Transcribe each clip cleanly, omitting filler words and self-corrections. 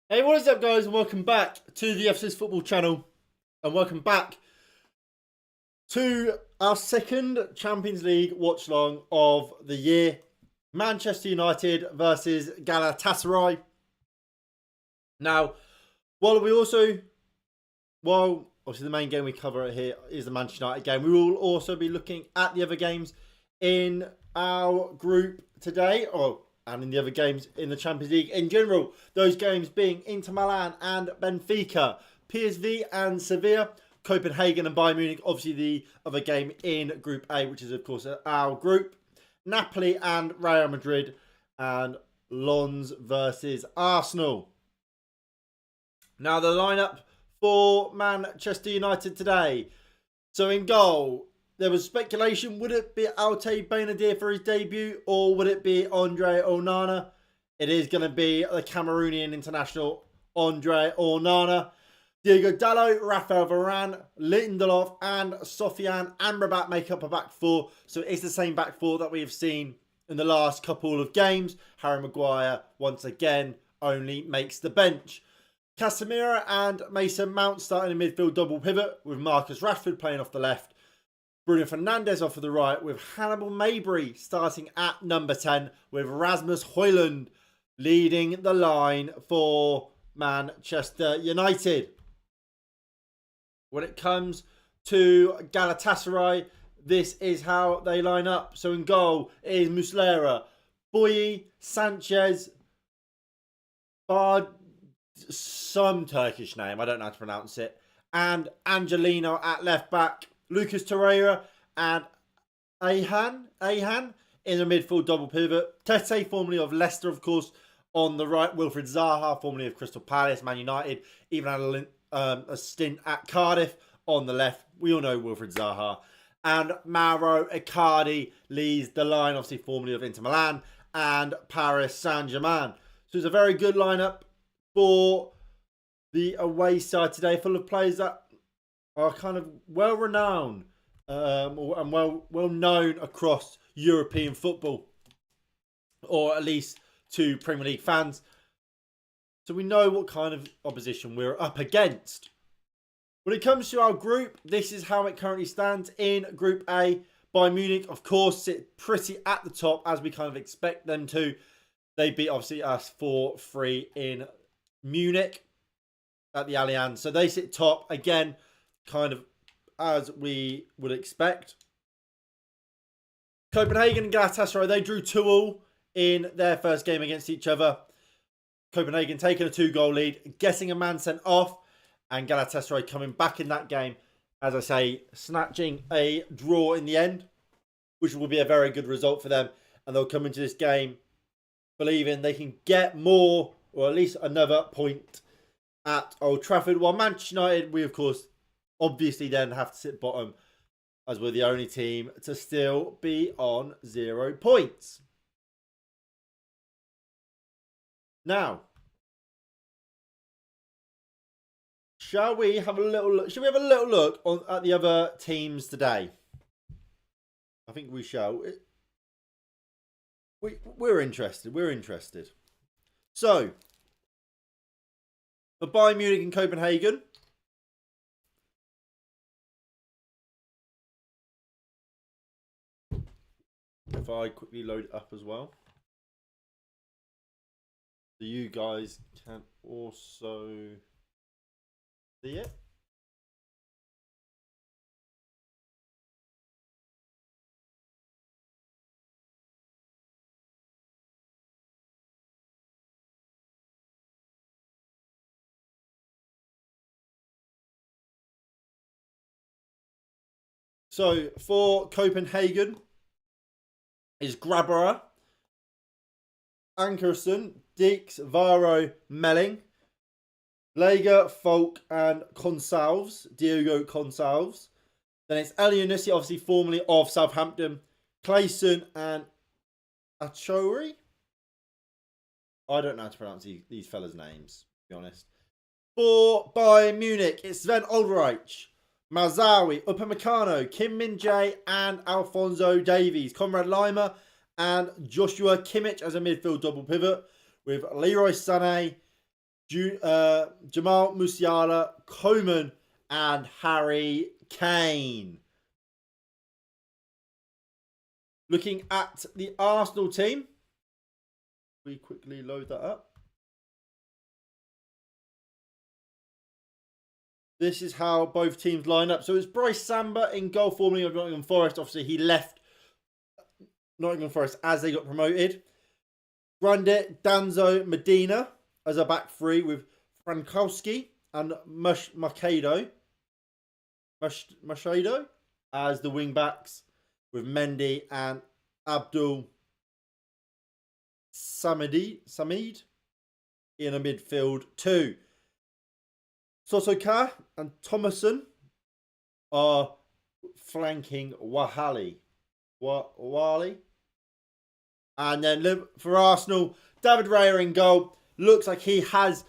Hey, what is up, guys, and welcome back to the FC's Football channel, and welcome back to our second Champions League watch-along of the year. Manchester United versus Galatasaray. Now, while obviously the main game we cover here is the Manchester United game, we will also be looking at the other games in our group today, and in the other games in the Champions League in general. Those games being Inter Milan and Benfica, PSV and Sevilla, Copenhagen and Bayern Munich. Obviously the other game in Group A, which is of course our group. Napoli and Real Madrid, and Lens versus Arsenal. Now the lineup for Manchester United today. So in goal, there was speculation, would it be Altay Benadir for his debut, or would it be Andre Onana? It is going to be the Cameroonian international Andre Onana. Diego Dalot, Rafael Varane, Lindelof and Sofiane Amrabat make up a back four. So it's the same back four that we have seen in the last couple of games. Harry Maguire, once again, only makes the bench. Casemiro and Mason Mount starting in midfield double pivot, with Marcus Rashford playing off the left. Bruno Fernandes off of the right, with Hannibal Mabry starting at number 10, with Rasmus Højlund leading the line for Manchester United. When it comes to Galatasaray, this is how they line up. So in goal is Muslera, Boyi, Sanchez, Bard, some Turkish name, I don't know how to pronounce it, and Angelino at left back. Lucas Torreira and Ahan in the midfield double pivot. Tete, formerly of Leicester, of course, on the right. Wilfried Zaha, formerly of Crystal Palace, Man United, even had a stint at Cardiff on the left. We all know Wilfried Zaha. And Mauro Icardi leads the line, obviously formerly of Inter Milan and Paris Saint-Germain. So it's a very good lineup for the away side today, full of players that are kind of well-renowned and well-known across European football, or at least to Premier League fans. So we know what kind of opposition we're up against. When it comes to our group, this is how it currently stands in Group A. Bayern Munich, of course, sit pretty at the top, as we kind of expect them to. They beat, obviously, us 4-3 in Munich at the Allianz. So they sit top again, kind of as we would expect. Copenhagen and Galatasaray, they drew 2-2 in their first game against each other. Copenhagen taking a 2-goal lead, getting a man sent off, and Galatasaray coming back in that game, as I say, snatching a draw in the end, which will be a very good result for them. And they'll come into this game believing they can get more, or at least another point at Old Trafford. While Manchester United, we of course obviously then have to sit bottom, as we're the only team to still be on 0 points. Now, shall we have a little look at the other teams today? I think we shall. We're interested. So, for Bayern Munich and Copenhagen, if I quickly load it up as well, so you guys can also see it. So for Copenhagen is Grabara, Ankerson, Dix, Varo, Melling, Lega, Folk, and Consalves, Diego Consalves. Then it's Elionussi, obviously formerly of Southampton, Clayson, and Achori. I don't know how to pronounce these fellas' names, to be honest. For Bayern Munich, it's Sven Ulreich, Mazawi, Upamecano, Kim Min-jae, and Alphonso Davies. Conrad Lima and Joshua Kimmich as a midfield double pivot, with Leroy Sané, Jamal Musiala, Coman, and Harry Kane. Looking at the Arsenal team, we quickly load that up. This is how both teams line up. So it's Bryce Samba in goal, formerly of Nottingham Forest. Obviously, he left Nottingham Forest as they got promoted. Grande, Danzo, Medina as a back three with Frankowski and Machado as the wing backs, with Mendy and Abdul Samid in a midfield two. Sosoka and Thomason are flanking Wali. And then for Arsenal, David Raya in goal. Looks like he has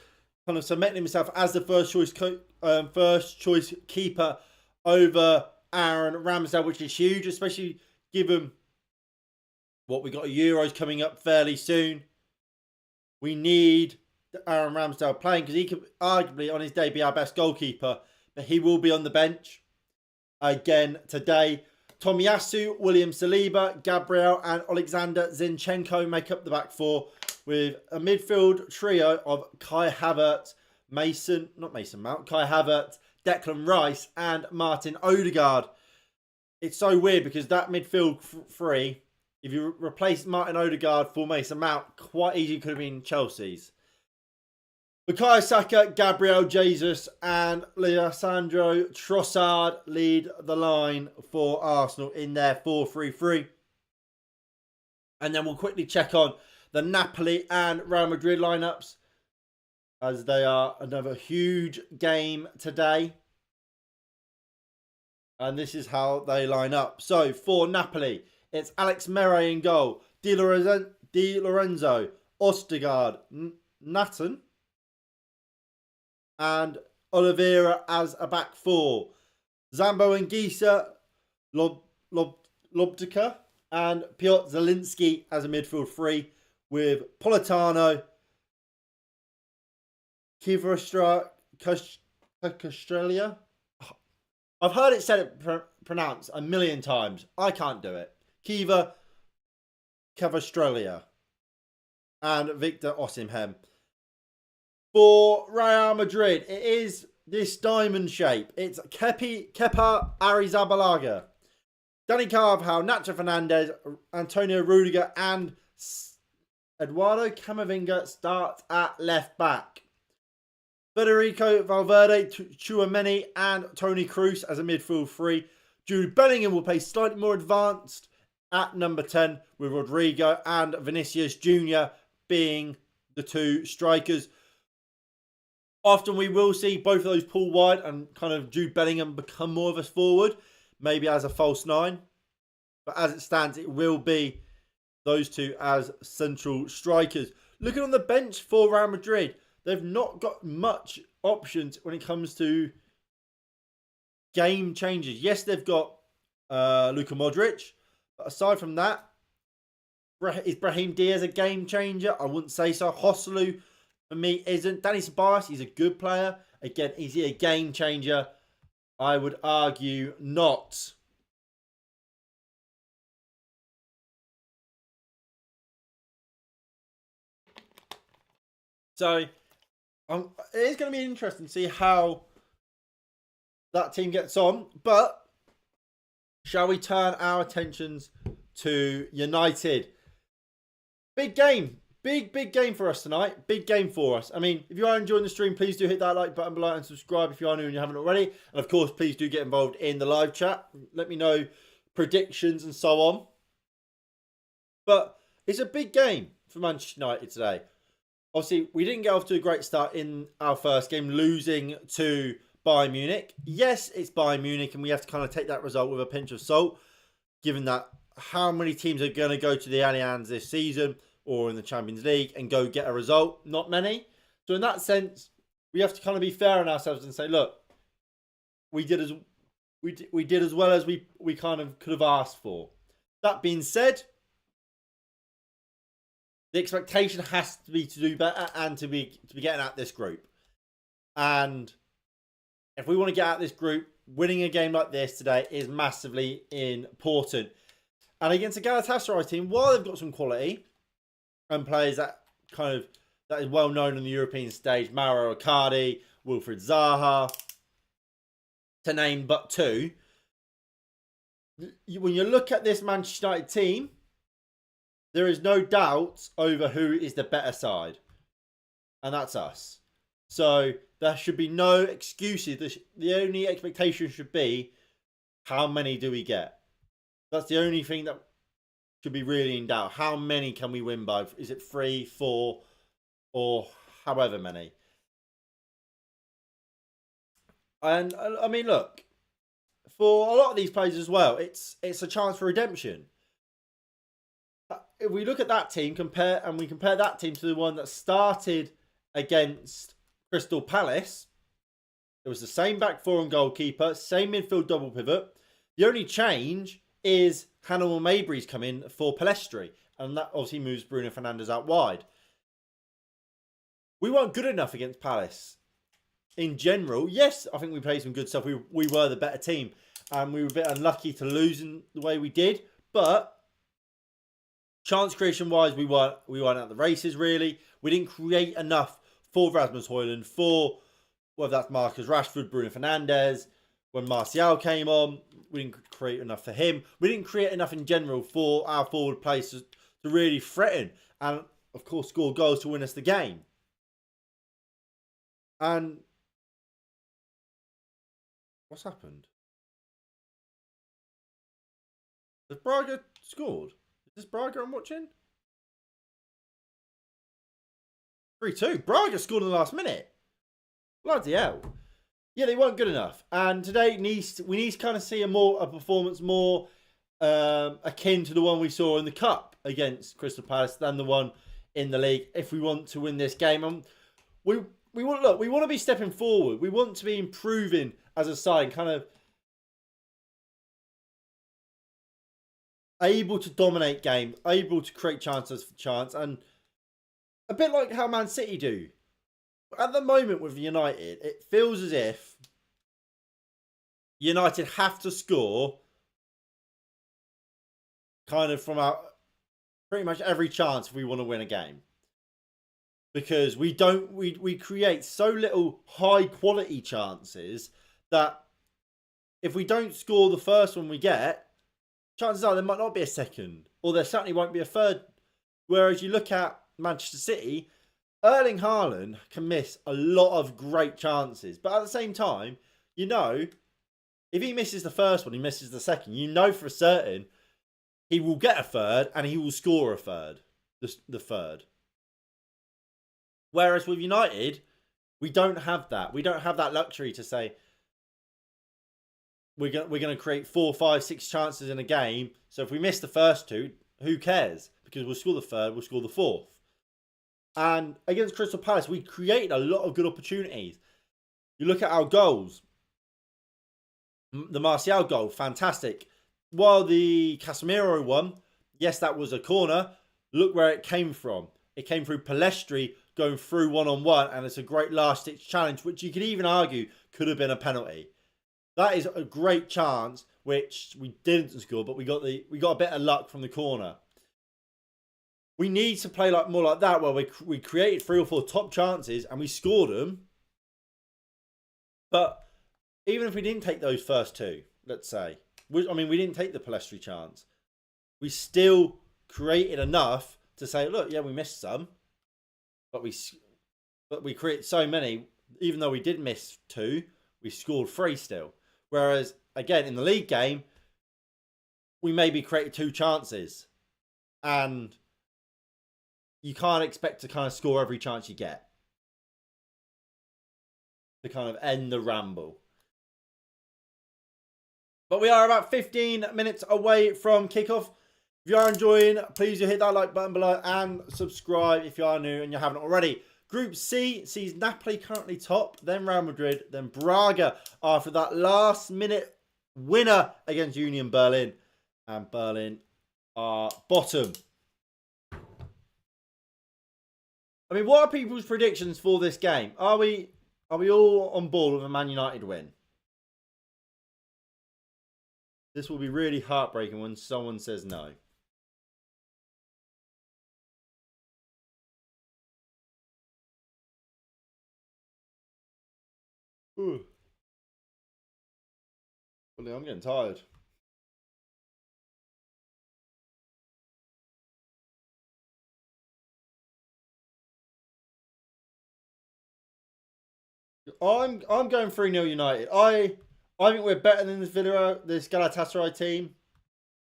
kind of cemented himself as the first choice keeper over Aaron Ramsdale, which is huge, especially given what we got Euros coming up fairly soon. We need Aaron Ramsdale playing because he could arguably on his day be our best goalkeeper, but he will be on the bench again today. Tomiyasu, William Saliba, Gabriel and Alexander Zinchenko make up the back four, with a midfield trio of Kai Havertz, Kai Havertz, Declan Rice and Martin Odegaard. It's so weird because that midfield three, if you replace Martin Odegaard for Mason Mount, quite easily could have been Chelsea's. Bukayo Saka, Gabriel Jesus and Leandro Trossard lead the line for Arsenal in their 4-3-3. And then we'll quickly check on the Napoli and Real Madrid lineups, as they are another huge game today. And this is how they line up. So for Napoli, it's Alex Mere in goal, Di Lorenzo, Ostergaard, Nathan, and Oliveira as a back four. Zambo and Gisa, Lobdika, and Piotr Zielinski as a midfield three, with Politano, Kivastra, Australia. I've heard it said pronounced a million times. I can't do it. Kiva Kavastralia and Victor Osimhen. For Real Madrid, it is this diamond shape. It's Kepa Arrizabalaga, Dani Carvajal, Nacho Fernandez, Antonio Rudiger and Eduardo Camavinga start at left back. Federico Valverde, Tchouameni and Toni Kroos as a midfield three. Jude Bellingham will play slightly more advanced at number 10, with Rodrigo and Vinicius Jr. being the two strikers. Often we will see both of those pull wide and kind of Jude Bellingham become more of a forward, maybe as a false nine. But as it stands, it will be those two as central strikers. Looking on the bench for Real Madrid, they've not got much options when it comes to game changes. Yes, they've got Luka Modric. But aside from that, is Brahim Diaz a game changer? I wouldn't say so. Joselu, for me, isn't. Dani Ceballos, he's a good player. Again, is he a game changer? I would argue not. So, it is going to be interesting to see how that team gets on. But shall we turn our attentions to United? Big game. Big game for us tonight. Big game for us. I mean, if you are enjoying the stream, please do hit that like button below and subscribe if you are new and you haven't already. And of course, please do get involved in the live chat. Let me know predictions and so on. But it's a big game for Manchester United today. Obviously, we didn't get off to a great start in our first game, losing to Bayern Munich. Yes, it's Bayern Munich, and we have to kind of take that result with a pinch of salt, given that how many teams are going to go to the Allianz this season or in the Champions League and go get a result? Not many. So in that sense, we have to kind of be fair on ourselves and say, look, we did as well as we kind of could have asked for. That being said, The expectation has to be to do better and to be getting out this group. And if we want to get out this group, winning a game like this today is massively important. And against a Galatasaray team, while they've got some quality and players that is well known on the European stage, Mauro Icardi, Wilfried Zaha, to name but two, when you look at this Manchester United team, there is no doubt over who is the better side. And that's us. So there should be no excuses. The only expectation should be, how many do we get? That's the only thing that should be really in doubt. How many can we win by? Is it 3, 4, or however many? And I mean, look, for a lot of these players as well, it's a chance for redemption. If we look at that team, compare that team to the one that started against Crystal Palace, it was the same back four and goalkeeper, same midfield double pivot. The only change is Hannibal Mabry's come in for Palestri, and that obviously moves Bruno Fernandes out wide. We weren't good enough against Palace. In general, yes, I think we played some good stuff. We were the better team, and we were a bit unlucky to lose in the way we did. But chance creation wise, we weren't at the races really. We didn't create enough for Rasmus Højlund, for whether that's Marcus Rashford, Bruno Fernandes. When Martial came on, we didn't create enough for him. We didn't create enough in general for our forward players to really threaten and, of course, score goals to win us the game. And what's happened? Has Braga scored? Is this Braga I'm watching? 3-2. Braga scored in the last minute. Bloody hell. Yeah, they weren't good enough. And today we need to kind of see a performance more akin to the one we saw in the Cup against Crystal Palace than the one in the league if we want to win this game. And we want to be stepping forward. We want to be improving as a side, kind of able to dominate games, able to create chances for chance, and a bit like how Man City do. At the moment with United, it feels as if United have to score kind of from our pretty much every chance if we want to win a game. Because we create so little high quality chances that if we don't score the first one we get, chances are there might not be a second, or there certainly won't be a third. Whereas you look at Manchester City, Erling Haaland can miss a lot of great chances. But at the same time, you know, if he misses the first one, he misses the second. You know for certain he will get a third and he will score a third. The third. Whereas with United, we don't have that. We don't have that luxury to say we're going to create 4, 5, 6 chances in a game. So if we miss the first two, who cares? Because we'll score the third, we'll score the fourth. And against Crystal Palace, we created a lot of good opportunities. You look at our goals. The Martial goal, fantastic. While the Casemiro one, yes, that was a corner. Look where it came from. It came through Palestri going through one-on-one, and it's a great last-ditch challenge, which you could even argue could have been a penalty. That is a great chance, which we didn't score, but we got a bit of luck from the corner. We need to play more like that, where we created 3 or 4 top chances and we scored them. But even if we didn't take those first 2, let's say, we didn't take the Palestri chance, we still created enough to say, look, yeah, we missed some, but we created so many. Even though we did miss 2, we scored 3 still. Whereas again in the league game, we maybe created 2 chances, and you can't expect to kind of score every chance you get to kind of end the ramble. But we are about 15 minutes away from kickoff. If you are enjoying, please do hit that like button below and subscribe if you are new and you haven't already. Group C sees Napoli currently top, then Real Madrid, then Braga after that last minute winner against Union Berlin. And Berlin are bottom. I mean, what are people's predictions for this game? Are we all on board with a Man United win? This will be really heartbreaking when someone says no. Ooh. Well, I'm getting tired. I'm going 3-0 United. I think we're better than this Galatasaray team.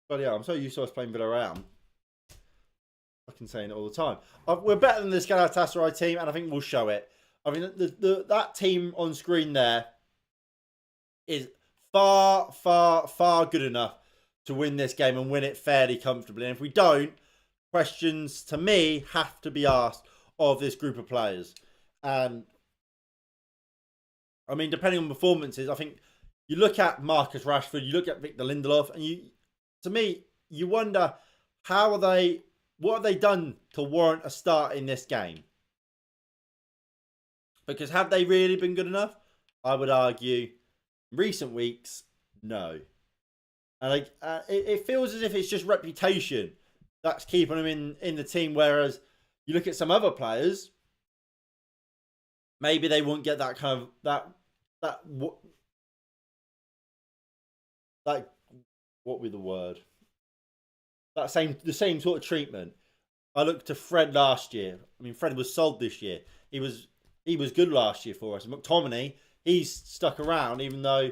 But yeah, I'm so used to us playing Villarreal. I can say it all the time. We're better than this Galatasaray team, and I think we'll show it. I mean, that team on screen there is far, far, far good enough to win this game and win it fairly comfortably. And if we don't, questions to me have to be asked of this group of players. And I mean, depending on performances, I think you look at Marcus Rashford, you look at Victor Lindelof, and to me, you wonder what have they done to warrant a start in this game? Because have they really been good enough? I would argue, in recent weeks, no. And it feels as if it's just reputation that's keeping them in the team. Whereas you look at some other players, maybe they won't get that kind of what would be the word? The same sort of treatment. I looked to Fred last year. I mean, Fred was sold this year. He was good last year for us. McTominay, he's stuck around, even though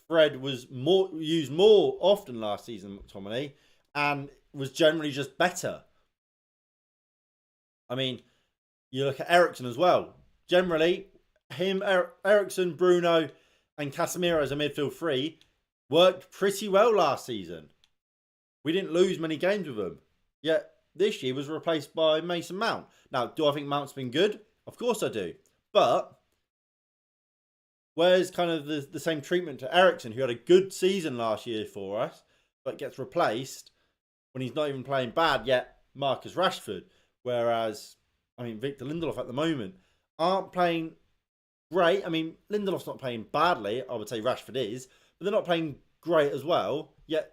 Fred was used more often last season than McTominay, and was generally just better. I mean, you look at Eriksen as well. Generally, Eriksen, Bruno, and Casemiro as a midfield three worked pretty well last season. We didn't lose many games with them. Yet this year was replaced by Mason Mount. Now, do I think Mount's been good? Of course I do. But where's kind of the same treatment to Eriksen, who had a good season last year for us, but gets replaced when he's not even playing bad yet, Marcus Rashford. Whereas, I mean, Victor Lindelof at the moment aren't playing great. I mean, Lindelof's not playing badly. I would say Rashford is. But they're not playing great as well. Yet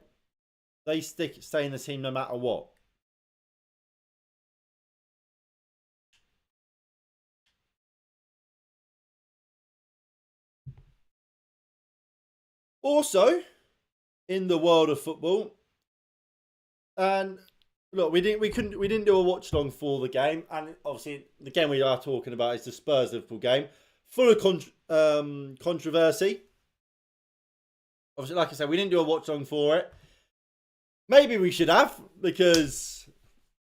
they stay in the team no matter what. Also, in the world of football, and look, we didn't do a watch long for the game, and obviously the game we are talking about is the Spurs Liverpool game, full of controversy. Obviously, like I said, we didn't do a watch long for it. Maybe we should have, because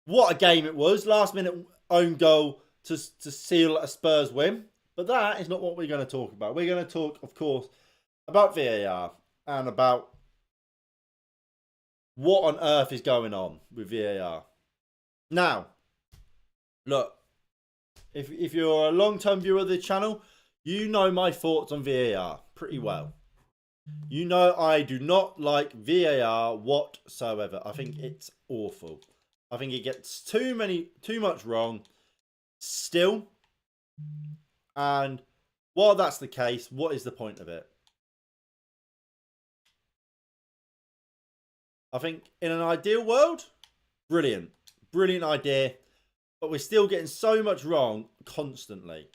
what a game it was! Last minute own goal to seal a Spurs win. But that is not what we're going to talk about. We're going to talk, of course, about VAR and about what on earth is going on with VAR. Now, look, if you're a long-term viewer of the channel, you know my thoughts on VAR pretty well. You know I do not like VAR whatsoever. I think it's awful. I think it gets too much wrong still. And while that's the case, what is the point of it? I think in an ideal world, brilliant. Brilliant idea. But we're still getting so much wrong constantly.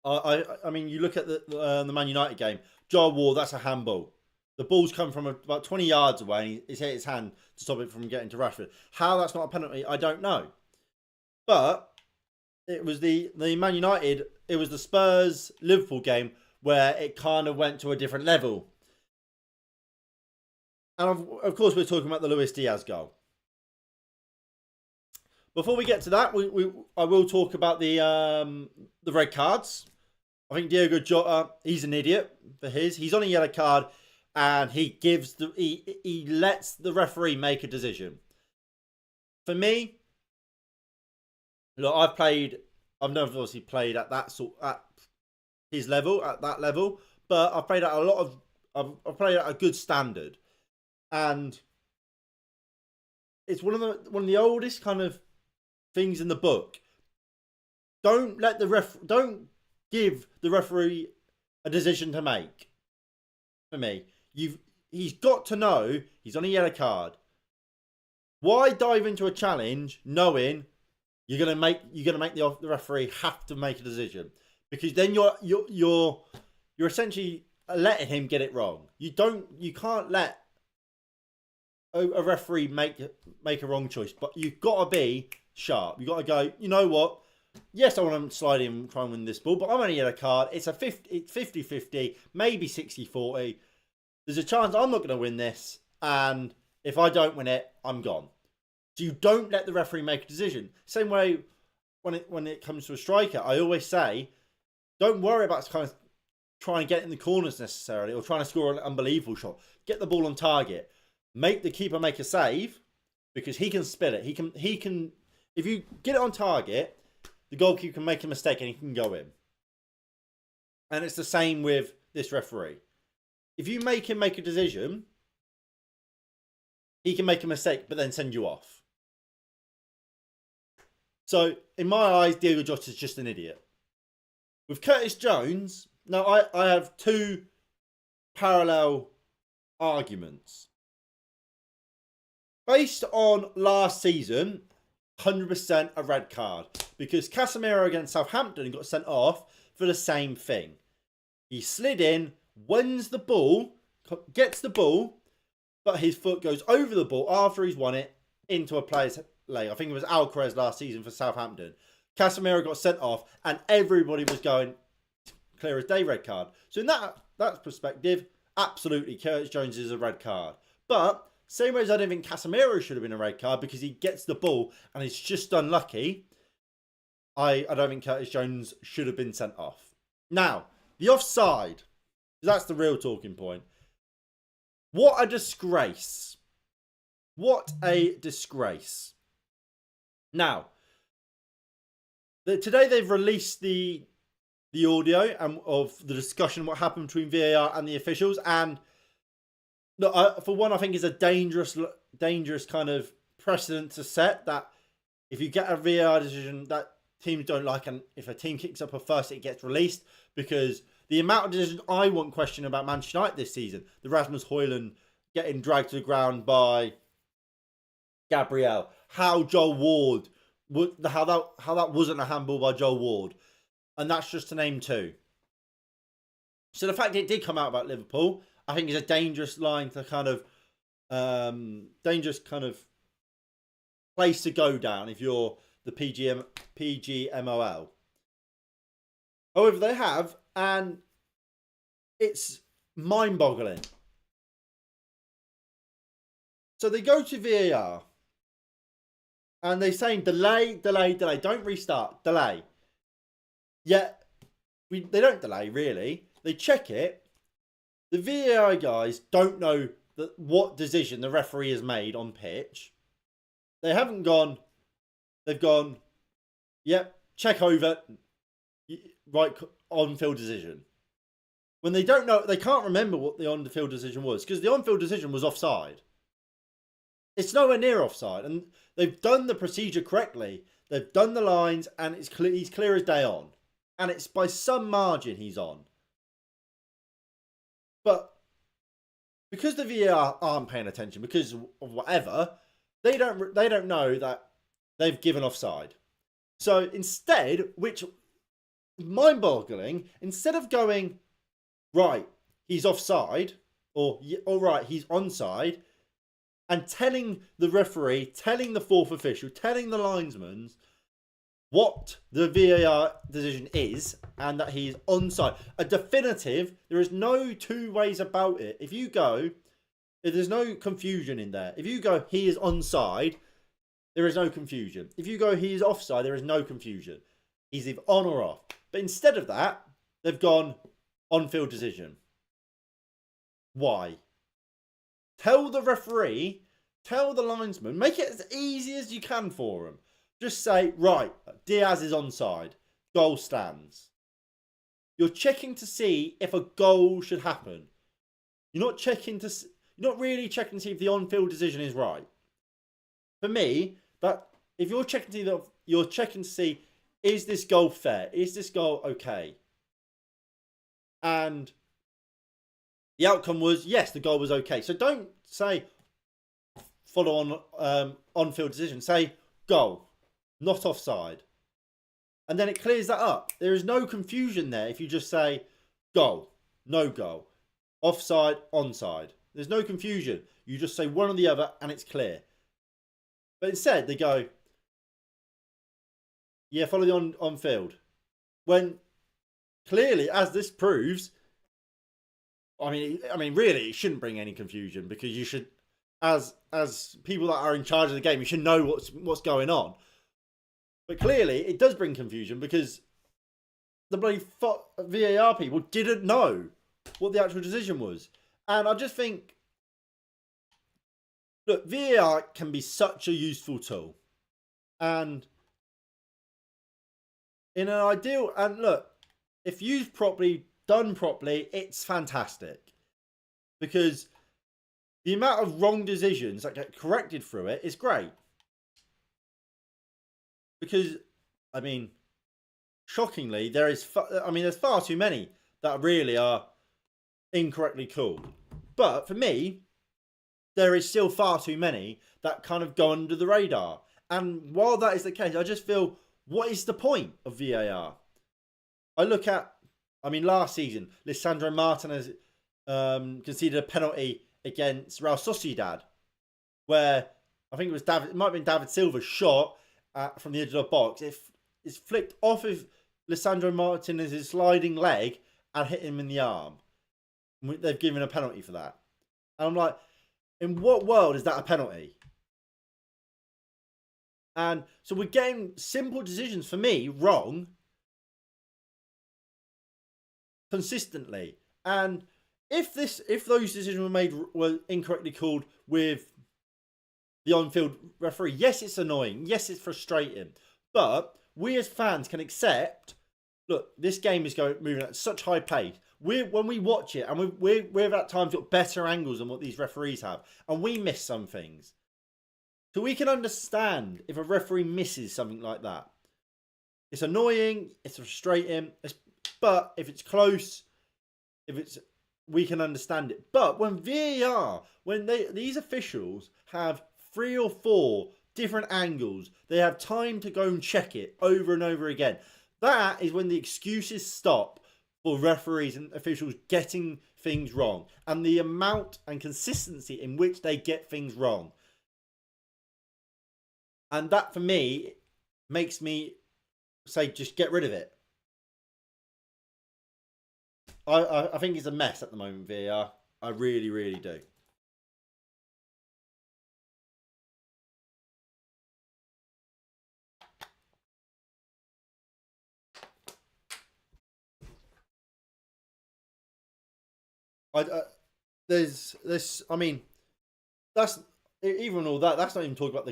I mean, you look at the Man United game. Joel Ward, that's a handball. The ball's come from about 20 yards away, and he's hit his hand to stop it from getting to Rashford. How that's not a penalty, I don't know. But it was the Man United, it was the Spurs Liverpool game where it kind of went to a different level. And of course, we're talking about the Luis Diaz goal. Before we get to that, I will talk about the red cards. I think Diogo Jota, he's an idiot for his. He's on a yellow card, and he lets the referee make a decision. For me, look, I've never obviously played at that at his level, at that level, but I've played at a lot of. I've played at a good standard, and it's one of the oldest kind of things in the book. Don't give the referee a decision to make. For me, he's got to know he's on a yellow card. Why dive into a challenge knowing you're gonna make the referee have to make a decision? Because then you're essentially letting him get it wrong. You can't let a referee make a wrong choice, but you've got to be sharp. You've got to go, you know what? Yes, I want to slide in and try and win this ball, but I'm on a yellow card. It's 50-50, maybe 60-40. There's a chance I'm not going to win this, and if I don't win it, I'm gone. So you don't let the referee make a decision. Same way when it comes to a striker, I always say, don't worry about kind of trying to get in the corners necessarily or trying to score an unbelievable shot. Get the ball on target. Make the keeper make a save because he can spill it. He can. If you get it on target, the goalkeeper can make a mistake and he can go in. And it's the same with this referee. If you make him make a decision, he can make a mistake but then send you off. So in my eyes, Diogo Jota is just an idiot. With Curtis Jones, now I have two parallel arguments. Based on last season, 100% a red card. Because Casemiro against Southampton got sent off for the same thing. He slid in, wins the ball, gets the ball, but his foot goes over the ball after he's won it into a player's leg. I think it was Alcaraz last season for Southampton. Casemiro got sent off and everybody was going clear as day red card. So in that perspective, absolutely Curtis Jones is a red card. But same way as I don't think Casemiro should have been a red card because he gets the ball and he's just unlucky, I don't think Curtis Jones should have been sent off. Now, the offside, that's the real talking point. What a disgrace. What a disgrace. Now, today they've released the audio of the discussion, what happened between VAR and the officials. And look, for one, I think it's a dangerous kind of precedent to set that if you get a VAR decision that teams don't like, and if a team kicks up a fuss, it gets released. Because the amount of decisions I want question about Manchester United this season, the Rasmus Højlund getting dragged to the ground by Gabriel, how Joel Ward, how that wasn't a handball by Joel Ward, and that's just to name two. So the fact it did come out about Liverpool, I think is a dangerous line to kind of dangerous kind of place to go down if you're the PGMOL. However, they have, and it's mind-boggling. So they go to VAR, and they're saying delay, don't restart, delay. Yet, they don't delay, really. They check it. The VAR guys don't know what decision the referee has made on pitch. They haven't gone, they've gone, yep, check over, right, on-field decision. When they don't know, they can't remember what the on-field decision was, because the on-field decision was offside. It's nowhere near offside, and they've done the procedure correctly. They've done the lines, and he's clear as day on. And it's by some margin he's on. But because the VAR aren't paying attention, because of whatever, they don't know that they've given offside. So instead, which is mind-boggling, instead of going, right, he's offside, or right, he's onside, and telling the referee, telling the fourth official, telling the linesmen what the VAR decision is and that he's onside. A definitive, there is no two ways about it. If there's no confusion in there. If you go, he is onside, there is no confusion. If you go, he is offside, there is no confusion. He's either on or off. But instead of that, they've gone on-field decision. Why? Tell the referee, tell the linesman, make it as easy as you can for him. Just say, right, Diaz is onside. Goal stands. You're checking to see if a goal should happen. You're not really checking to see if the on-field decision is right. For me, that if you're checking to see, you're checking to see, is this goal fair? Is this goal okay? And the outcome was yes, the goal was okay. So don't say follow on field decision. Say goal, not offside. And then it clears that up. There is no confusion there if you just say goal, no goal, offside, onside. There's no confusion. You just say one or the other and it's clear. But instead they go, yeah, follow the on field. When clearly, as this proves, I mean, really, it shouldn't bring any confusion, because you should, as people that are in charge of the game, you should know what's going on. But clearly, it does bring confusion, because the bloody VAR people didn't know what the actual decision was. And I just think, look, VAR can be such a useful tool. And in an ideal, and look, if used properly, done properly, it's fantastic. Because the amount of wrong decisions that get corrected through it is great. Because, I mean, shockingly, there's far too many that really are incorrectly called. But for me, there is still far too many that kind of go under the radar. And while that is the case, I just feel, what is the point of VAR? I look at, last season, Lisandro Martinez conceded a penalty against Real Sociedad, where I think it might have been David Silva's shot from the edge of the box. It's flicked off of Lisandro Martinez's sliding leg and hit him in the arm. They've given a penalty for that. And I'm like, in what world is that a penalty? And so we're getting simple decisions, for me, wrong consistently. And if those decisions were incorrectly called with the on-field referee, yes, it's annoying, yes, it's frustrating, but we as fans can accept, look, this game is moving at such high pace. When we watch it, and we've at times got better angles than what these referees have, and we miss some things. So we can understand if a referee misses something like that. It's annoying, it's frustrating, but if it's close, we can understand it. But when VAR, these officials have 3 or 4 different angles, they have time to go and check it over and over again. That is when the excuses stop for referees and officials getting things wrong, and the amount and consistency in which they get things wrong. And that, for me, makes me say, just get rid of it. I think it's a mess at the moment, VAR. I really, really do. That's even all that. That's not even talking about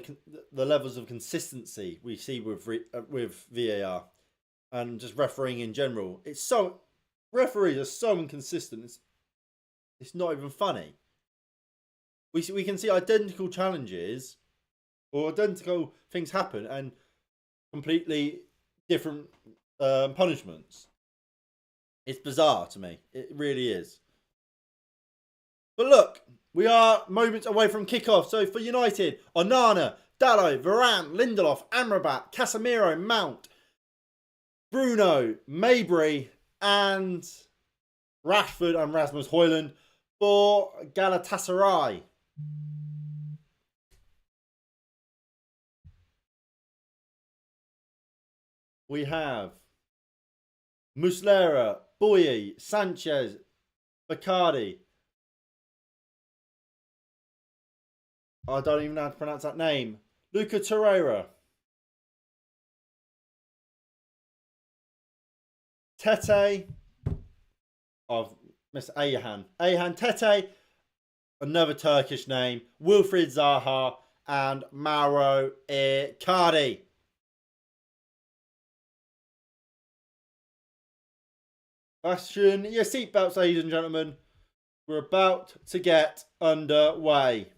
the levels of consistency we see with VAR and just refereeing in general. Referees are so inconsistent. It's not even funny. We can see identical challenges or identical things happen and completely different punishments. It's bizarre to me. It really is. But look, we are moments away from kickoff. So for United, Onana, Dalot, Varane, Lindelof, Amrabat, Casemiro, Mount, Bruno, Mabry, and Rashford and Rasmus Højlund for Galatasaray. We have Muslera, Boye, Sanchez, Bacardi. I don't even know how to pronounce that name. Luca Torreira. Tete. I've missed Ayhan. Ayhan Tete. Another Turkish name. Wilfried Zaha. And Mauro Icardi. Fasten your seatbelts, ladies and gentlemen. We're about to get underway.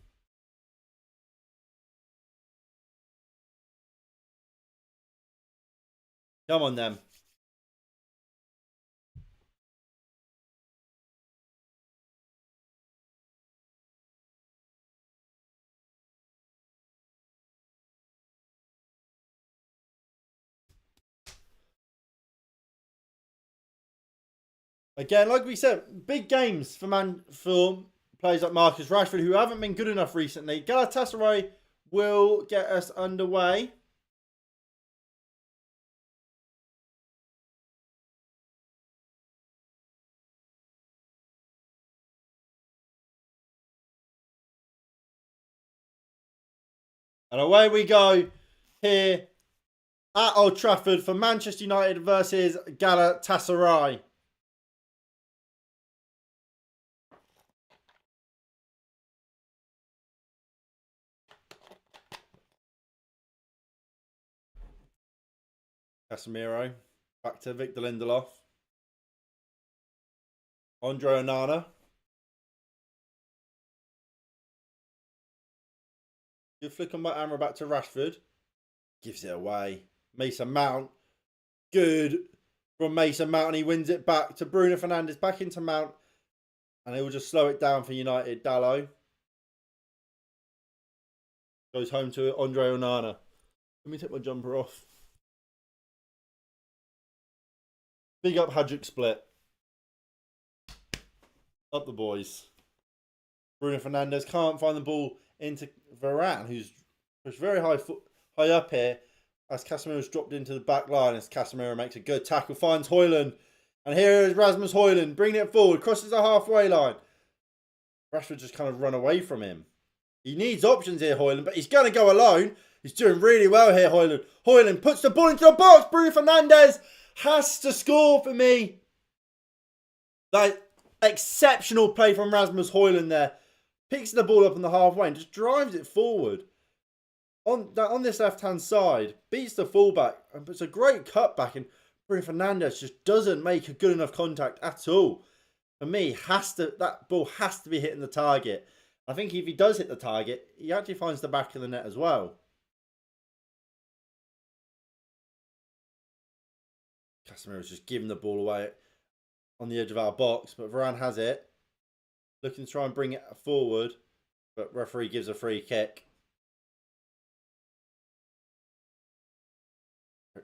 Come on then. Again, like we said, big games for players like Marcus Rashford, who haven't been good enough recently. Galatasaray will get us underway. And away we go here at Old Trafford for Manchester United versus Galatasaray. Casemiro, back to Victor Lindelof. Andre Onana. Good flick on by Amra back to Rashford. Gives it away. Mason Mount. Good from Mason Mount. And he wins it back to Bruno Fernandes. Back into Mount. And he will just slow it down for United. Dalot. Goes home to Andre Onana. Let me take my jumper off. Big up Hadrick Split. Up the boys. Bruno Fernandes can't find the ball into Varane, who's pushed very high up here as Casemiro's dropped into the back line as Casemiro makes a good tackle, finds Højlund. And here is Rasmus Højlund bringing it forward, crosses the halfway line. Rashford just kind of run away from him. He needs options here, Højlund, but he's going to go alone. He's doing really well here, Højlund. Højlund puts the ball into the box. Bruno Fernandes has to score for me. That exceptional play from Rasmus Højlund there. Picks the ball up on the halfway and just drives it forward. On this left-hand side, beats the fullback. And it's a great cutback. And Bruno Fernandes just doesn't make a good enough contact at all. For me, that ball has to be hitting the target. I think if he does hit the target, he actually finds the back of the net as well. Casemiro's just giving the ball away on the edge of our box, but Varane has it. Looking to try and bring it forward, but referee gives a free kick.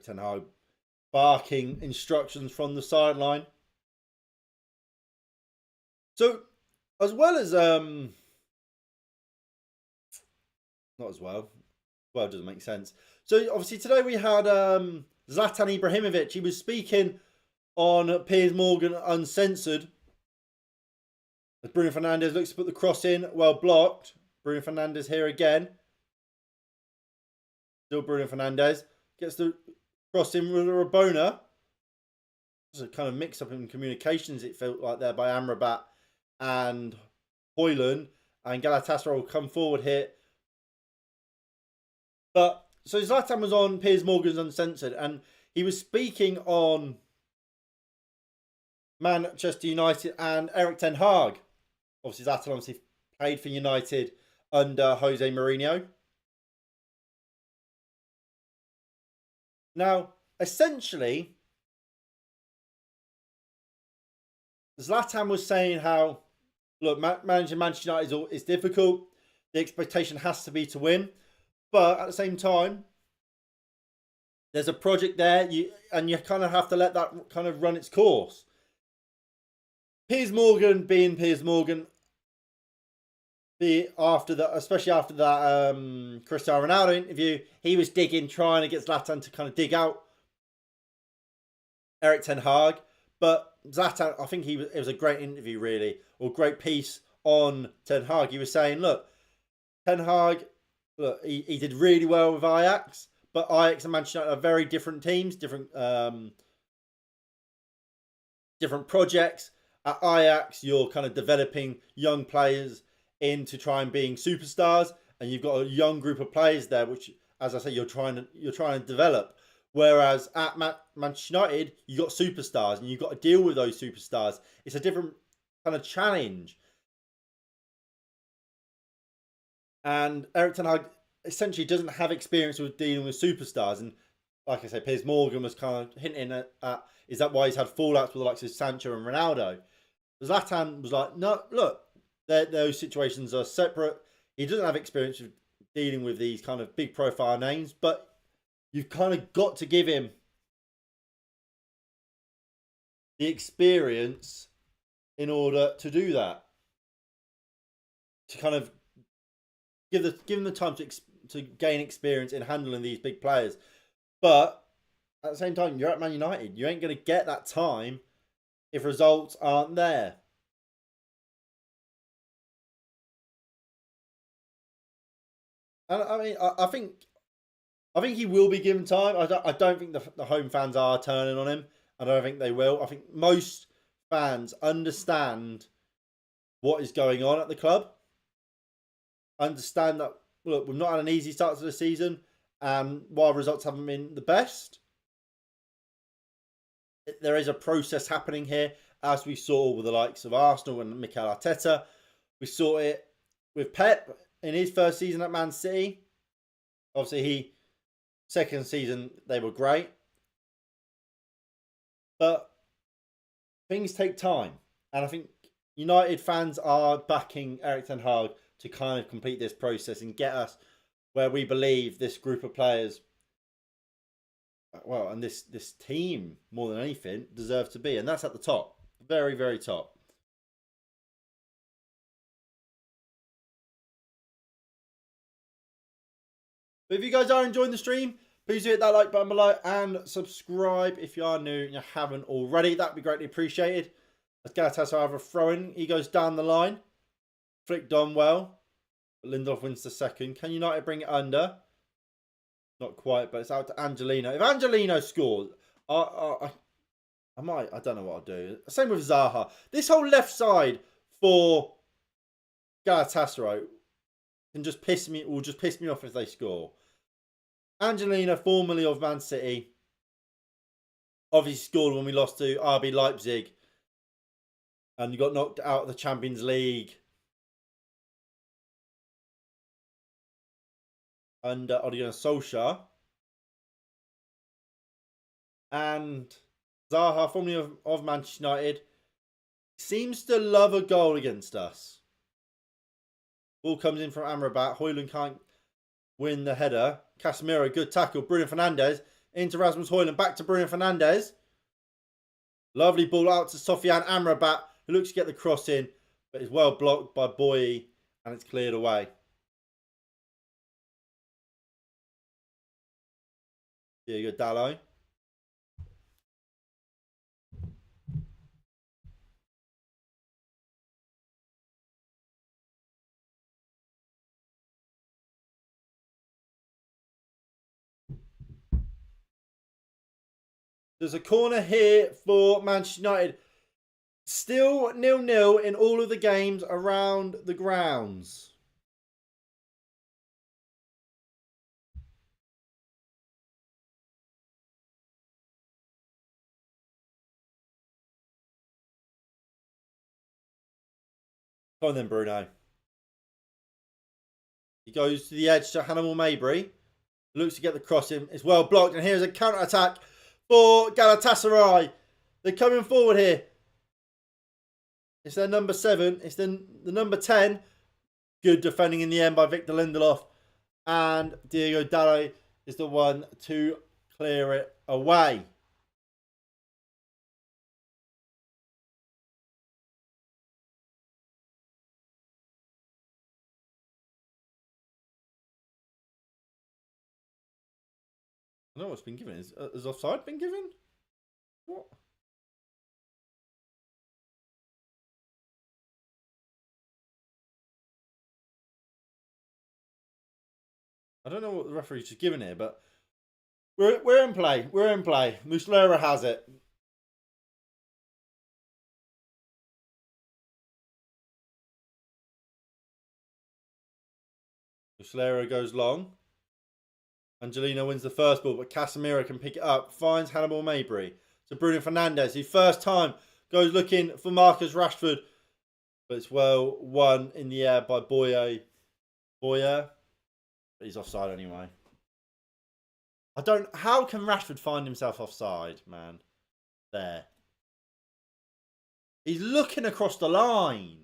Ten Hag barking instructions from the sideline. So, as well as not as well. Well, it doesn't make sense. So obviously today we had Zlatan Ibrahimovic. He was speaking on Piers Morgan Uncensored. As Bruno Fernandes looks to put the cross in, well blocked. Bruno Fernandes here again. Still Bruno Fernandes gets the cross in with Rabona. There's a kind of mix up in communications, it felt like there, by Amrabat and Højlund. And Galatasaray will come forward here. But so Zlatan was on Piers Morgan's Uncensored, and he was speaking on Manchester United and Erik ten Hag. Obviously, Zlatan played for United under Jose Mourinho. Now, essentially, Zlatan was saying how, look, managing Manchester United is difficult. The expectation has to be to win. But at the same time, there's a project there, and you kind of have to let that kind of run its course. Piers Morgan being Piers Morgan, especially after that Cristiano Ronaldo interview, he was trying to get Zlatan to kind of dig out Erik ten Hag. But Zlatan, I think it was a great interview, really, or great piece on ten Hag. He was saying, look, ten Hag, look, he did really well with Ajax, but Ajax and Manchester United are very different teams, different projects. At Ajax, you're kind of developing young players into trying being superstars, and you've got a young group of players there, which, as I say, you're trying to develop. Whereas at Manchester United, you got superstars and you've got to deal with those superstars. It's a different kind of challenge. And Erik ten Hag essentially doesn't have experience with dealing with superstars. And like I said, Piers Morgan was kind of hinting at is that why he's had fallouts with the likes of Sancho and Ronaldo? Zlatan was like, no, look, those situations are separate. He doesn't have experience with dealing with these kind of big profile names, but you've kind of got to give him the experience in order to do that. To kind of give him the time to gain experience in handling these big players. But at the same time, you're at Man United. You ain't going to get that time if results aren't there. And I mean, I think he will be given time. I don't think the home fans are turning on him. I don't think they will. I think most fans understand what is going on at the club. Understand that, look, we've not had an easy start to the season, and while results haven't been the best, there is a process happening here, as we saw with the likes of Arsenal and Mikel Arteta. We saw it with Pep in his first season at Man City. Obviously, second season, they were great. But things take time. And I think United fans are backing Erik ten Hag to kind of complete this process and get us where we believe this group of players, well, and this team, more than anything, deserve to be. And that's at the top. Very, very top. But if you guys are enjoying the stream, please do hit that like button below and subscribe if you are new and you haven't already. That would be greatly appreciated. As Galatasaray have a throw-in, he goes down the line. Flicked on well. Lindelof wins the second. Can United bring it under? Not quite, but it's out to Angelino. If Angelino scores, I might. I don't know what I'll do. Same with Zaha. This whole left side for Galatasaray can just piss me. Will just piss me off if they score. Angelino, formerly of Man City, obviously scored when we lost to RB Leipzig, and you got knocked out of the Champions League under Ole Gunnar Solskjaer. And Zaha, formerly of Manchester United, seems to love a goal against us. Ball comes in from Amrabat. Højlund can't win the header. Casemiro, good tackle. Bruno Fernandes into Rasmus Højlund. Back to Bruno Fernandes. Lovely ball out to Sofiane Amrabat, who looks to get the cross in, but is well blocked by Boye, and it's cleared away. Diego Dalot. There's a corner here for Manchester United. Still 0-0 in all of the games around the grounds. Come on then, Bruno. He goes to the edge to Hannibal Mabry. Looks to get the cross in. It's well blocked. And here's a counter-attack for Galatasaray. They're coming forward here. It's their number 7. It's the number 10. Good defending in the end by Victor Lindelof. And Diego Dalot is the one to clear it away. I don't know what's been given. Has offside been given? What? I don't know what the referee's just given here, but we're in play. We're in play. Muslera has it. Muslera goes long. Angelino wins the first ball, but Casemiro can pick it up. Finds Hannibal Mabry. So Bruno Fernandes, who first time goes looking for Marcus Rashford. But it's well won in the air by Boyer. But he's offside anyway. How can Rashford find himself offside, man? There. He's looking across the line.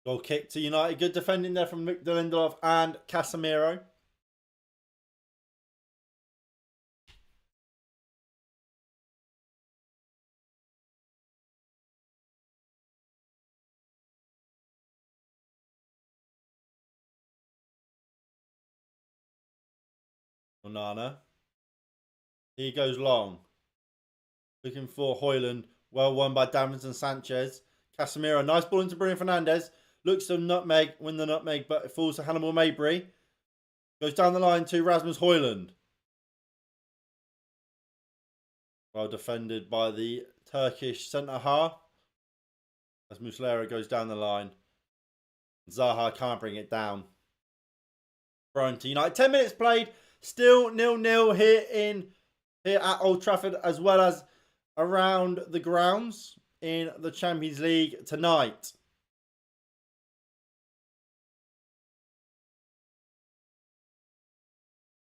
Goal kick to United. Good defending there from Victor Lindelof and Casemiro. Onana. He goes long. Looking for Højlund. Well won by Davinson Sanchez. Casemiro. Nice ball into Bruno Fernandes. Looks to nutmeg. Win the nutmeg, but it falls to Hannibal Mabry. Goes down the line to Rasmus Højlund. Well defended by the Turkish centre half. As Muslera goes down the line. Zaha can't bring it down. Thrown to United. 10 minutes played. Still 0-0 here at Old Trafford, as well as around the grounds in the Champions League tonight.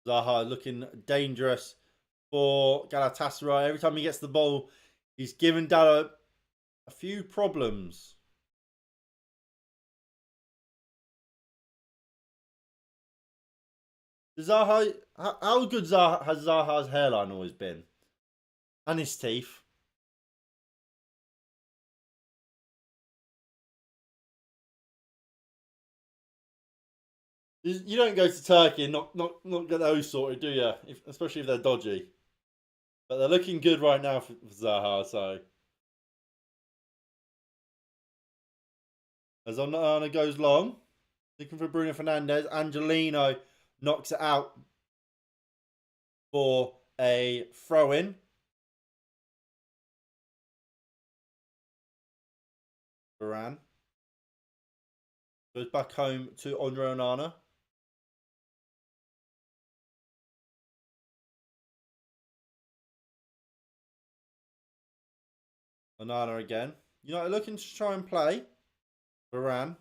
Zaha looking dangerous for Galatasaray. Every time he gets the ball, he's given Dalo a few problems. Zaha, how good has Zaha's hairline always been? And his teeth. You don't go to Turkey and not get those sorted, do you? Especially if they're dodgy. But they're looking good right now for Zaha, so. As Onana goes long. Looking for Bruno Fernandes. Angelino knocks it out for a throw-in. Varane. Goes back home to Andre Onana. Onana again. United looking to try and play. Varane.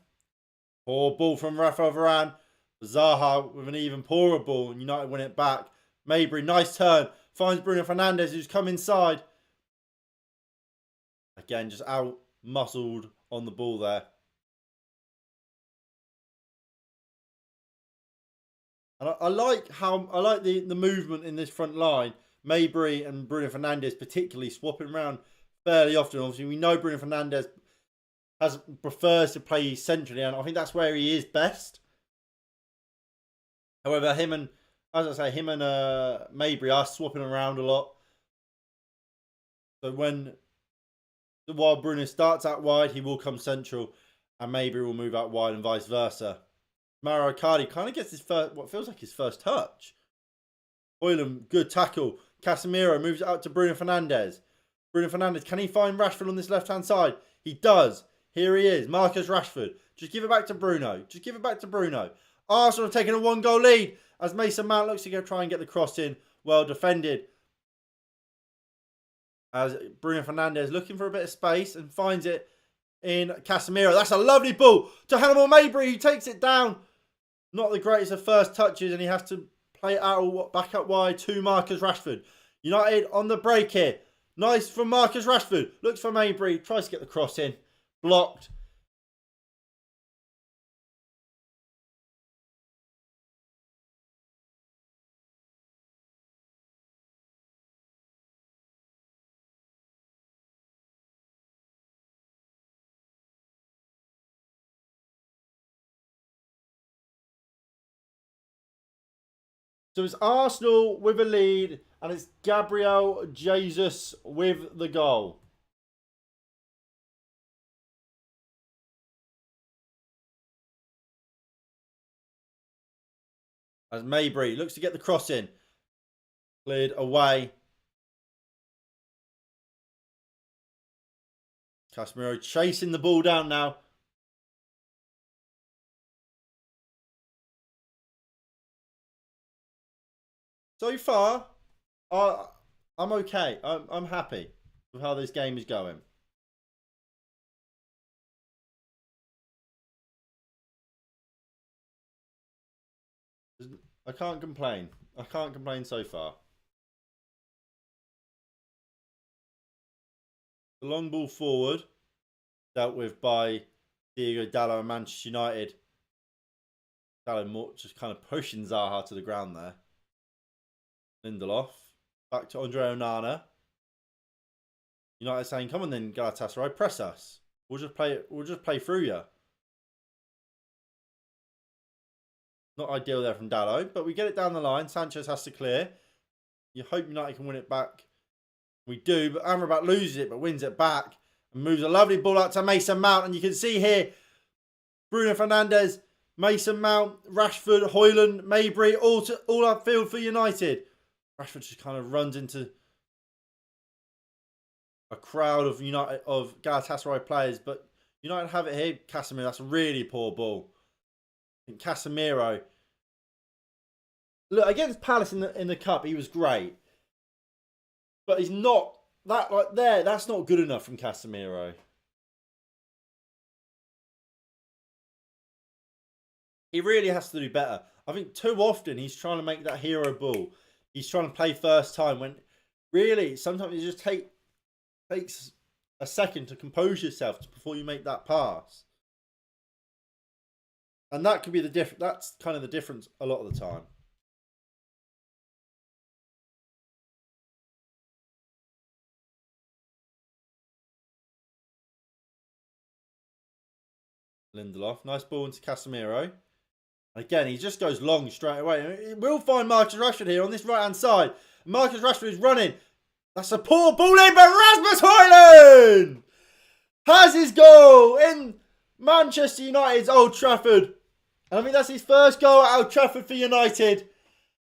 Poor ball from Rafael Varane. Zaha with an even poorer ball, and United win it back. Mabry, nice turn. Finds Bruno Fernandes, who's come inside. Again, just out muscled on the ball there. And I like the movement in this front line. Mabry and Bruno Fernandes particularly swapping around fairly often. Obviously, we know Bruno Fernandes prefers to play centrally, and I think that's where he is best. However, him and Mabry are swapping around a lot. So while Bruno starts out wide, he will come central, and Mabry will move out wide, and vice versa. Mauro Icardi kind of gets what feels like his first touch. Højlund, good tackle. Casemiro moves it out to Bruno Fernandes. Bruno Fernandes, can he find Rashford on this left-hand side? He does. Here he is, Marcus Rashford. Just give it back to Bruno. Arsenal have taken a 1-goal lead as Mason Mount looks to go try and get the cross in. Well defended. As Bruno Fernandes looking for a bit of space and finds it in Casemiro. That's a lovely ball to Hannibal Mabry, who takes it down. Not the greatest of first touches, and he has to play it out back up wide to Marcus Rashford. United on the break here. Nice from Marcus Rashford. Looks for Mabry. Tries to get the cross in. Blocked. So it's Arsenal with a lead, and it's Gabriel Jesus with the goal. As Mabry looks to get the cross in. Cleared away. Casemiro chasing the ball down now. So far, I'm okay. I'm happy with how this game is going. I can't complain. I can't complain so far. The long ball forward, dealt with by Diego Dallo and Manchester United. Dallo just kind of pushing Zaha to the ground there. Lindelof. Back to Andre Onana. United saying, come on then, Galatasaray, press us. We'll just play through you. Not ideal there from Dallo, but we get it down the line. Sanchez has to clear. You hope United can win it back. We do, but Amrabat loses it, but wins it back. And moves a lovely ball out to Mason Mount. And you can see here, Bruno Fernandes, Mason Mount, Rashford, Højlund, Mabry, all upfield for United. Rashford just kind of runs into a crowd of Galatasaray players, but United have it here. Casemiro, that's a really poor ball. And Casemiro, look, against Palace in the cup, he was great, but he's not that like there. That's not good enough from Casemiro. He really has to do better. I think too often he's trying to make that hero ball. He's trying to play first time when really sometimes it just takes a second to compose yourself before you make that pass. And that could be the difference. That's kind of the difference a lot of the time. Lindelof, nice ball into Casemiro. Again, he just goes long straight away. We'll find Marcus Rashford here on this right-hand side. Marcus Rashford is running. That's a poor ball in, but Rasmus Højlund has his goal in Manchester United's Old Trafford. And I think that's his first goal at Old Trafford for United.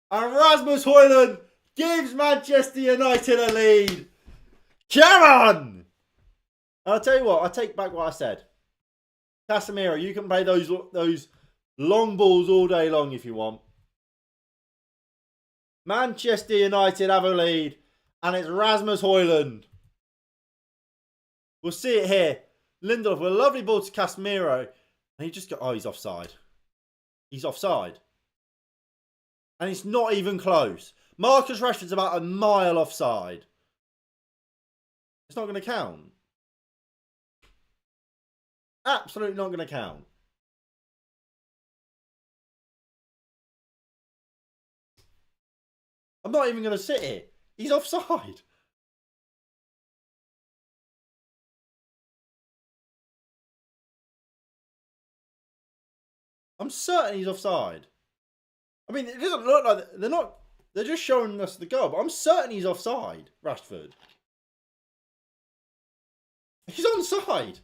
And Rasmus Højlund gives Manchester United a lead. Come on! And I'll tell you what, I take back what I said. Casemiro, you can play those long balls all day long if you want. Manchester United have a lead. And it's Rasmus Højlund. We'll see it here. Lindelof with a lovely ball to Casemiro. And he just got... Oh, he's offside. He's offside. And it's not even close. Marcus Rashford's about a mile offside. It's not going to count. Absolutely not going to count. I'm not even going to sit here. He's offside. I'm certain he's offside. I mean, it doesn't look like they're not. They're just showing us the goal, but I'm certain he's offside. Rashford. He's onside.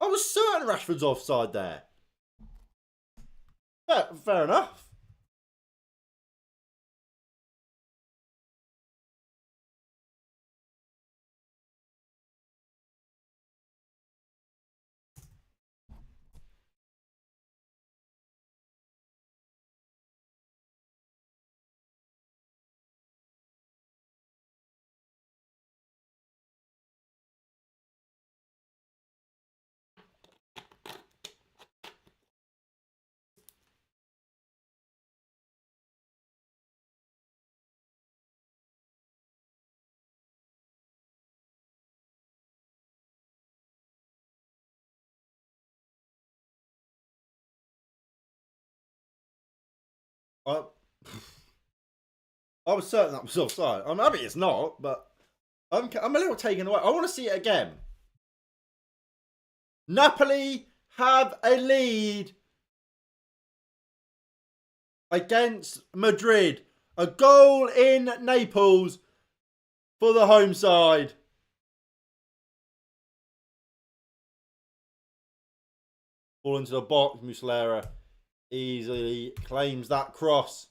I was certain Rashford's offside there. Fair enough. I was certain that was offside. I'm happy it's not, but I'm a little taken away. I want to see it again. Napoli have a lead against Madrid. A goal in Naples for the home side. Ball into the box. Muslera easily claims that cross.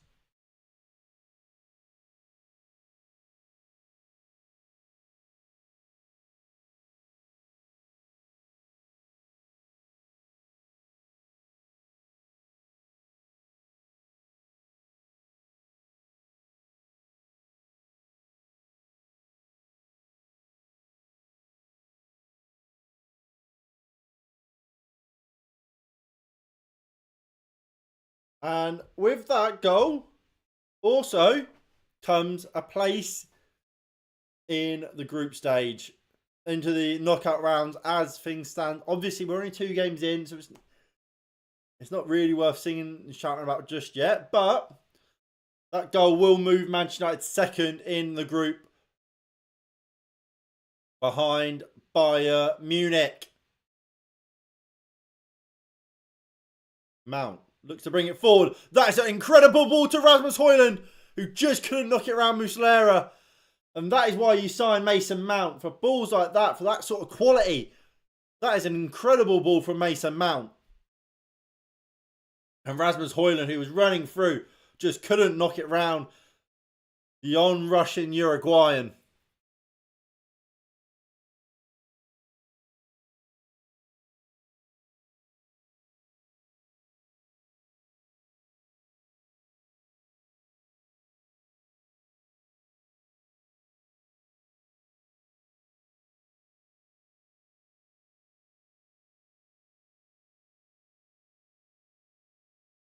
And with that goal, also comes a place in the group stage into the knockout rounds as things stand. Obviously, we're only 2 games in, so it's not really worth singing and shouting about just yet. But that goal will move Manchester United second in the group behind Bayern Munich. Mount looks to bring it forward. That is an incredible ball to Rasmus Højlund, who just couldn't knock it around Muslera. And that is why you sign Mason Mount, for balls like that, for that sort of quality. That is an incredible ball from Mason Mount. And Rasmus Højlund, who was running through, just couldn't knock it round the on-rushing Uruguayan.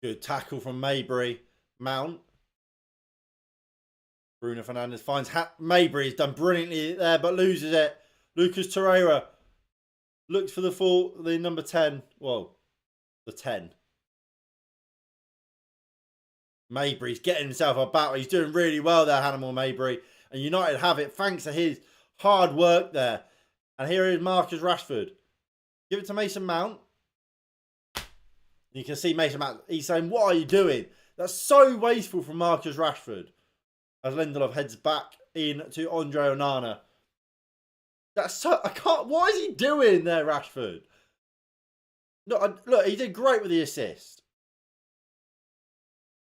Good tackle from Maybury. Mount. Bruno Fernandes finds Maybury. He's done brilliantly there, but loses it. Lucas Torreira looks for the number 10. Well, the 10. Maybury's getting himself a battle. He's doing really well there, Hannibal Maybury. And United have it thanks to his hard work there. And here is Marcus Rashford. Give it to Mason Mount. You can see Mason Mount. He's saying, "What are you doing?" That's so wasteful from Marcus Rashford. As Lindelof heads back in to Andre Onana. That's so... I can't... What is he doing there, Rashford? Look, he did great with the assist.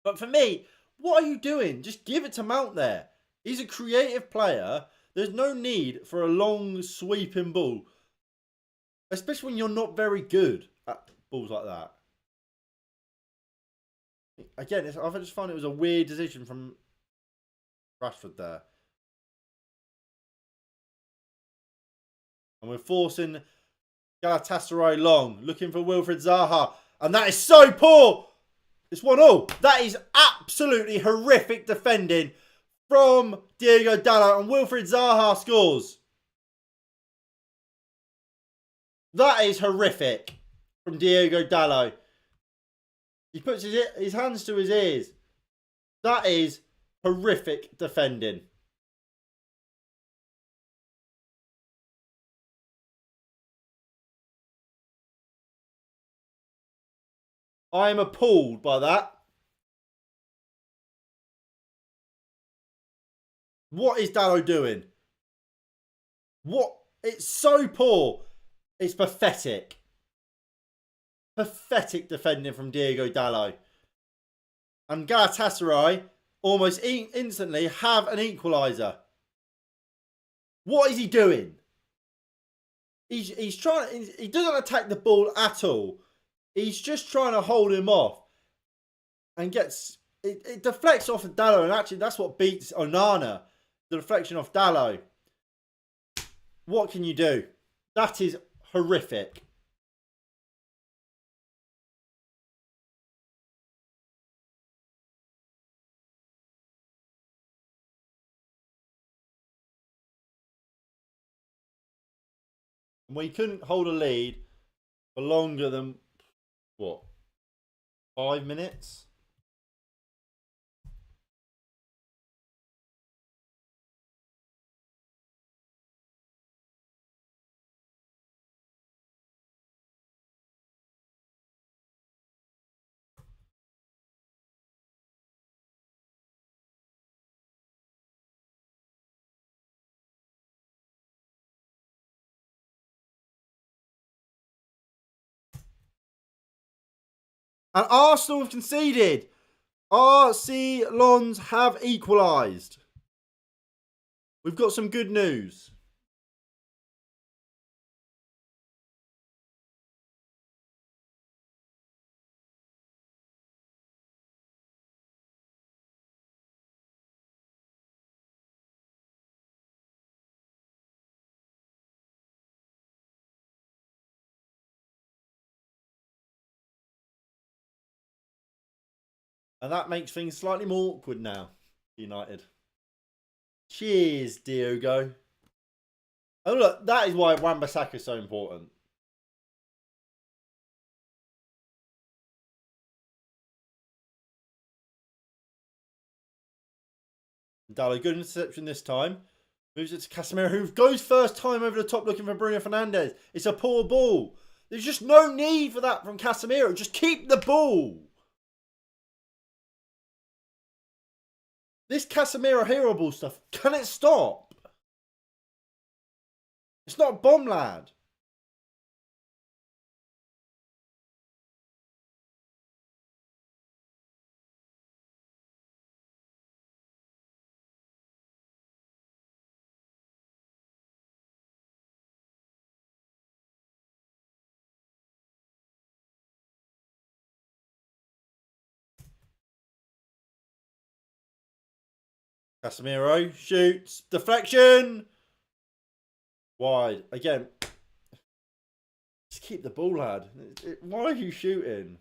But for me, what are you doing? Just give it to Mount there. He's a creative player. There's no need for a long sweeping ball. Especially when you're not very good at balls like that. Again, I just find it was a weird decision from Rashford there. And we're forcing Galatasaray long. Looking for Wilfried Zaha. And that is so poor. It's 1-1. That is absolutely horrific defending from Diego Dalot. And Wilfried Zaha scores. That is horrific from Diego Dalot. He puts his hands to his ears. That is horrific defending. I am appalled by that. What is Dalot doing? What? It's so poor. It's pathetic. Pathetic defending from Diego Dalot. And Galatasaray almost instantly have an equalizer. What is he doing? He's trying. He doesn't attack the ball at all. He's just trying to hold him off, and gets it deflects off of Dalot, and actually that's what beats Onana. The deflection off Dalot. What can you do? That is horrific. We couldn't hold a lead for longer than, what, 5 minutes? And Arsenal have conceded. RC Lons have equalised. We've got some good news. And that makes things slightly more awkward now. United. Cheers, Diogo. Oh, look, that is why Wan-Bissaka is so important. Dallo, good interception this time. Moves it to Casemiro, who goes first time over the top looking for Bruno Fernandes. It's a poor ball. There's just no need for that from Casemiro. Just keep the ball. This Casemiro hero ball stuff, can it stop? It's not a bomb, lad. Casemiro shoots. Deflection. Wide. Again. Just keep the ball, lad. Why are you shooting?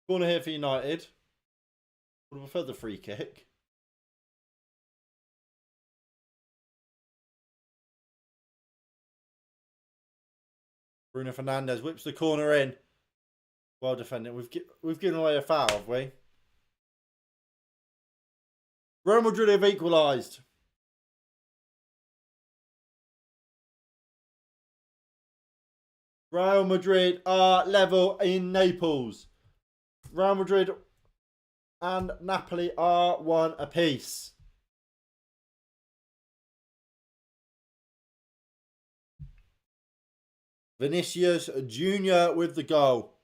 Corner here for United. Would have preferred the free kick. Bruno Fernandes whips the corner in. Well defended. We've given away a foul, have we? Real Madrid have equalised. Real Madrid are level in Naples. Real Madrid and Napoli are 1 apiece. Vinicius Jr. with the goal.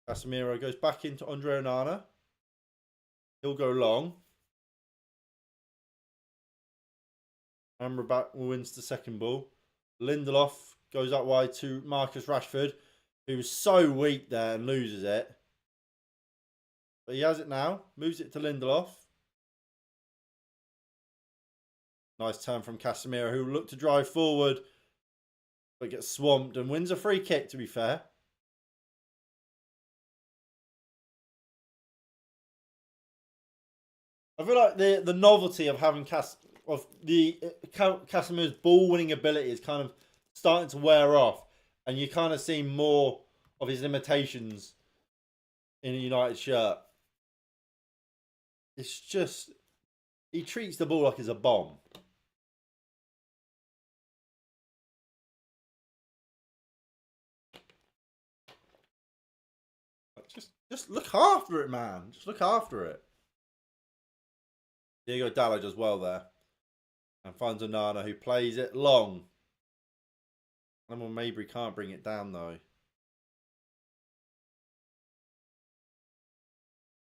Casemiro goes back into Andre Onana. He'll go long. Amrabat wins the second ball. Lindelof goes out wide to Marcus Rashford, who's so weak there and loses it. But he has it now. Moves it to Lindelof. Nice turn from Casemiro, who looked to drive forward, but gets swamped and wins a free kick, to be fair. I feel like the novelty of having Casemiro's ball winning ability is kind of starting to wear off, and you kind of see more of his limitations in a United shirt. It's just, he treats the ball like it's a bomb. Just look after it, man. Just look after it. Diego Dallo does well there. And finds Onana, who plays it long. Lemon Mabry can't bring it down, though.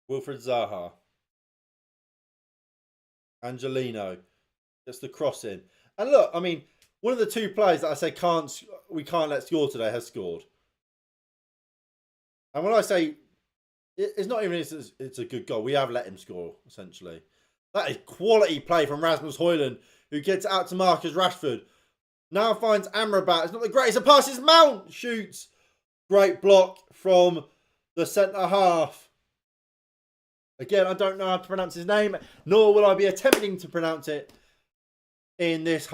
Wilfred Zaha. Angelino gets the cross in. And look, I mean, one of the two players that I say we can't let score today has scored. And when I say it's not even it's a good goal, we have let him score, essentially. That is quality play from Rasmus Højlund, who gets out to Marcus Rashford. Now finds Amrabat. It's not the greatest of passes. Mount shoots. Great block from the centre half. Again, I don't know how to pronounce his name, nor will I be attempting to pronounce it in this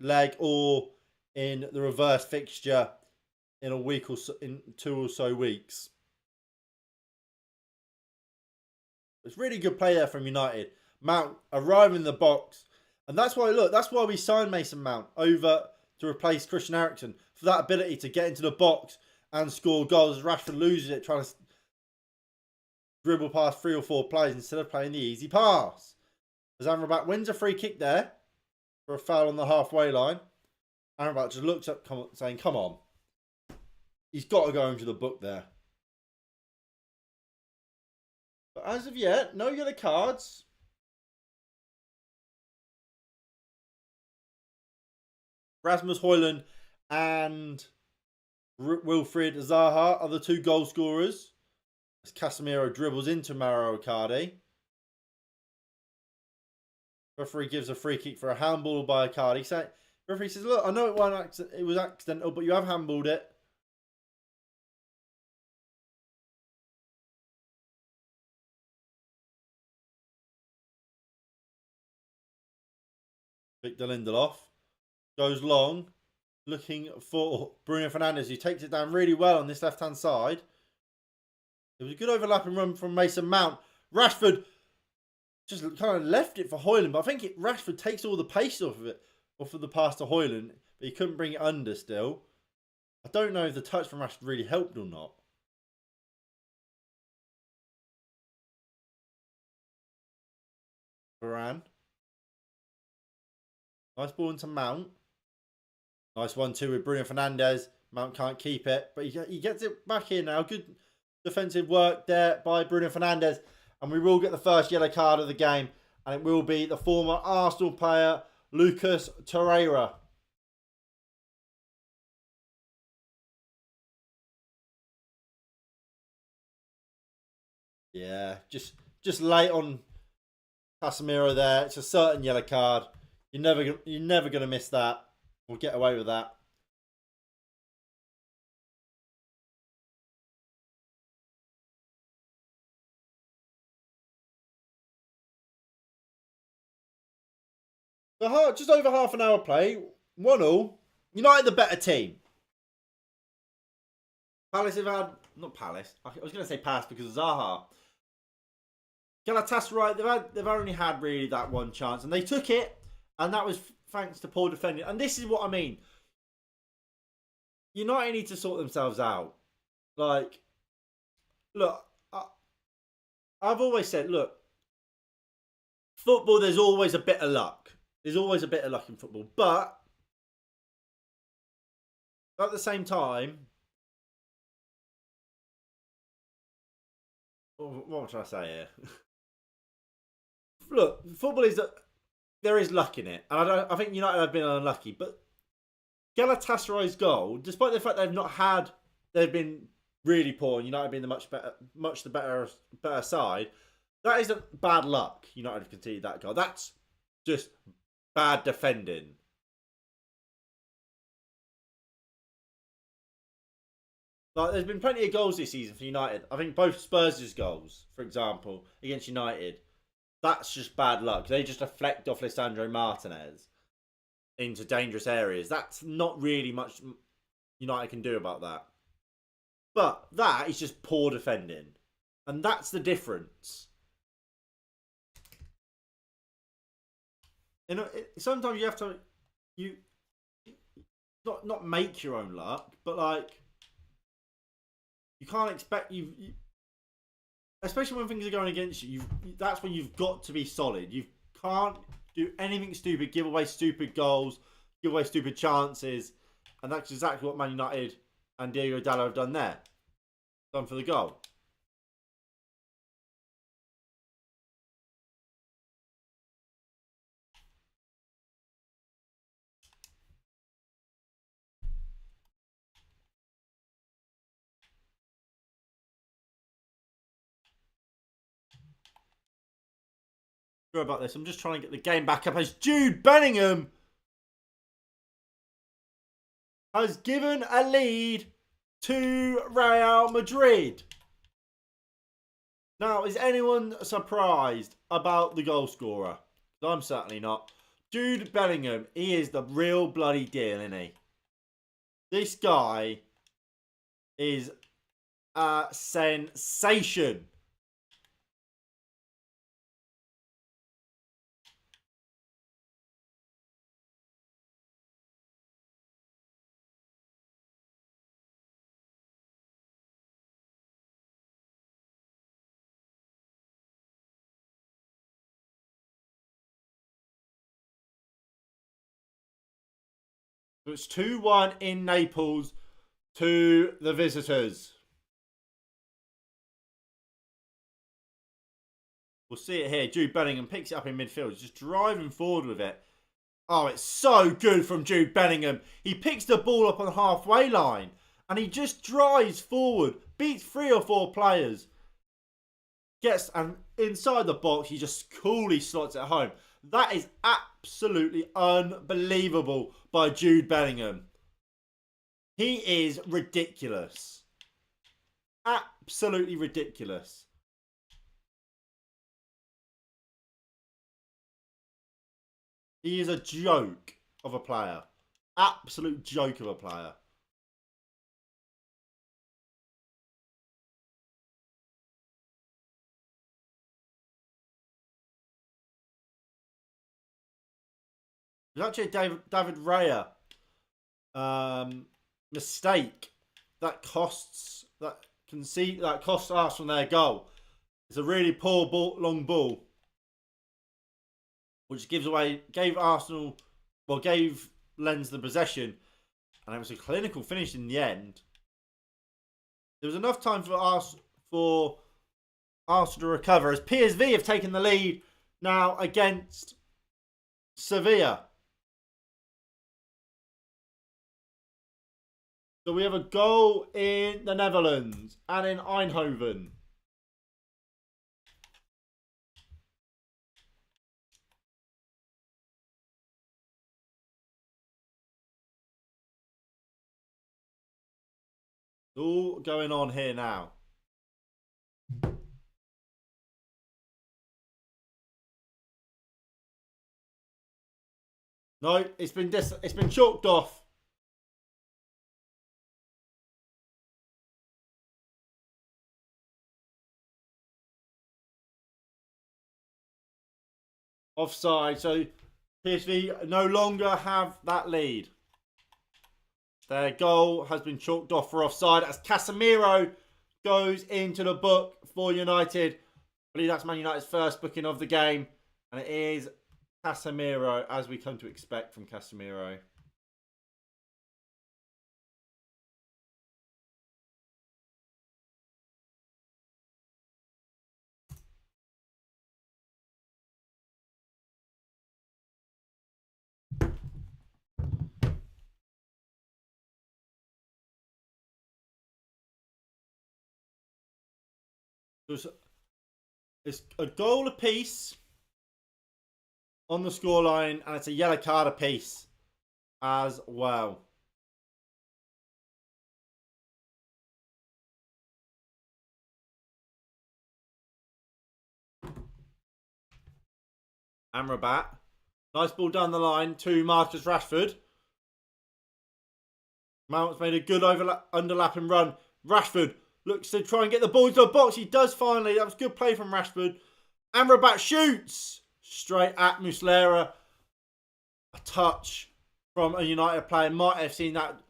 leg or in the reverse fixture in a week or so, in 2 or so weeks. It's really good play there from United. Mount arriving in the box. And that's why, look, that's why we signed Mason Mount over to replace Christian Eriksen, for that ability to get into the box and score goals. Rashford loses it trying to dribble past 3 or 4 players instead of playing the easy pass. As Amrabat wins a free kick there for a foul on the halfway line. Amrabat just looks up saying, come on. He's got to go into the book there. But as of yet, no yellow cards. Rasmus Højlund and Wilfried Zaha are the 2 goal scorers. As Casemiro dribbles into Mauro Icardi. Referee gives a free kick for a handball by Icardi. Referee says, look, I know it was accidental, but you have handballed it. Victor Lindelof goes long, looking for Bruno Fernandes, who takes it down really well on this left-hand side. It was a good overlapping run from Mason Mount. Rashford just kind of left it for Højlund, but I think Rashford takes all the pace off of the pass to Højlund, but he couldn't bring it under still. I don't know if the touch from Rashford really helped or not. Varane. Nice ball into Mount. Nice 1-2 with Bruno Fernandes. Mount can't keep it, but he gets it back in now. Good defensive work there by Bruno Fernandes. And we will get the first yellow card of the game. And it will be the former Arsenal player, Lucas Torreira. Yeah, just late on Casemiro there. It's a certain yellow card. You're never going to miss that. We'll get away with that. So just over half an hour play. 1-1. United the better team. Palace have had... Not Palace. I was going to say Palace because of Zaha. Galatasaray, they've only had really that one chance. And they took it. And that was thanks to poor defending. And this is what I mean. United need to sort themselves out. Like, look, I've always said, look, football, there's always a bit of luck. There's always a bit of luck in football. But at the same time, what am I trying to say here? Look, football is... There is luck in it. And I think United have been unlucky. But Galatasaray's goal, despite the fact they've been really poor and United being the much better side, that isn't bad luck. United have conceded that goal. That's just bad defending. Like, there's been plenty of goals this season for United. I think both Spurs' goals, for example, against United, that's just bad luck. They just deflect off Lisandro Martinez into dangerous areas. That's not really much United can do about that. But that is just poor defending. And that's the difference. You know, sometimes you have to... Not make your own luck, but like... You can't expect... Especially when things are going against you, that's when you've got to be solid. You can't do anything stupid, give away stupid goals, give away stupid chances. And that's exactly what Man United and Diego Dallo have done there. Done for the goal. Sorry about this. I'm just trying to get the game back up as Jude Bellingham has given a lead to Real Madrid. Now, is anyone surprised about the goal scorer? I'm certainly not. Jude Bellingham, he is the real bloody deal, isn't he? This guy is a sensation. So it's 2-1 in Naples to the visitors. We'll see it here. Jude Bellingham picks it up in midfield. Just driving forward with it. Oh, it's so good from Jude Bellingham. He picks the ball up on the halfway line. And he just drives forward. Beats 3 or 4 players. Gets and inside the box. He just coolly slots it home. That is absolutely unbelievable by Jude Bellingham. He is ridiculous. Absolutely ridiculous. He is a joke of a player. Absolute joke of a player. It was actually a David Raya mistake that costs Arsenal their goal. It's a really poor ball, long ball, which gave Lens the possession, and it was a clinical finish in the end. There was enough time for Arsenal to recover as PSV have taken the lead now against Sevilla. So we have a goal in the Netherlands and in Eindhoven. It's all going on here now. No, it's been chalked off. Offside. So PSV no longer have that lead. Their goal has been chalked off for offside as Casemiro goes into the book for United. I believe that's Man United's first booking of the game. And it is Casemiro, as we come to expect from Casemiro. It's a goal apiece on the scoreline, and it's a yellow card apiece as well. Amrabat. Nice ball down the line to Marcus Rashford. Mount's made a good underlapping run. Rashford looks to try and get the ball into the box. He does finally. That was good play from Rashford. Amrabat shoots straight at Muslera. A touch from a United player. Might have seen that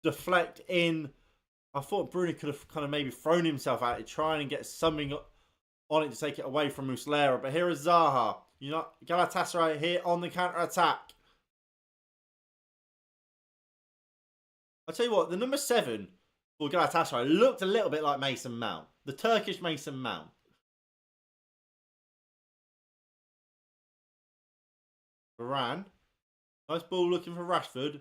deflect in. I thought Bruno could have kind of maybe thrown himself at it, trying and get something on it to take it away from Muslera. But here is Zaha. Galatasaray here on the counter-attack. I'll tell you what, the number 7 for Galatasaray looked a little bit like Mason Mount. The Turkish Mason Mount. Varane. Nice ball looking for Rashford.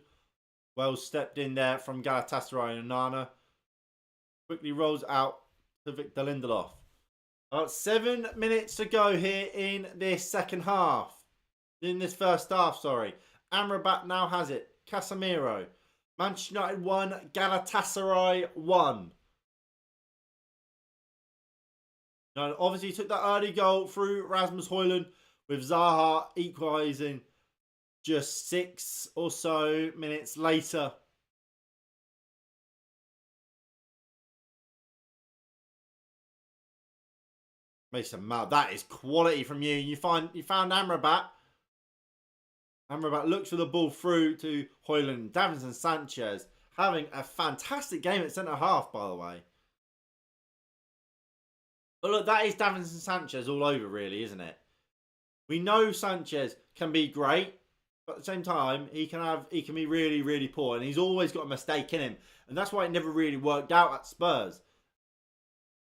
Well stepped in there from Galatasaray and Nana. Quickly rolls out to Victor Lindelof. About 7 minutes to go here in this second half. In this first half, sorry. Amrabat now has it. Casemiro. Manchester United 1, Galatasaray 1. Now, obviously, took that early goal through Rasmus Højlund, with Zaha equalising just 6 or so minutes later. Mason Mount, that is quality from you. You found Amrabat. Amrabat looks for the ball through to Højlund. Davinson Sanchez having a fantastic game at centre-half, by the way. But look, that is Davinson Sanchez all over, really, isn't it? We know Sanchez can be great. But at the same time, he can be really, really poor, and he's always got a mistake in him, and that's why it never really worked out at Spurs.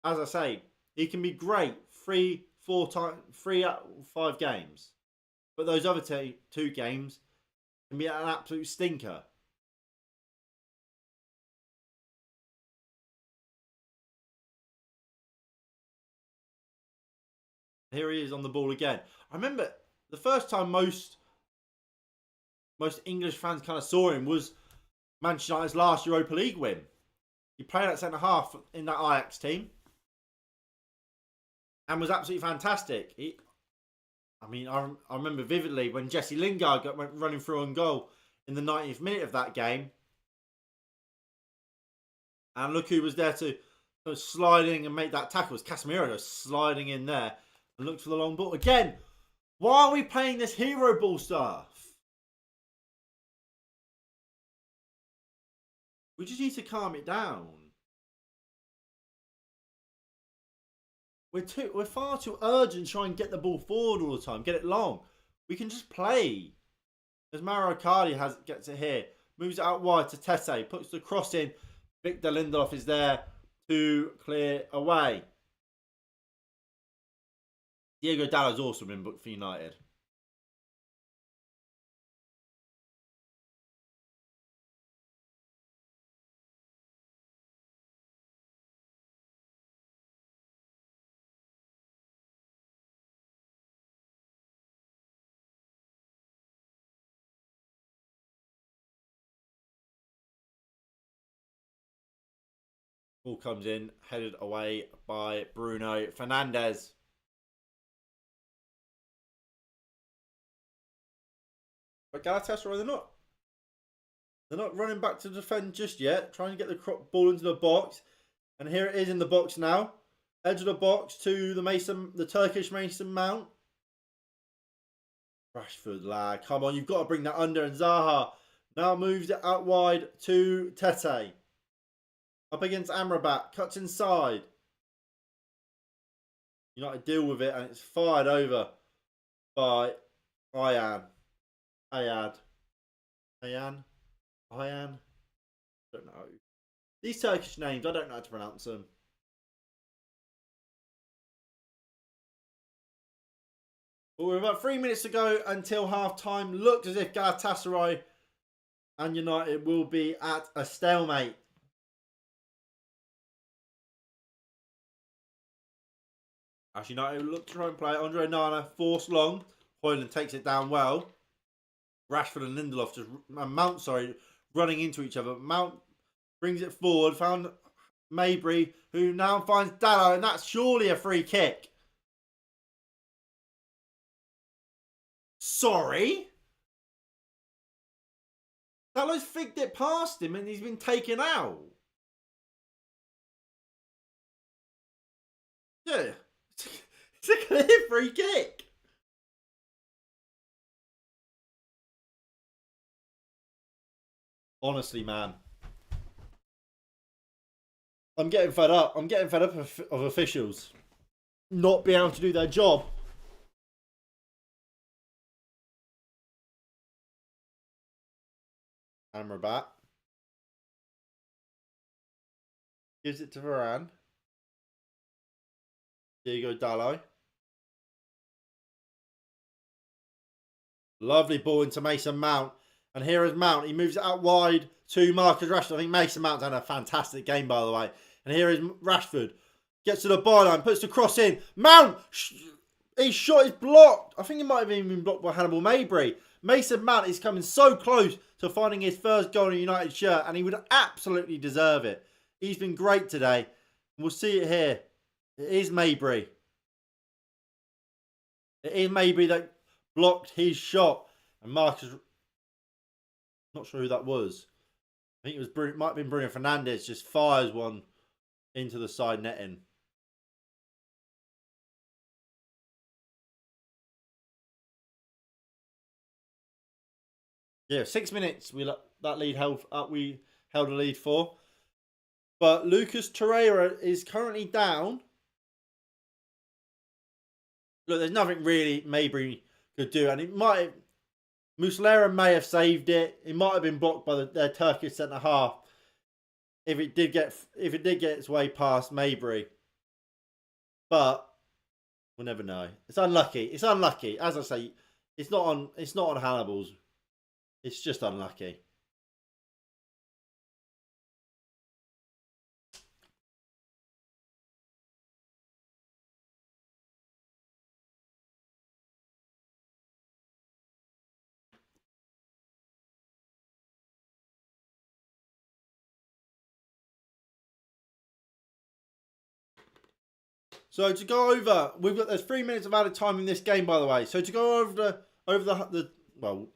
As I say, he can be great 3 out of 5 games, but those other two games can be an absolute stinker. Here he is on the ball again. I remember the first time most English fans kind of saw him was Manchester United's last Europa League win. He played at centre half in that Ajax team and was absolutely fantastic. I remember vividly when Jesse Lingard went running through on goal in the 90th minute of that game. And look who was there to slide in and make that tackle. It was Casemiro sliding in there and looked for the long ball. Again, why are we playing this hero ball stuff? We just need to calm it down. We're far too urgent to try and get the ball forward all the time, get it long. We can just play. As Mauro Icardi gets it here, moves it out wide to Tete, puts the cross in. Victor Lindelof is there to clear away. Diego Dalot's also been booked for United. Ball comes in, headed away by Bruno Fernandes. But Galatasaray, they're not running back to defend just yet. Trying to get the ball into the box. And here it is in the box now. Edge of the box to the Turkish Mason Mount. Rashford, lad. Come on, you've got to bring that under. And Zaha now moves it out wide to Tete. Up against Amrabat. Cuts inside. United deal with it. And it's fired over by Ayan. Don't know. These Turkish names, I don't know how to pronounce them. But we're about 3 minutes to go until half time. Looks as if Galatasaray and United will be at a stalemate. As United look to try and play. Andre Nana forced long. Højlund takes it down well. Rashford and Lindelof Mount running into each other. Mount brings it forward. Found Mabry, who now finds Dalot, and that's surely a free kick. Sorry? Dalot's figged it past him and he's been taken out. Yeah. It's a clear free kick. Honestly, man. I'm getting fed up. I'm getting fed up of officials not being able to do their job. Amrabat. Gives it to Varane. Diego Dalot. Lovely ball into Mason Mount. And here is Mount. He moves it out wide to Marcus Rashford. I think Mason Mount's had a fantastic game, by the way. And here is Rashford. Gets to the byline. Puts the cross in. Mount! His shot is blocked. I think it might have even been blocked by Hannibal Mabry. Mason Mount is coming so close to finding his first goal in a United shirt. And he would absolutely deserve it. He's been great today. We'll see it here. It is Mabry. It is Mabry that blocked his shot. And Marcus... Not sure who that was. I think it might have been Bruno Fernandes. Just fires one into the side netting. Yeah, 6 minutes. We held a lead for. But Lucas Torreira is currently down. Look, there's nothing really Mabry could do, and it might Muslera may have saved it. It might have been blocked by their Turkish centre half if it did get its way past Mabry. But we'll never know. It's unlucky. It's unlucky. As I say, it's not on Hannibal's. It's just unlucky. So to go over, there's 3 minutes of added time in this game, by the way. So to go over the well,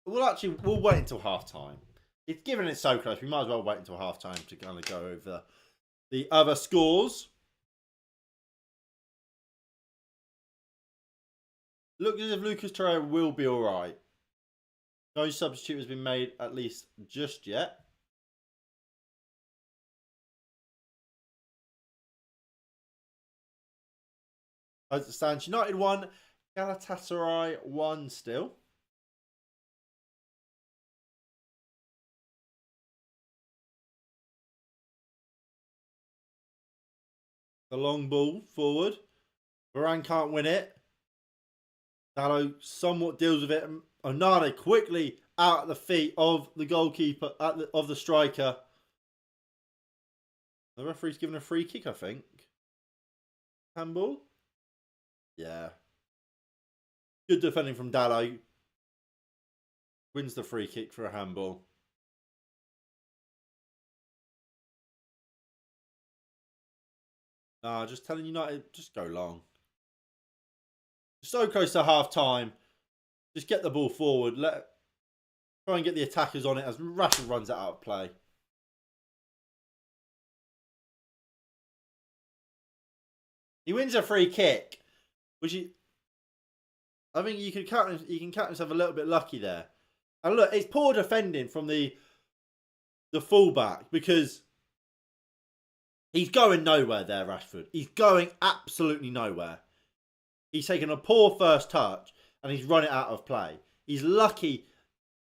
we'll wait until half time. It's given it's so close, we might as well wait until half time to kind of go over the other scores. Looks as if Lucas Torreira will be all right. No substitute has been made at least just yet. As it stands, United 1, Galatasaray 1 still. The long ball forward. Varane can't win it. Dalot somewhat deals with it. Onana quickly out at the feet of the goalkeeper, of the striker. The referee's given a free kick, I think. Handball? Yeah. Good defending from Dalot. Wins the free kick for a handball. Nah, just telling United, just go long. So close to half time. Just get the ball forward. Try and get the attackers on it as Rashford runs it out of play. He wins a free kick, which I think you can count himself a little bit lucky there. And look, it's poor defending from the fullback because he's going nowhere there, Rashford. He's going absolutely nowhere. He's taken a poor first touch and he's run it out of play. He's lucky,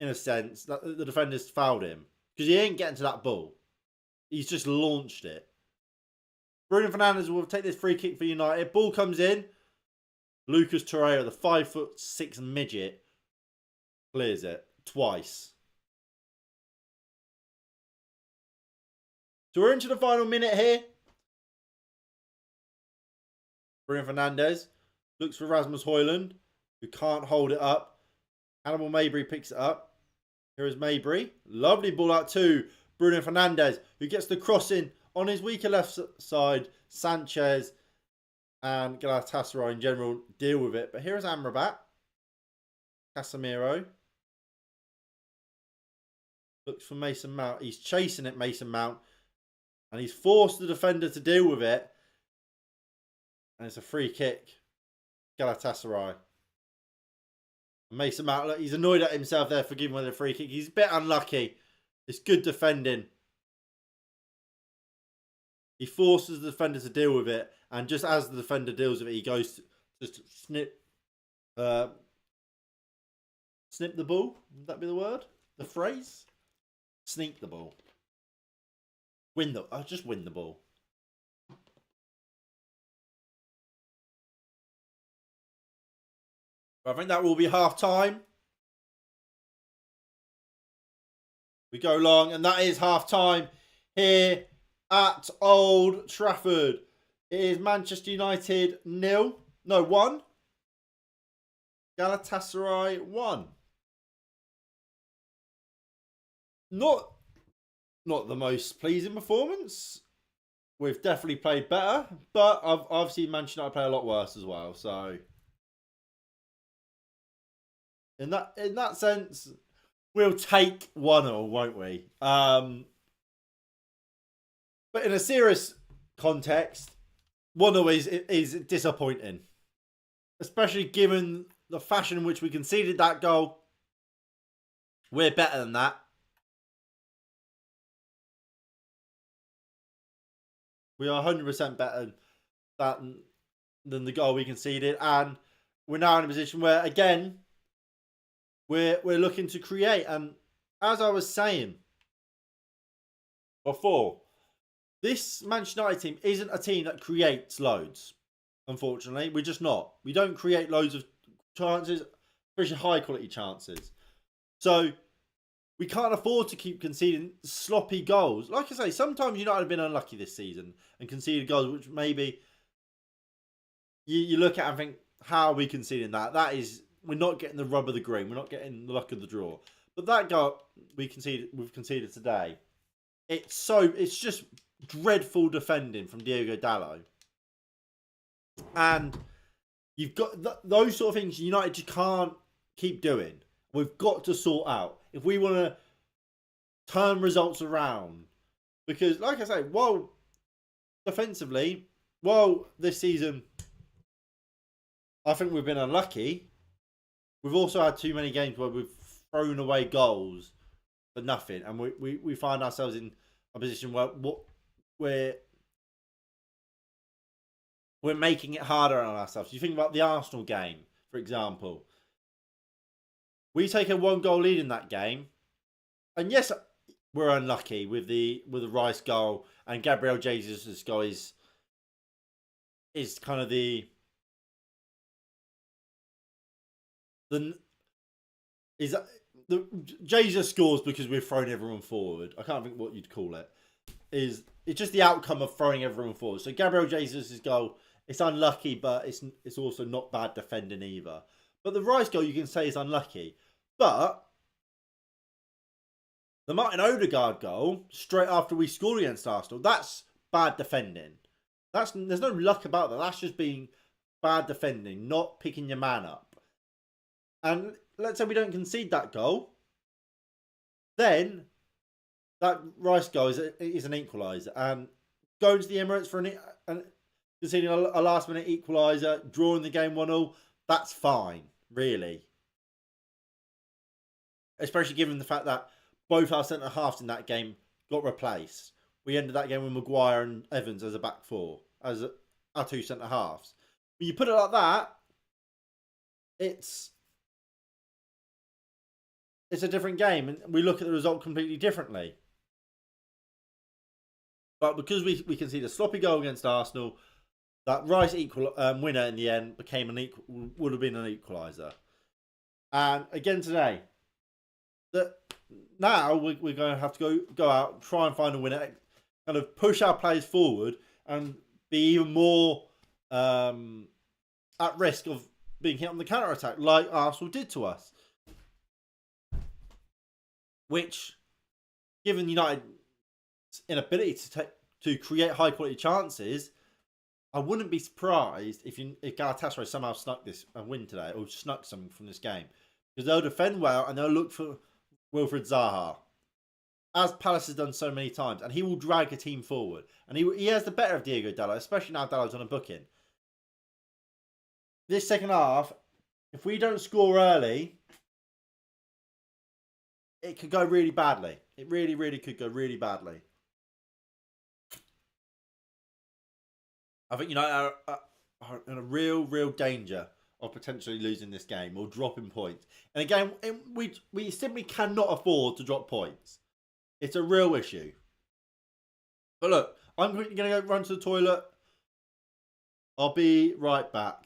in a sense, that the defenders fouled him because he ain't getting to that ball. He's just launched it. Bruno Fernandes will take this free kick for United. Ball comes in. Lucas Torreira, the 5'6" midget, clears it twice. So we're into the final minute here. Bruno Fernandes looks for Rasmus Højlund, who can't hold it up. Hannibal Mabry picks it up. Here is Mabry. Lovely ball out to Bruno Fernandes, who gets the crossing on his weaker left side. Sanchez and Galatasaray in general deal with it. But here is Amrabat. Casemiro. Looks for Mason Mount. He's chasing it, Mason Mount. And he's forced the defender to deal with it. And it's a free kick. Galatasaray. Mason Mount, look, he's annoyed at himself there for giving away the free kick. He's a bit unlucky. It's good defending. He forces the defender to deal with it. And just as the defender deals with it, he goes to just snip the ball. Would that be the word? The phrase? Sneak the ball. Just win the ball. I think that will be half time. We go long, and that is half time here at Old Trafford. It is Manchester United 1. Galatasaray 1. Not the most pleasing performance. We've definitely played better, but I've seen Manchester United play a lot worse as well. So in that sense, we'll take 1-0, won't we? But in a serious context, 1-0 is disappointing, especially given the fashion in which we conceded that goal. We're better than that. We are 100% better than the goal we conceded. And we're now in a position where, again, we're looking to create. And as I was saying before, this Manchester United team isn't a team that creates loads. Unfortunately, we're just not. We don't create loads of chances, especially high quality chances. So we can't afford to keep conceding sloppy goals. Like I say, sometimes United have been unlucky this season and conceded goals which maybe you look at and think, how are we conceding that? That is, we're not getting the rub of the green. We're not getting the luck of the draw. But that goal we've conceded today, it's just dreadful defending from Diogo Dalot. And you've got those sort of things United just can't keep doing. We've got to sort out if we want to turn results around. Because, like I say, while defensively, while this season I think we've been unlucky, we've also had too many games where we've thrown away goals for nothing, and we find ourselves in a position where we're making it harder on ourselves. You think about the Arsenal game, for example. We take a 1-goal lead in that game, and yes, we're unlucky with the Rice goal, and Gabriel Jesus' goal is kind of the Jesus scores because we've thrown everyone forward. I can't think what you'd call it. It's just the outcome of throwing everyone forward. So Gabriel Jesus' goal, it's unlucky, but it's also not bad defending either. But the Rice goal, you can say, is unlucky. But the Martin Odegaard goal, straight after we scored against Arsenal, that's bad defending. There's no luck about that. That's just being bad defending, not picking your man up. And let's say we don't concede that goal, then that Rice goal is an equaliser. And going to the Emirates for conceding a last-minute equaliser, drawing the game 1-1, that's fine, really. Especially given the fact that both our centre-halves in that game got replaced. We ended that game with Maguire and Evans as a back four, as our two centre-halves. When you put it like that, it's a different game, and we look at the result completely differently. But because we conceded a sloppy goal against Arsenal, that Rice winner in the end would have been an equaliser. And again today, now we're going to have to go out, try and find a winner, kind of push our players forward, and be even more at risk of being hit on the counter attack, like Arsenal did to us. Which, given United's inability to create high quality chances, I wouldn't be surprised if Galatasaray somehow snuck this and win today, or snuck something from this game, because they'll defend well and they'll look for Wilfried Zaha, as Palace has done so many times, and he will drag a team forward, and he has the better of Diogo Dalot, especially now Dalot's on a booking. This second half, if we don't score early, it could go really badly. It really, really could go really badly. I think United are in a real danger of potentially losing this game or dropping points. And again, we simply cannot afford to drop points. It's a real issue. But look, I'm going to go run to the toilet. I'll be right back.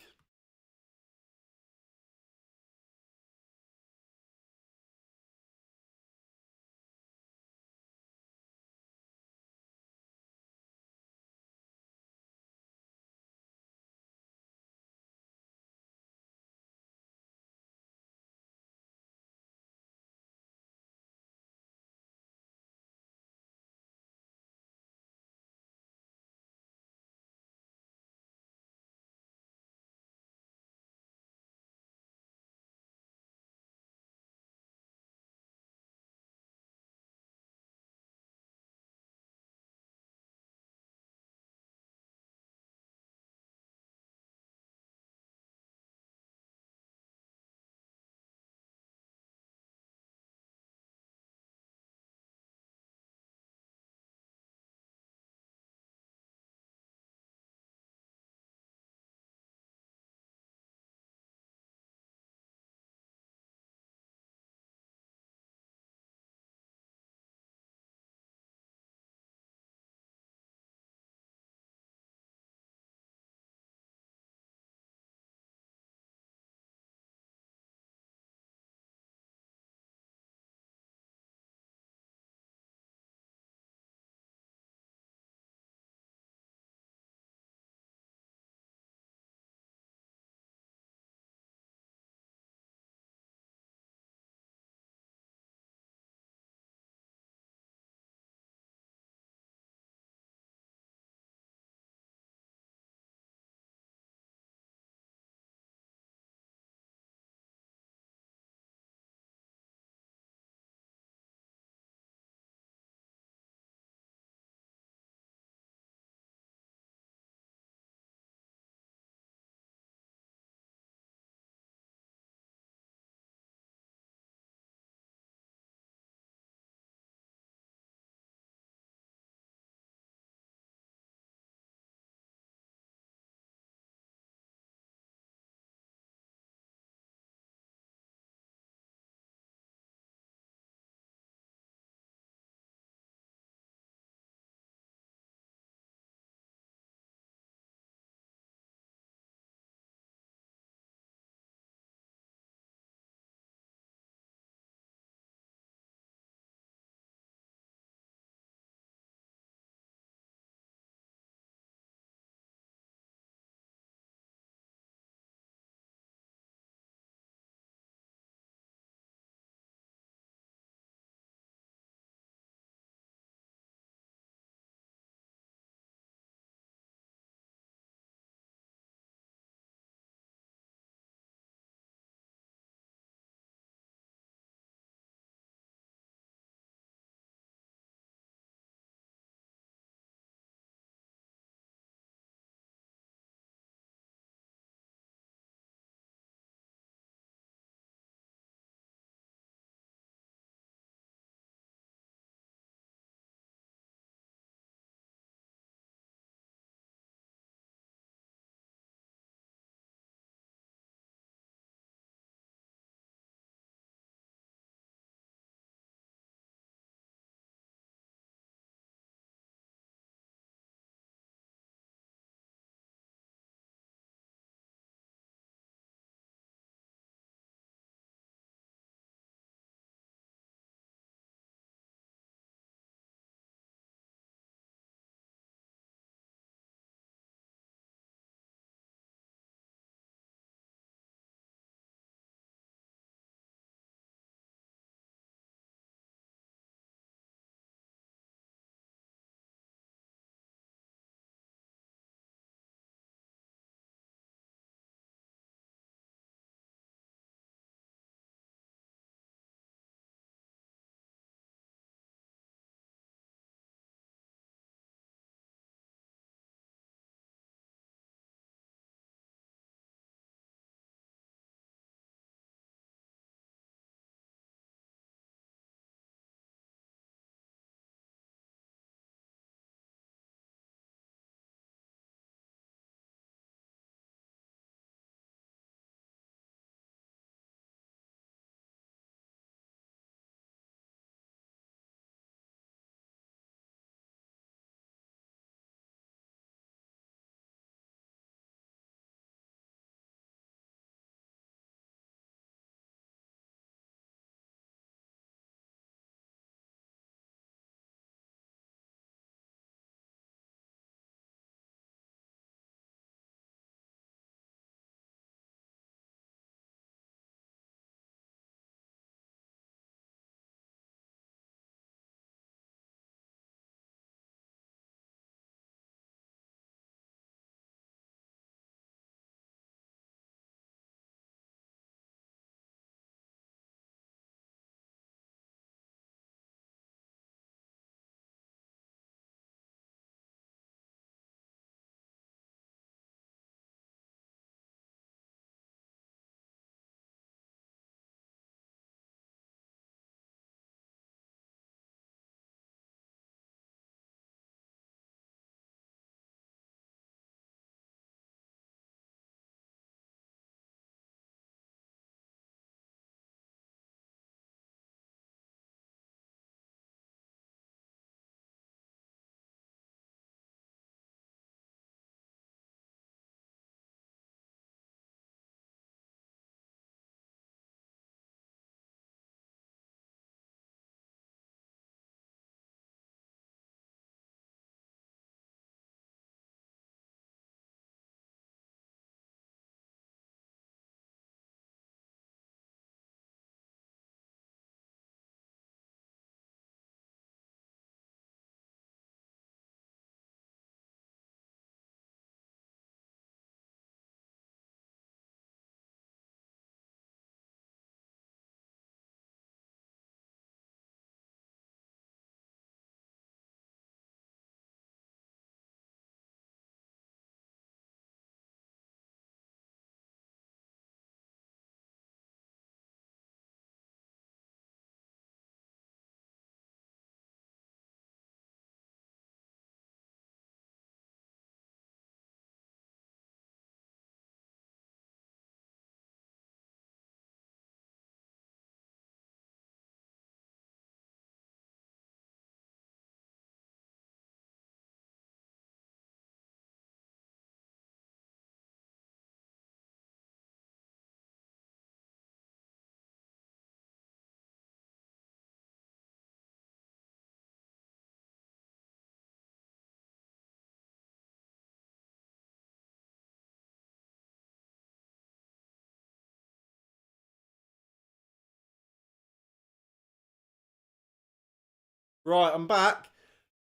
Right, I'm back.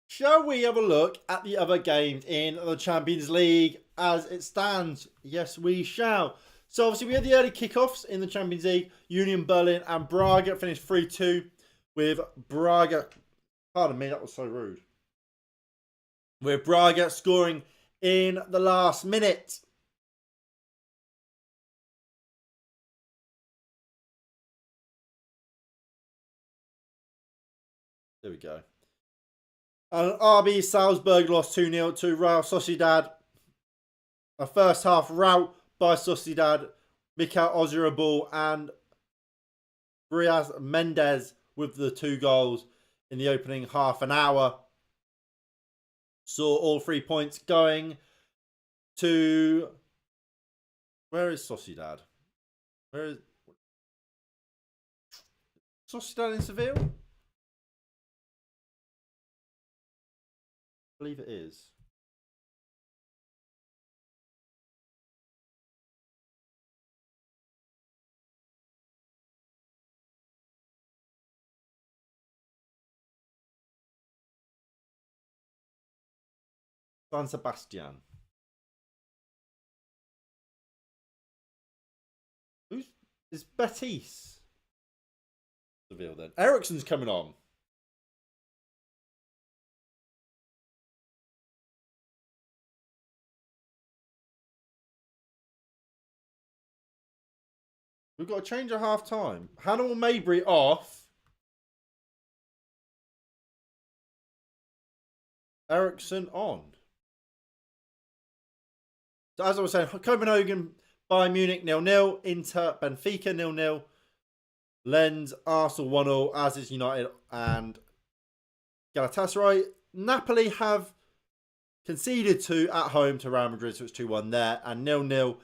Shall we have a look at the other games in the Champions League as it stands? Yes, we shall. So obviously we had the early kickoffs in the Champions League. Union Berlin and Braga finished 3-2 with Braga. Pardon me, that was so rude. With Braga scoring in the last minute. There we go. And RB Salzburg lost 2-0 to Real Sociedad. A first half rout by Sociedad. Mikel Oyarzabal and Brias Mendes with the 2 goals in the opening half an hour. Saw all 3 points going to... Where is Sociedad? Where is... Sociedad in Seville? I believe it is. San Sebastian. Who's... Is Betis? Seville then. Ericsson's coming on. We've got to change at half time. Hannibal Mabry off. Ericsson on. So as I was saying, Copenhagen, Bayern Munich 0-0. Inter, Benfica 0-0. Lens, Arsenal 1-0. As is United and Galatasaray. Napoli have conceded 2 at home to Real Madrid, so it's 2-1 there. And 0-0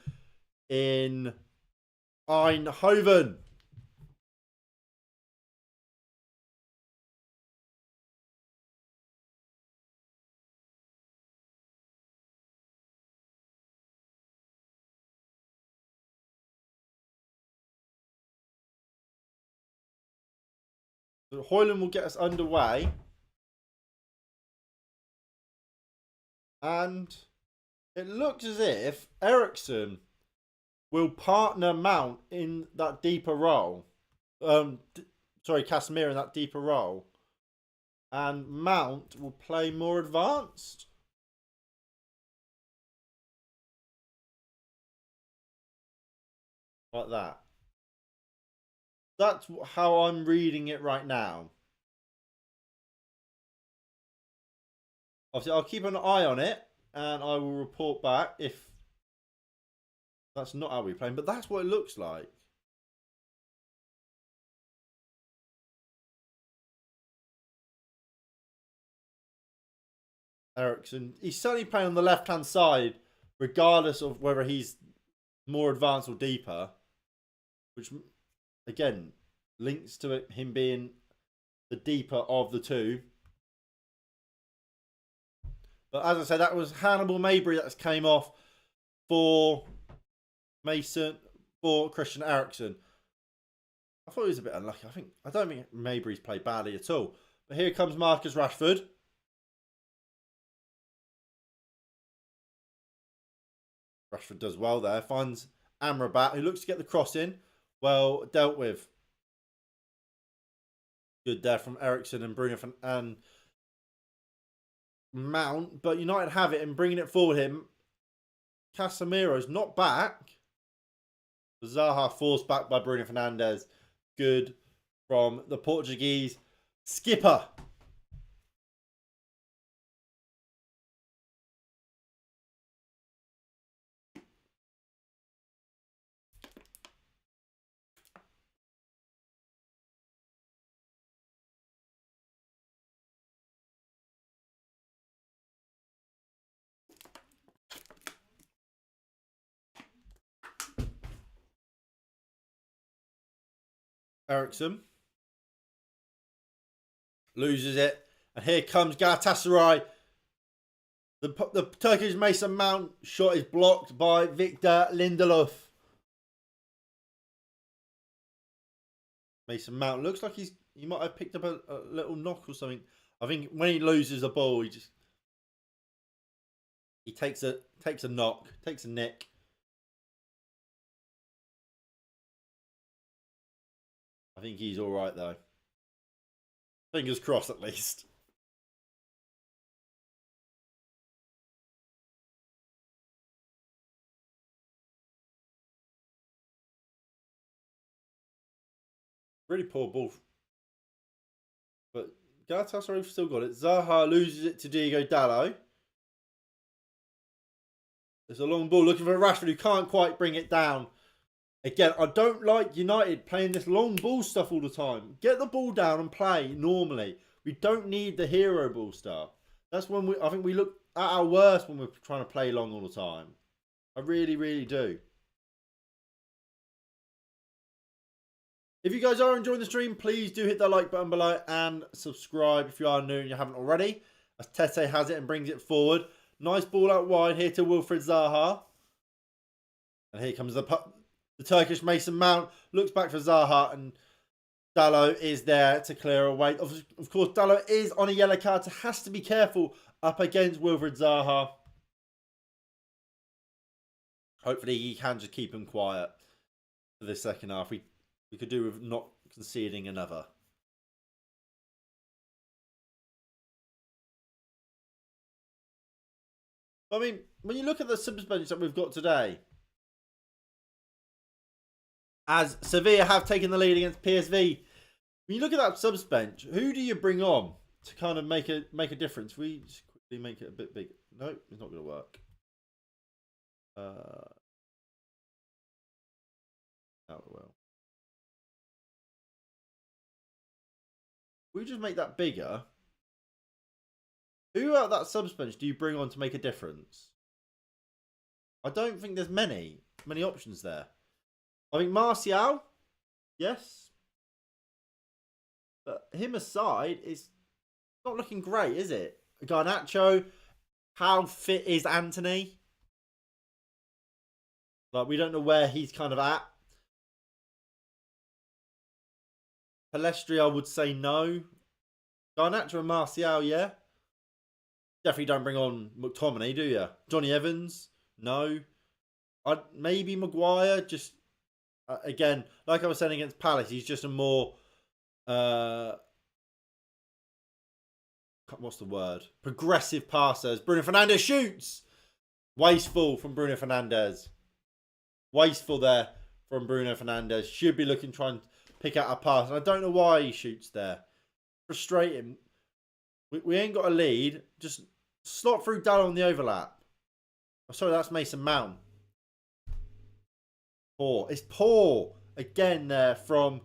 in Eindhoven. So Hoyland will get us underway. And it looks as if Ericsson will partner Mount in that deeper role. Casemiro in that deeper role. And Mount will play more advanced. Like that. That's how I'm reading it right now. Obviously, I'll keep an eye on it. And I will report back if that's not how we're playing. But that's what it looks like. Ericsson, he's certainly playing on the left-hand side, regardless of whether he's more advanced or deeper. Which, again, links to it, him being the deeper of the 2. But as I said, that was Hannibal Mabry that came off for Christian Eriksen. I thought he was a bit unlucky. I don't think Mabry's played badly at all. But here comes Marcus Rashford. Rashford does well there. Finds Amrabat, who looks to get the cross in. Well dealt with. Good there from Ericsson and Bruno and Mount. But United have it and bringing it forward him. Casemiro's not back. Zaha forced back by Bruno Fernandes. Good from the Portuguese skipper. Ericsson loses it. And here comes Galatasaray. The Turkish Mason Mount shot is blocked by Victor Lindelof. Mason Mount looks like he might have picked up a little knock or something. I think when he loses the ball, he takes a knock, takes a nick. I think he's all right though. Fingers crossed, at least. Really poor ball. But Galatasaray still got it. Zaha loses it to Diego Dalot. There's a long ball looking for Rashford, who can't quite bring it down. Again, I don't like United playing this long ball stuff all the time. Get the ball down and play normally. We don't need the hero ball stuff. That's when I think we look at our worst when we're trying to play long all the time. I really, really do. If you guys are enjoying the stream, please do hit that like button below and subscribe if you are new and you haven't already. As Tete has it and brings it forward. Nice ball out wide here to Wilfried Zaha. And here comes the Turkish Mason Mount. Looks back for Zaha, and Dalot is there to clear away. Of course, Dalot is on a yellow card, so has to be careful up against Wilfried Zaha. Hopefully he can just keep him quiet for this second half. We could do with not conceding another. I mean, when you look at the subs bench that we've got today, as Sevilla have taken the lead against PSV, when you look at that subs bench, who do you bring on to kind of make a difference? We just quickly make it a bit bigger. No, it's not going to work. Oh well. We just make that bigger. Who out that subs bench do you bring on to make a difference? I don't think there's many options there. I think Martial, yes. But him aside, it's not looking great, is it? Garnacho, how fit is Anthony? Like, we don't know where he's kind of at. Palestri, I would say no. Garnacho and Martial, yeah. Definitely don't bring on McTominay, do you? Johnny Evans, no. Maybe Maguire, just again, like I was saying against Palace, he's just a more what's the word? Progressive passer. Bruno Fernandes shoots. Wasteful from Bruno Fernandes. Wasteful there from Bruno Fernandes. Should be looking, trying to pick out a pass. And I don't know why he shoots there. Frustrating. We ain't got a lead. Just slot through Dalot on the overlap. Oh, sorry, that's Mason Mount. Poor. It's poor again there from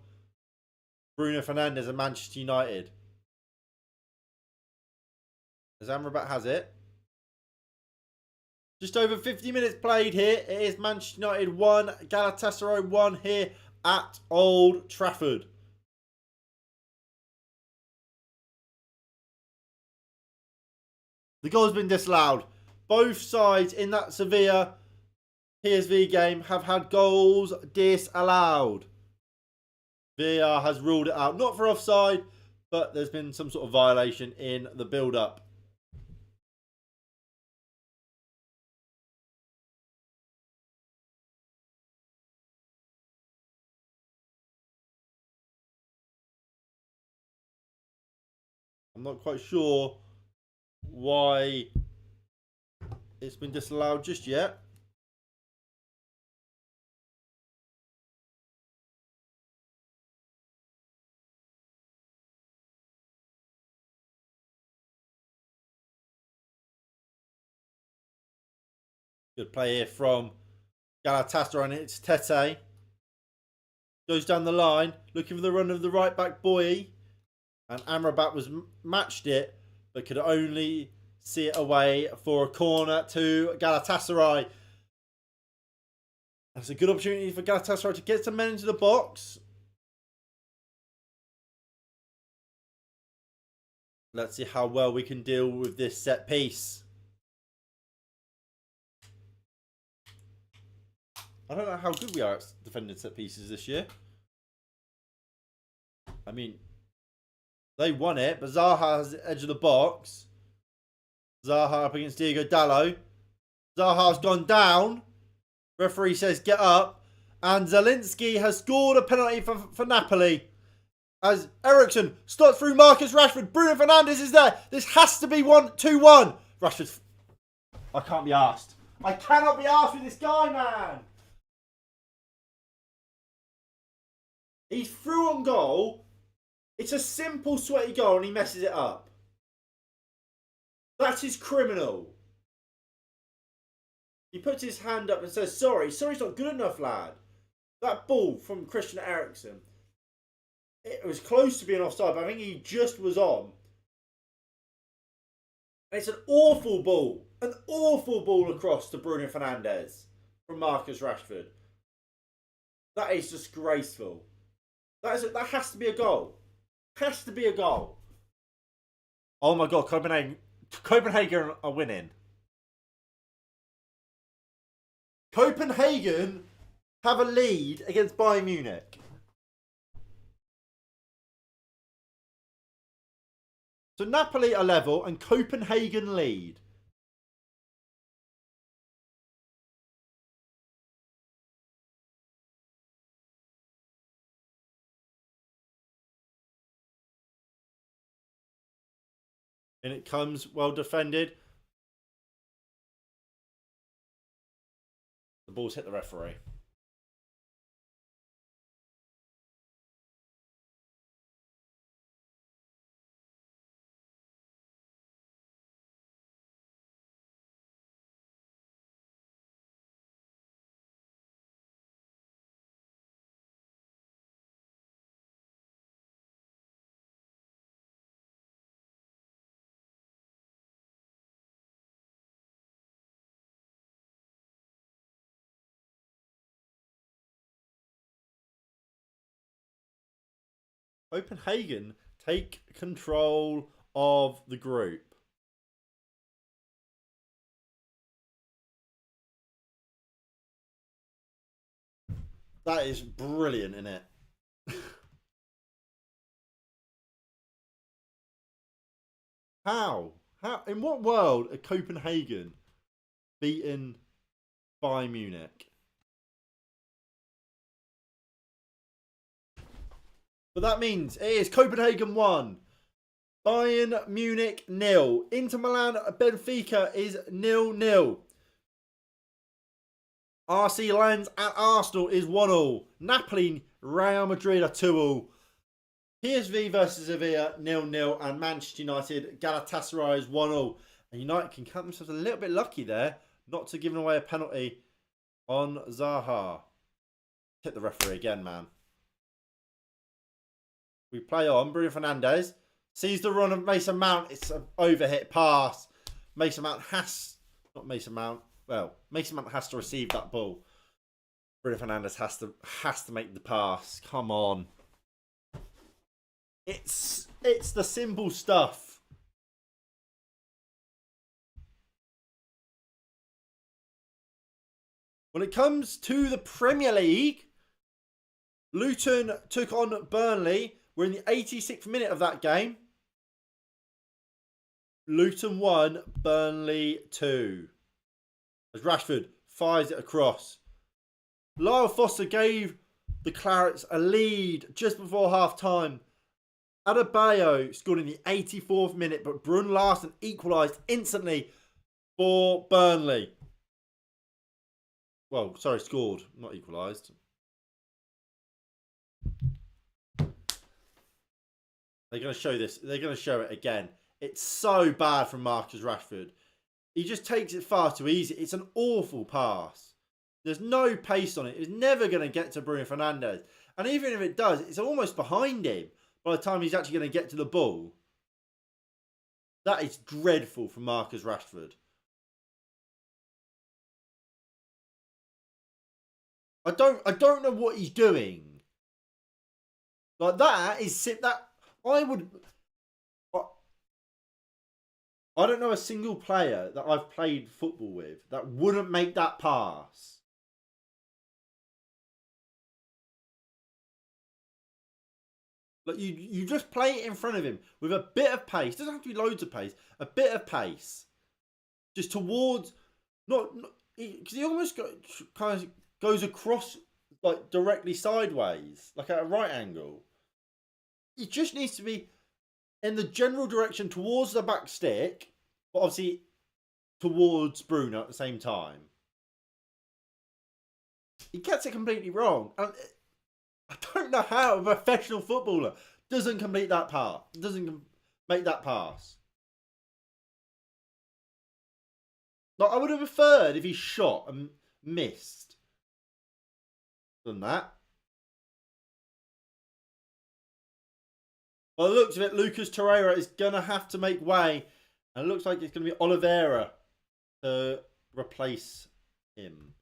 Bruno Fernandes and Manchester United. As Amrabat has it. Just over 50 minutes played here. It is Manchester United 1, Galatasaray 1 here at Old Trafford. The goal's been disallowed. Both sides in that Sevilla PSV game have had goals disallowed. VAR has ruled it out. Not for offside, but there's been some sort of violation in the build-up. I'm not quite sure why it's been disallowed just yet. Good play here from Galatasaray, and it's Tete. Goes down the line, looking for the run of the right back Boye. And Amrabat was matched it, but could only see it away for a corner to Galatasaray. That's a good opportunity for Galatasaray to get some men into the box. Let's see how well we can deal with this set piece. I don't know how good we are at defending set pieces this year. I mean, They won it, but Zaha has the edge of the box. Zaha up against Diego Dallo. Zaha's gone down. Referee says get up. And Zielinski has scored a penalty for Napoli. As Ericsson starts through Marcus Rashford. Bruno Fernandes is there. This has to be 2-1. Rashford. I can't be asked. I cannot be asked with this guy, man. He's through on goal. It's a simple, sweaty goal and he messes it up. That is criminal. He puts his hand up and says, sorry. Sorry's not good enough, lad. That ball from Christian Eriksen. It was close to being offside, but I think he just was on. And it's an awful ball. An awful ball across to Bruno Fernandes from Marcus Rashford. That is disgraceful. That has to be a goal. Has to be a goal. Oh my God, Copenhagen are winning. Copenhagen have a lead against Bayern Munich. So Napoli are level and Copenhagen lead. And it comes well defended. The ball's hit the referee. Copenhagen take control of the group. That is brilliant, isn't it? How? In what world are Copenhagen beaten Bayern Munich? But that means it is Copenhagen 1. Bayern Munich 0. Inter Milan Benfica is 0-0. RC Lens at Arsenal is 1-1. Napoli Real Madrid are 2-2. PSV versus Sevilla 0-0. And Manchester United Galatasaray is 1-0. And United can count themselves a little bit lucky there not to give away a penalty on Zaha. Hit the referee again, man. We play on. Bruno Fernandes sees the run of Mason Mount. It's an overhit pass. Mason Mount has... Not Mason Mount. Well, Mason Mount has to receive that ball. Bruno Fernandes has to make the pass. Come on. It's the simple stuff. When it comes to the Premier League, Luton took on Burnley. We're in the 86th minute of that game. Luton 1, Burnley 2. As Rashford fires it across. Lyle Foster gave the Clarets a lead just before half-time. Adebayo scored in the 84th minute, but Brun Larsen equalised instantly for Burnley. Well, sorry, scored, not equalised. They're going to show this. They're going to show it again. It's so bad from Marcus Rashford. He just takes it far too easy. It's an awful pass. There's no pace on it. It's never going to get to Bruno Fernandes. And even if it does, it's almost behind him by the time he's actually going to get to the ball. That is dreadful from Marcus Rashford. I don't know what he's doing. Like that is that I don't know a single player that I've played football with that wouldn't make that pass. Like you just play it in front of him with a bit of pace. Doesn't have to be loads of pace. A bit of pace, just towards not because he almost kind of goes across like directly sideways, like at a right angle. It just needs to be in the general direction towards the back stick, but obviously towards Bruno at the same time. He gets it completely wrong. And I don't know how a professional footballer doesn't complete that pass, doesn't make that pass. Like, I would have preferred if he shot and missed than that. By the looks of it, Lucas Torreira is going to have to make way. And it looks like it's going to be Oliveira to replace him.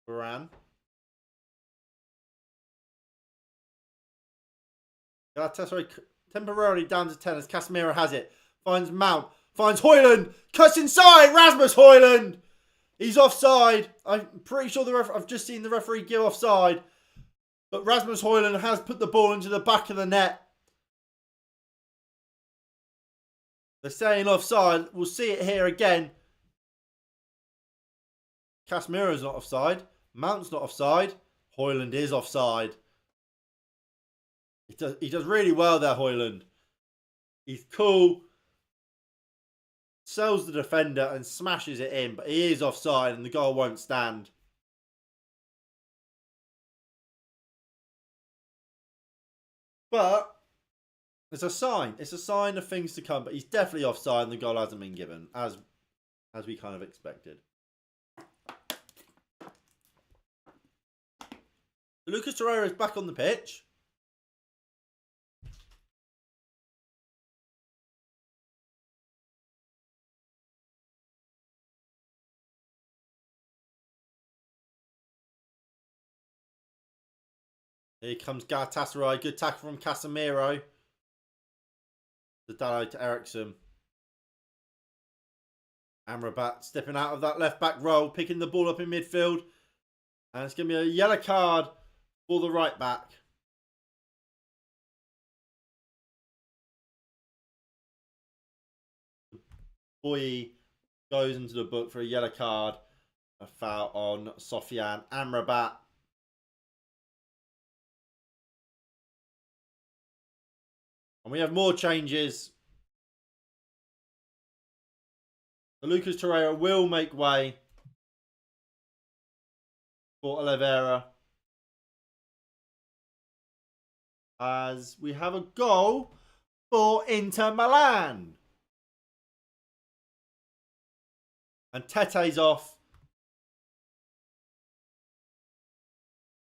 Varane. Galatasaray temporarily down to 10 as Casemiro has it. Finds Mount. Finds Højlund. Cuts inside. Rasmus Højlund. He's offside. I'm pretty sure I've just seen the referee give offside. But Rasmus Højlund has put the ball into the back of the net. They're saying offside. We'll see it here again. Casemiro's not offside. Mount's not offside. Højlund is offside. He does really well there, Højlund. He's cool. Sells the defender and smashes it in, but he is offside and the goal won't stand. But it's a sign. It's a sign of things to come, but he's definitely offside and the goal hasn't been given, as we kind of expected. Lucas Torreira is back on the pitch. Here comes Galatasaray. Good tackle from Casemiro. The Dalot to Ericsson. Amrabat stepping out of that left back role, picking the ball up in midfield. And it's going to be a yellow card for the right back. Boye goes into the book for a yellow card. A foul on Sofiane Amrabat. And we have more changes. So Lucas Torreira will make way for Oliveira. As we have a goal for Inter Milan. And Tete's off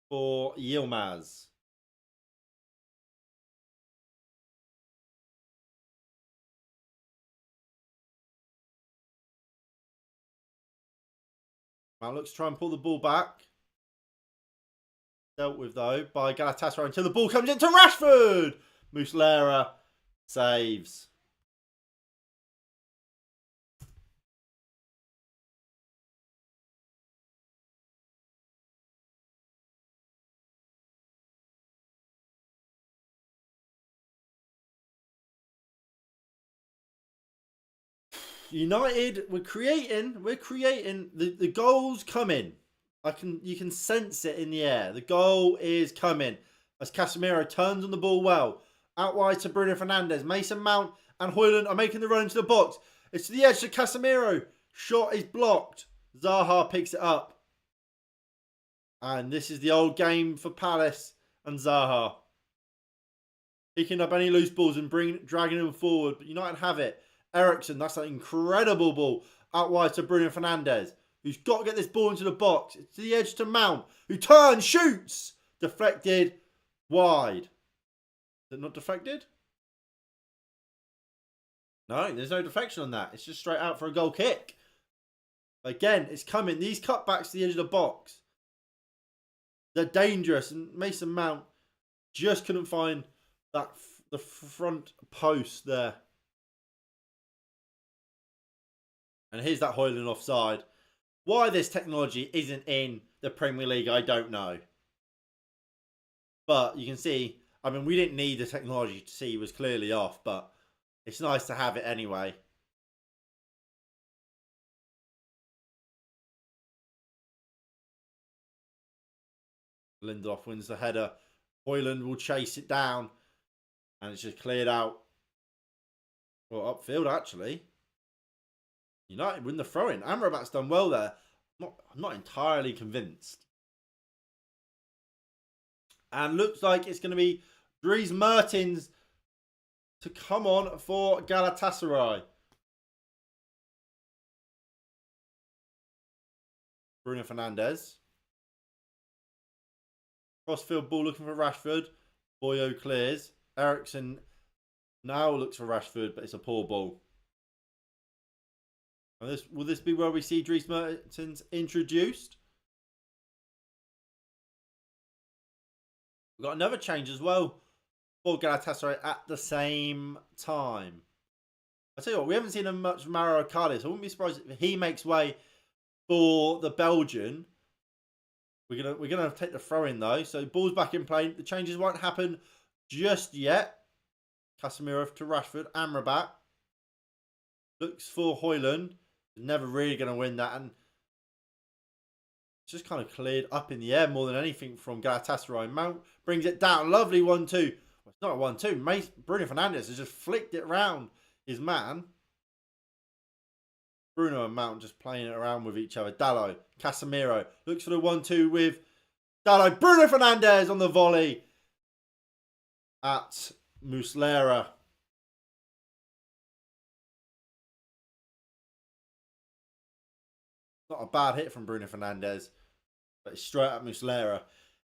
for Yilmaz. Now looks to try and pull the ball back. Dealt with though by Galatasaray until the ball comes into Rashford. Muslera saves. United, we're creating the goal's coming. You can sense it in the air. The goal is coming as Casemiro turns on the ball well. Out wide to Bruno Fernandes. Mason Mount and Højlund are making the run into the box. It's to the edge to Casemiro. Shot is blocked. Zaha picks it up. And this is the old game for Palace and Zaha. Picking up any loose balls and dragging them forward. But United have it. Ericsson, that's an incredible ball. Out wide to Bruno Fernandes, who's got to get this ball into the box. It's to the edge to Mount, who turns, shoots. Deflected, wide. Is it not deflected? No, there's no deflection on that. It's just straight out for a goal kick. Again, it's coming. These cutbacks to the edge of the box, they're dangerous. And Mason Mount just couldn't find that the front post there. And here's that Højlund offside. Why this technology isn't in the Premier League, I don't know. But you can see, I mean, we didn't need the technology to see he was clearly off, but it's nice to have it anyway. Lindelof wins the header. Højlund will chase it down. And it's just cleared out. Well, upfield, actually. United win the throw-in. Amrabat's done well there. I'm not entirely convinced. And looks like it's going to be Dries Mertens to come on for Galatasaray. Bruno Fernandes. Crossfield ball looking for Rashford. Boyo clears. Ericsson now looks for Rashford, but it's a poor ball. And will this be where we see Dries Mertens introduced? We've got another change as well for Galatasaray at the same time. I tell you what, we haven't seen much from Mauro Icardi, so I wouldn't be surprised if he makes way for the Belgian. We're gonna take the throw in though, so ball's back in play. The changes won't happen just yet. Casemiro to Rashford. Amrabat looks for Højlund. Never really going to win that, and it's just kind of cleared up in the air more than anything from Galatasaray. Mount brings it down. Lovely 1-2. Well, it's not a 1-2. Bruno Fernandes has just flicked it around his man. Bruno and Mount just playing it around with each other. Dalot, Casemiro looks for the 1-2 with Dalot. Bruno Fernandes on the volley at Muslera. Not a bad hit from Bruno Fernandes, but it's straight at Muslera.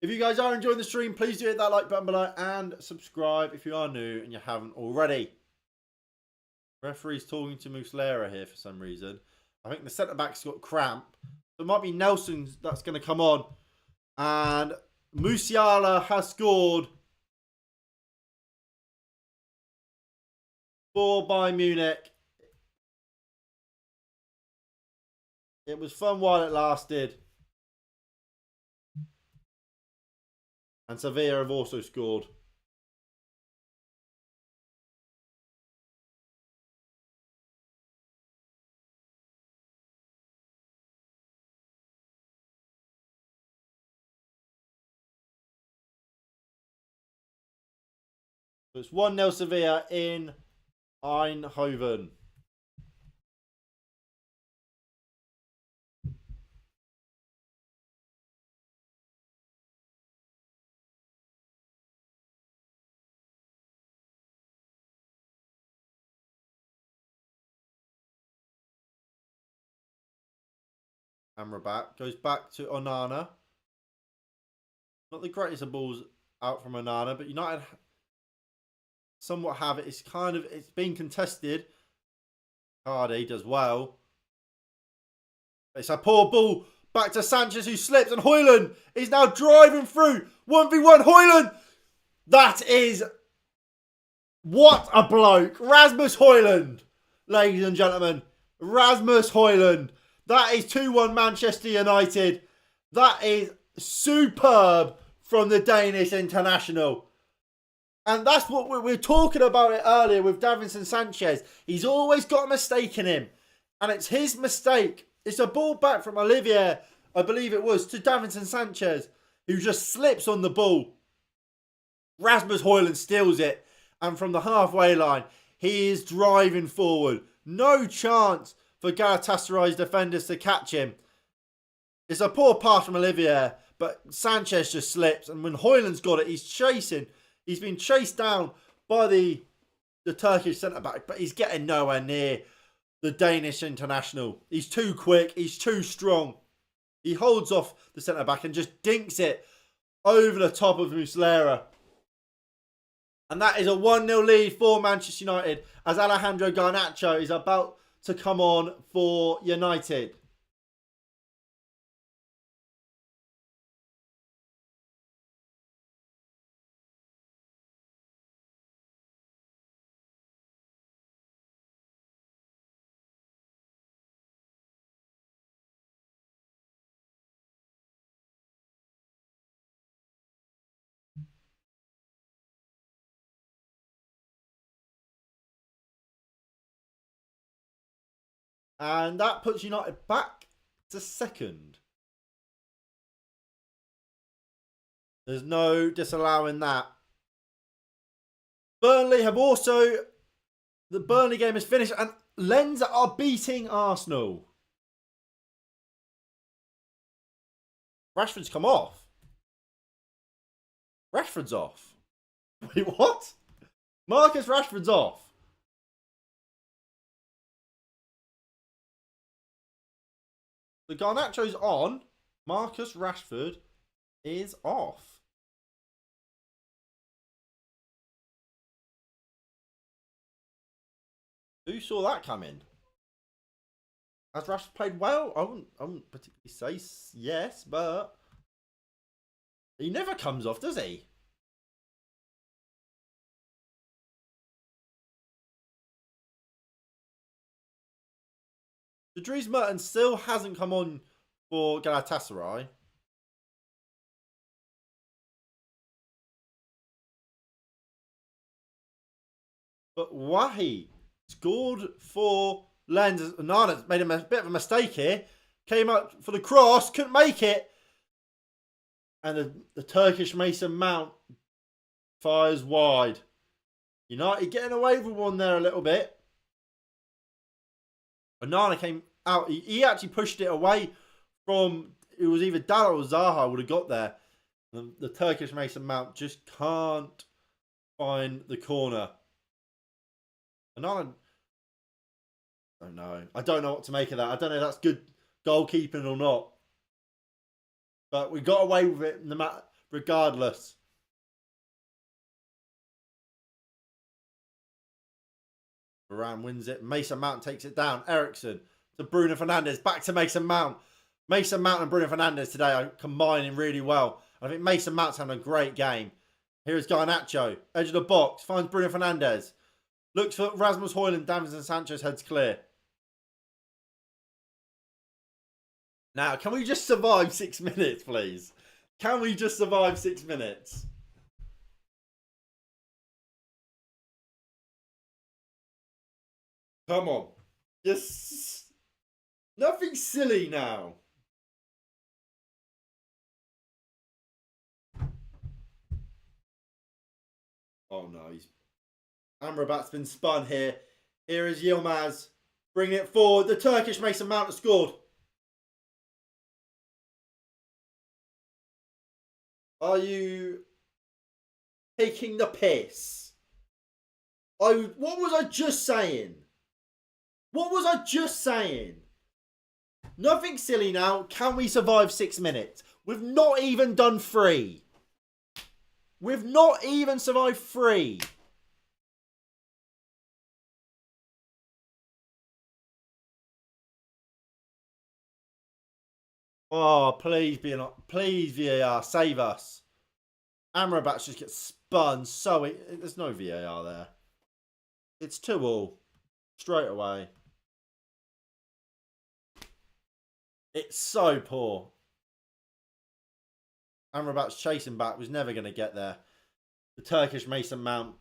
If you guys are enjoying the stream, please do hit that like button below and subscribe if you are new and you haven't already. Referee's talking to Muslera here for some reason. I think the centre-back's got cramp. So it might be Nelson that's going to come on. And Musiala has scored for Bayern Munich. It was fun while it lasted. And Sevilla have also scored. So it's 1-0 Sevilla in Eindhoven. Amrabat goes back to Onana. Not the greatest of balls out from Onana, but United somewhat have it. It's been contested. Cardi does well. It's a poor ball back to Sanchez, who slips, and Højlund is now driving through. 1v1 Højlund. That is, what a bloke. Rasmus Højlund, ladies and gentlemen. Rasmus Højlund. That is 2-1 Manchester United. That is superb from the Danish international. And that's what we were talking about it earlier with Davinson Sanchez. He's always got a mistake in him. And it's his mistake. It's a ball back from Olivier, I believe it was, to Davinson Sanchez, who just slips on the ball. Rasmus Højlund steals it. And from the halfway line, he is driving forward. No chance for Galatasaray's defenders to catch him. It's a poor pass from Olivier, but Sanchez just slips. And when Højlund's got it, he's chasing. He's been chased down by the Turkish centre-back, but he's getting nowhere near the Danish international. He's too quick. He's too strong. He holds off the centre-back and just dinks it over the top of Muslera. And that is a 1-0 lead for Manchester United as Alejandro Garnacho is about to come on for United. And that puts United back to second. There's no disallowing that. Burnley have also... The Burnley game is finished and Lens are beating Arsenal. Rashford's come off. Rashford's off. Wait, what? Marcus Rashford's off. The Garnacho's on. Marcus Rashford is off. Who saw that coming? Has Rashford played well? I wouldn't particularly say yes, but he never comes off, does he? The Dries Mertens still hasn't come on for Galatasaray. But Wahi scored for Lens. Nana's made a bit of a mistake here. Came up for the cross, couldn't make it. And the Turkish Mason Mount fires wide. United getting away with one there a little bit. Onana came out. He actually pushed it away from... It was either Dalla or Zaha would have got there. The Turkish Mason Mount just can't find the corner. Onana... I don't know. I don't know what to make of that. I don't know if that's good goalkeeping or not. But we got away with it regardless. Varane wins it. Mason Mount takes it down. Eriksen to Bruno Fernandes. Back to Mason Mount. Mason Mount and Bruno Fernandes today are combining really well. I think Mason Mount's having a great game. Here's Garnacho. Edge of the box. Finds Bruno Fernandes. Looks for Rasmus Højlund. Davinson Sanchez heads clear. Now, can we just survive 6 minutes, please? Can we just survive 6 minutes? Come on. Just... Nothing silly now. Oh no, Amrabat's been spun here. Here is Yilmaz. Bringing it forward. The Turkish Mason Mount has scored. Are you taking the piss? What was I just saying? What was I just saying? Nothing silly now. Can we survive 6 minutes? We've not even done 3. We've not even survived 3. Oh, please please VAR, save us. Amrabat just gets spun. So there's no VAR there. It's 2-2 straight away. It's so poor. Amrabat's chasing back, was never going to get there. The Turkish Mason Mount.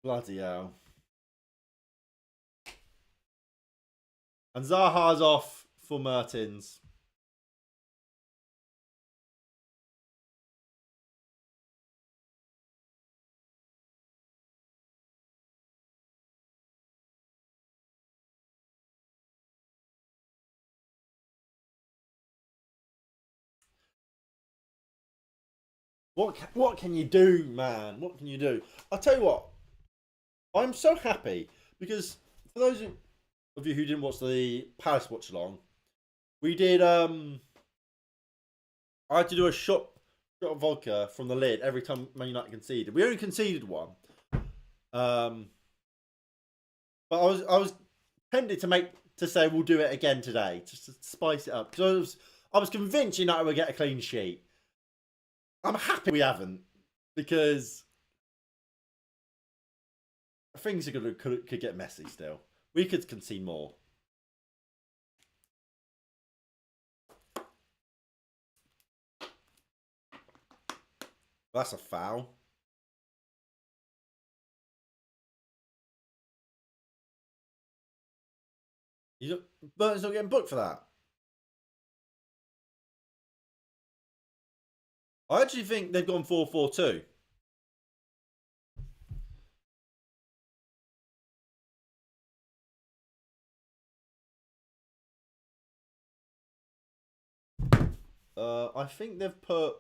Bloody hell. And Zaha's off for Mertens. What can you do, man? What can you do? I'll tell you what. I'm so happy because for those of you who didn't watch the Palace watch along, we did I had to do a shot of vodka from the lid every time Man United conceded. We only conceded one. But I was tempted to say we'll do it again today, just to spice it up. Because I was convinced United would get a clean sheet. I'm happy we haven't, because things are could get messy still. We could concede more. That's a foul. Burton's not getting booked for that. I actually think they've gone 4-4-2. I think they've put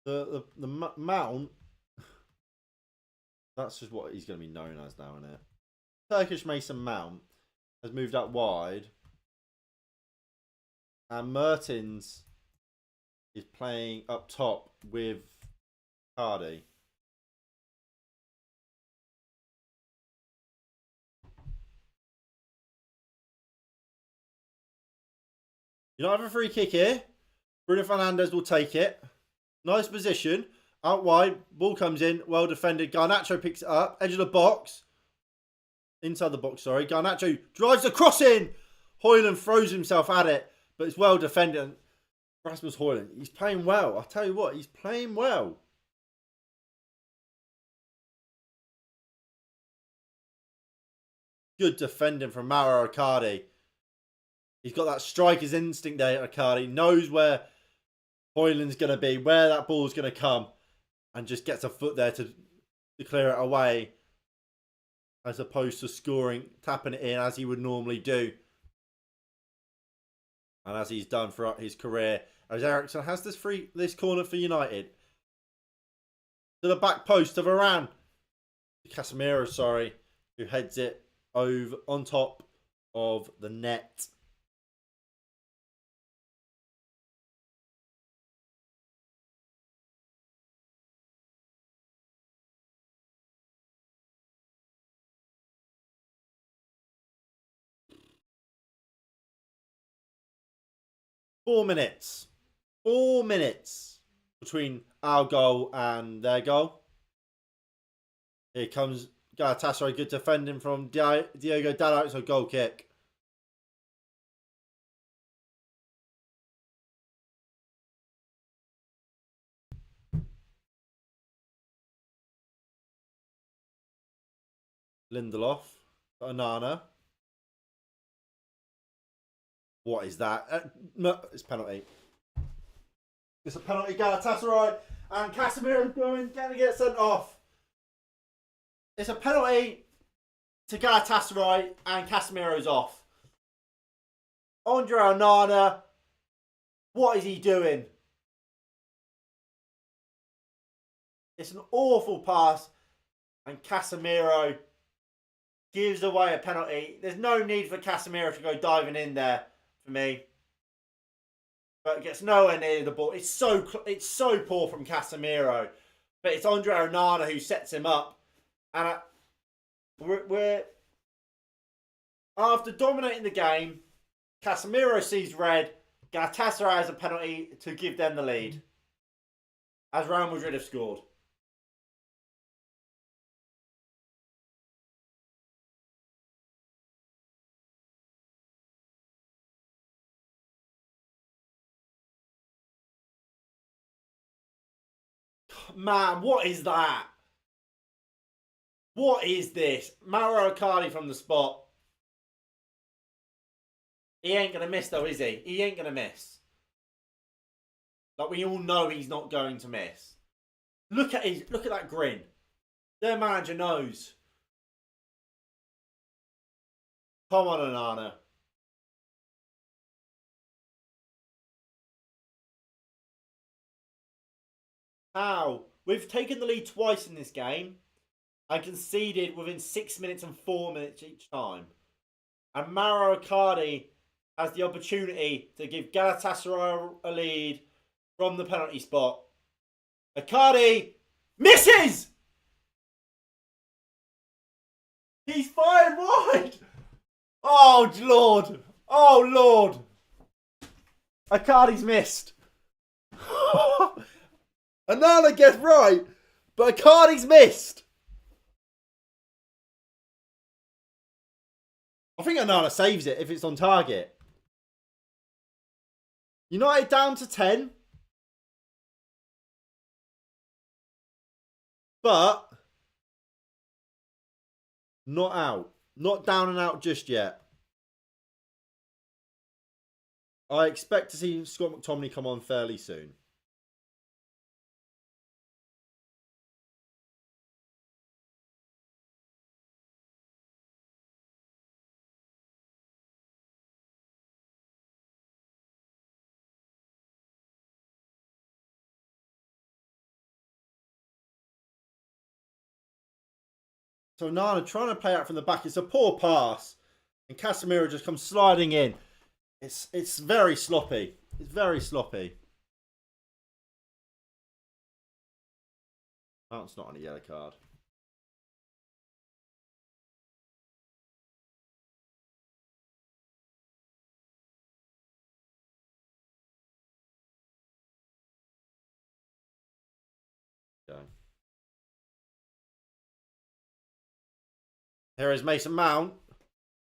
the Mount. That's just what he's going to be known as now, isn't it? Turkish Mason Mount has moved out wide, and Mertens is playing up top with Cardi. You don't have a free kick here. Bruno Fernandes will take it. Nice position. Out wide. Ball comes in. Well defended. Garnacho picks it up. Edge of the box. Inside the box, sorry. Garnacho drives the cross in. Højlund throws himself at it. But it's well defended. Rasmus Højlund. He's playing well. I'll tell you what. He's playing well. Good defending from Mauro Icardi. He's got that striker's instinct there, Icardi. Knows where Højlund's going to be, where that ball's going to come, and just gets a foot there to clear it away, as opposed to scoring, tapping it in as he would normally do. And as he's done throughout his career. As Ericsson has this corner for United. To the back post of Varane. Casemiro, sorry, who heads it over on top of the net. Four minutes between our goal and their goal. Here comes Galatasaray. Good defending from Diogo Dalot. It's a goal kick. Lindelof. Onana. What is that? It's penalty. It's a penalty, Galatasaray, and Casemiro's going to get sent off. It's a penalty to Galatasaray, and Casemiro's off. Andre Onana, what is he doing? It's an awful pass, and Casemiro gives away a penalty. There's no need for Casemiro to go diving in there for me. But it gets nowhere near the ball. It's so poor from Casemiro. But it's Andre Onana who sets him up. And we're after dominating the game, Casemiro sees red. Galatasaray has a penalty to give them the lead. As Real Madrid have scored. Man, what is that? What is this? Mauro Icardi from the spot. He ain't going to miss though, is he? He ain't going to miss. Like, we all know he's not going to miss. Look at that grin. Their manager knows. Come on, Onana. How? We've taken the lead twice in this game and conceded within 6 minutes and 4 minutes each time. And Mauro Icardi has the opportunity to give Galatasaray a lead from the penalty spot. Icardi misses! He's fired wide! Oh, Lord! Oh, Lord. Icardi's missed. Onana gets right, but Icardi's missed. I think Onana saves it if it's on target. United down to 10. But not out. Not down and out just yet. I expect to see Scott McTominay come on fairly soon. So Nana trying to play out from the back. It's a poor pass. And Casemiro just comes sliding in. It's very sloppy. It's very sloppy. That's not on a yellow card. Okay. Here is Mason Mount.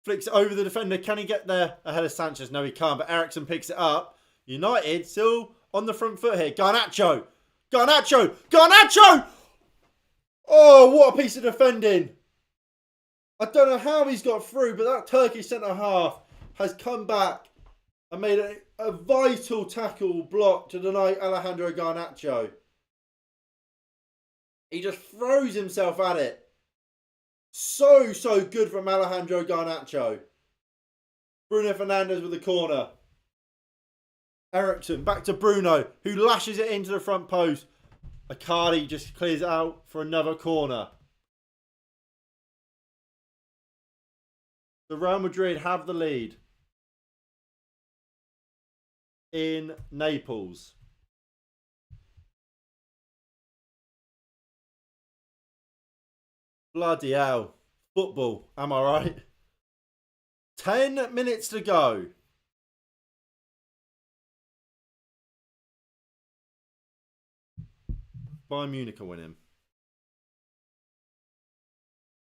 Flicks it over the defender. Can he get there ahead of Sanchez? No, he can't. But Eriksen picks it up. United still on the front foot here. Garnacho. Garnacho. Garnacho! Oh, what a piece of defending. I don't know how he's got through, but that Turkish centre-half has come back and made a vital tackle block to deny Alejandro Garnacho. He just throws himself at it. So good from Alejandro Garnacho. Bruno Fernandes with the corner. Eriksen back to Bruno, who lashes it into the front post. Icardi just clears it out for another corner. The Real Madrid have the lead in Naples. Bloody hell. Football, am I right? 10 minutes to go. Bayern Munich are winning.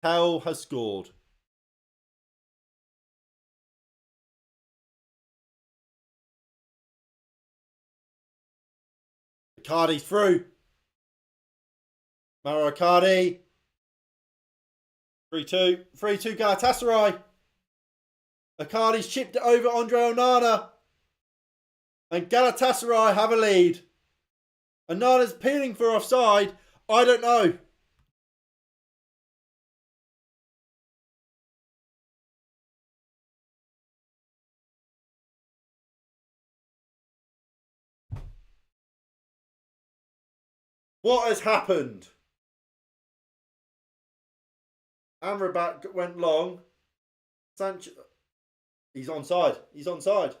Hell has scored. Icardi's through. Mauro Icardi. 3-2. 3-2 Galatasaray. Icardi's chipped it over Andre Onana. And Galatasaray have a lead. Onana's peeling for offside. I don't know. What has happened? Amrabat went long. Sanchez. He's onside. He's onside.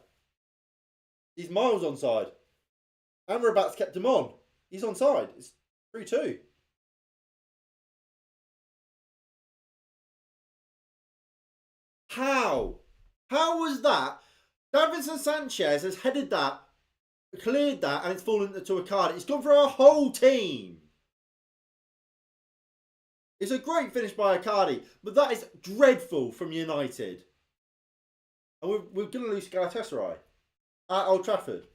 He's miles onside. Amrabat's kept him on. He's onside. It's 3-2. How? How was that? Davinson Sanchez has headed that, cleared that, and it's fallen to a card. It's gone for our whole team. It's a great finish by Icardi, but that is dreadful from United. And we're going to lose Galatasaray at Old Trafford.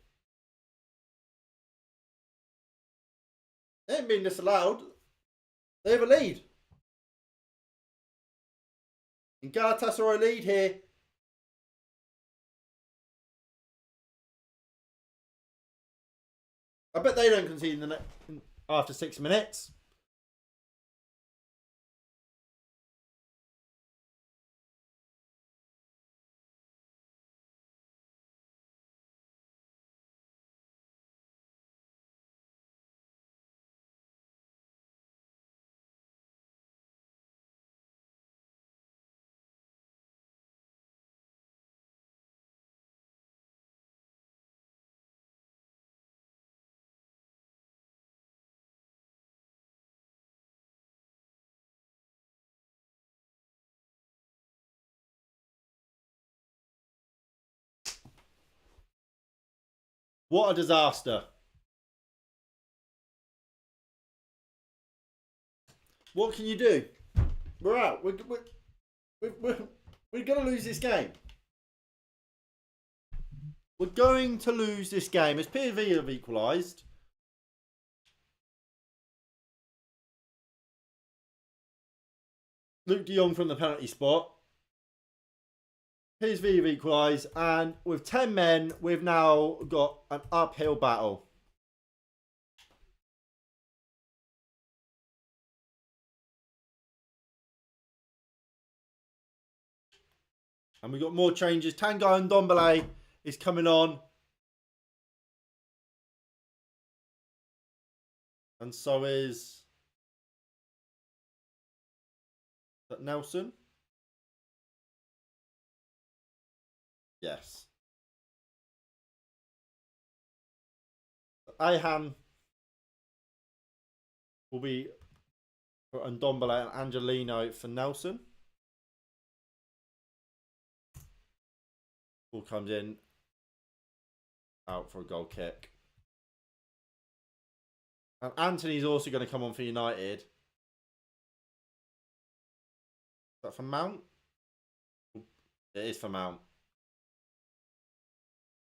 They ain't been disallowed. They have a lead. And Galatasaray lead here. I bet they don't concede after 6 minutes. What a disaster. What can you do? We're out. We're going to lose this game. We're going to lose this game. As PSV have equalised. Luke de Jong from the penalty spot. PSV have equalised. And with 10 men, we've now got an uphill battle. And we've got more changes. Tanguy and Ndombele is coming on. And so is that Nelson? Yes. Ayhan will be for Ndombele and Angelino for Nelson. Ball comes in. Out for a goal kick. And Anthony's also going to come on for United. Is that for Mount? It is for Mount.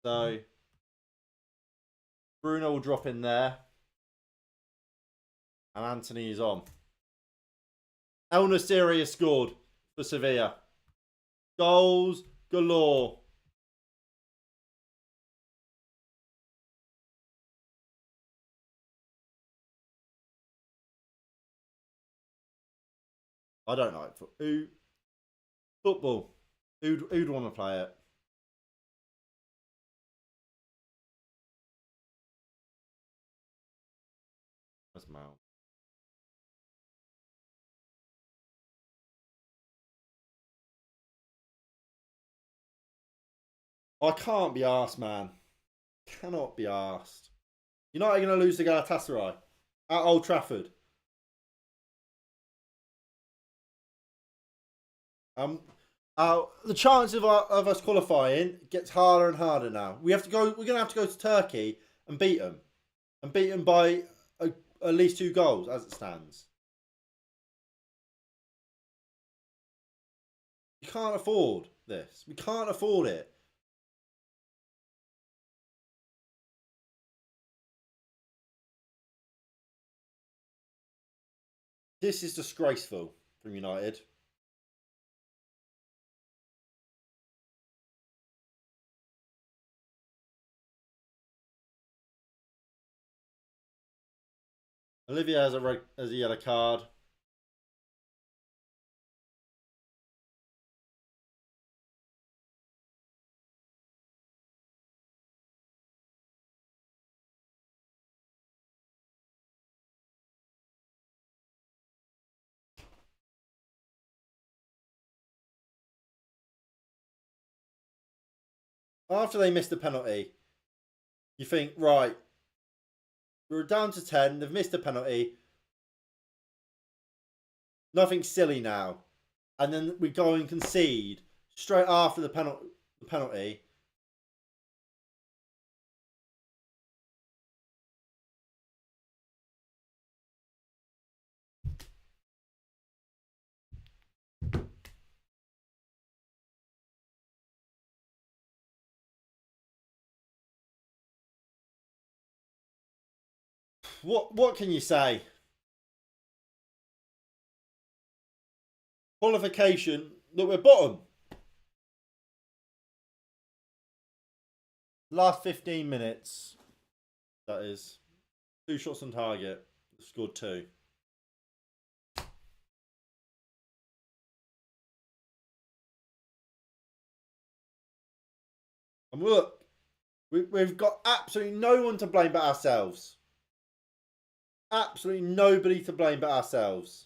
So Bruno will drop in there. And Anthony is on. El Nassiri has scored for Sevilla. Goals galore. I don't like football. Who'd want to play it? That's Mount. I can't be arsed, man. Cannot be arsed. United are going to lose to Galatasaray at Old Trafford. The chance of us qualifying gets harder and harder now. We're going to have to go to Turkey and beat them, by at least 2 goals as it stands. You can't afford this. We can't afford it. This is disgraceful from United. Olivier has a yellow card. After they missed the penalty, you think, right, we're down to 10. They've missed a penalty. Nothing silly now. And then we go and concede straight after the penalty. What can you say? Qualification, look, we're bottom. Last 15 minutes, that is. 2 shots on target. Scored 2. And look, we've got absolutely no one to blame but ourselves. Absolutely nobody to blame but ourselves.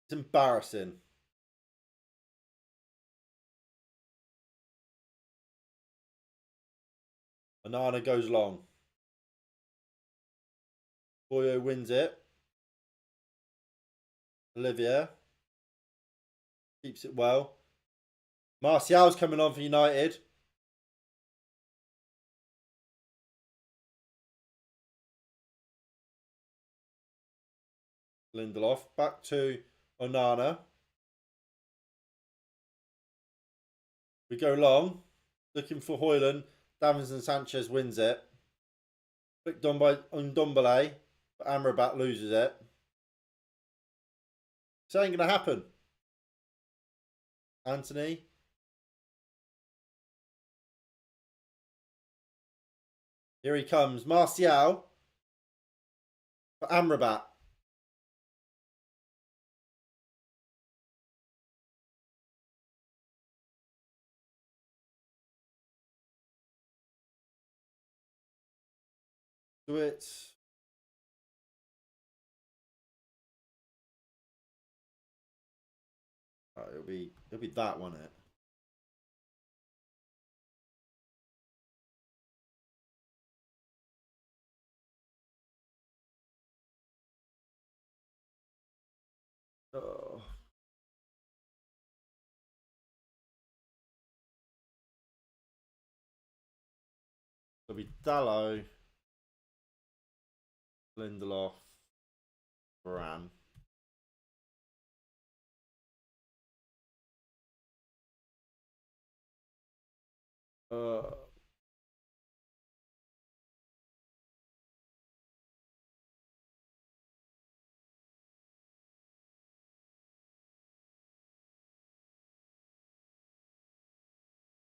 It's embarrassing. Onana goes long. Boyo wins it. Olivier keeps it well. Martial's coming on for United. Lindelof back to Onana. We go long, looking for Højlund. Davinson Sanchez wins it. Flicked on by Ndombele, but Amrabat loses it. This ain't going to happen. Anthony. Here he comes. Martial for Amrabat. Do it. Oh, it'll be that, won't it? Oh. It'll be Dallo, Lindelof, Varane.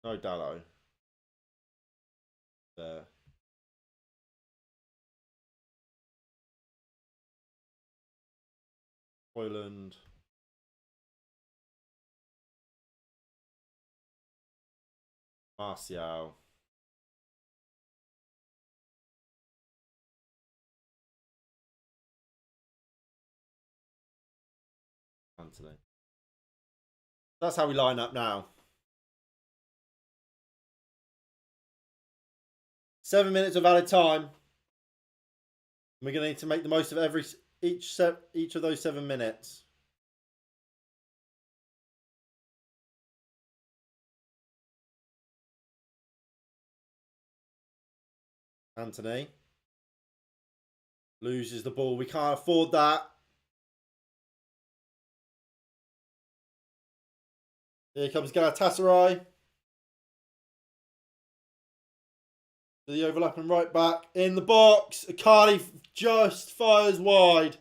No Dallo. There. Højlund. Martial. Anthony. That's how we line up now. 7 minutes of added time. We're going to need to make the most of each of those 7 minutes. Anthony loses the ball. We can't afford that. Here comes Galatasaray. The overlapping right back in the box. Akali just fires wide.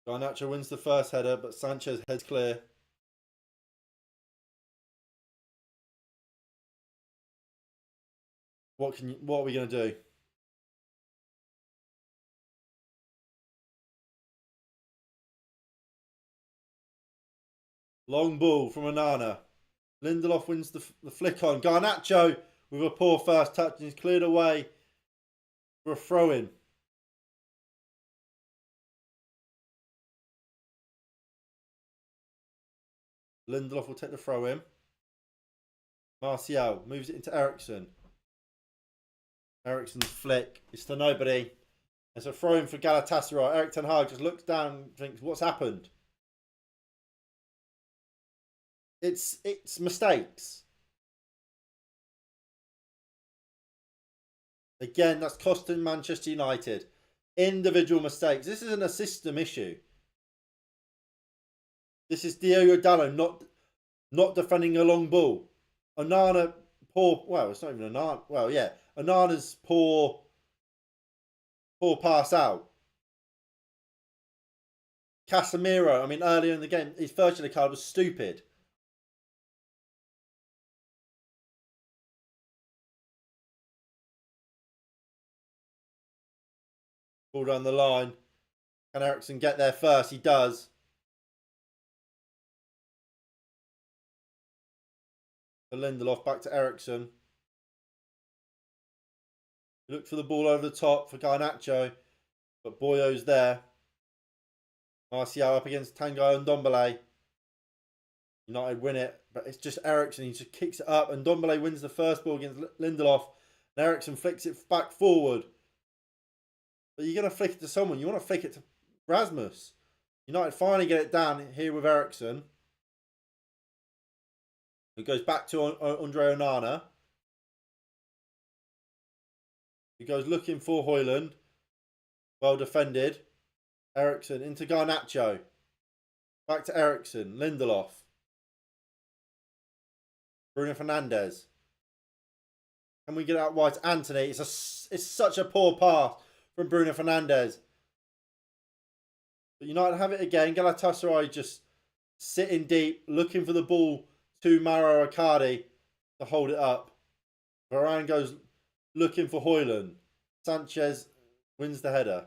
Garnacho wins the first header, but Sanchez heads clear. What are we going to do? Long ball from Onana. Lindelof wins the flick on. Garnacho with a poor first touch and he's cleared away for a throw-in. Lindelof will take the throw-in. Martial moves it into Eriksen. Eriksen's flick. It's to nobody. It's a throw-in for Galatasaray. Erik ten Hag just looks down and thinks, what's happened? It's mistakes. Again, that's costing Manchester United. Individual mistakes. This isn't a system issue. This is Diogo Dallo not defending a long ball. Onana, poor. Well, it's not even Onana. Well, yeah. Onana's poor pass out. Casemiro, I mean, earlier in the game, his first yellow card was stupid. Ball down the line. Can Eriksen get there first? He does. For Lindelof, back to Eriksen. He looked for the ball over the top for Garnacho, but Boyo's there. Martial up against Tanguy and Ndombele. United win it, but it's just Eriksen. He just kicks it up, and Ndombele wins the first ball against Lindelof. And Eriksen flicks it back forward. But you're going to flick it to someone. You want to flick it to Rasmus. United finally get it down here with Eriksen. It goes back to Andre Onana. He goes looking for Højlund. Well defended. Eriksen into Garnacho. Back to Eriksen. Lindelof. Bruno Fernandes. Can we get out wide to Anthony? It's such a poor pass from Bruno Fernandes. But United have it again. Galatasaray just sitting deep, looking for the ball to Mauro Icardi to hold it up. Varane goes looking for Højlund. Sanchez wins the header.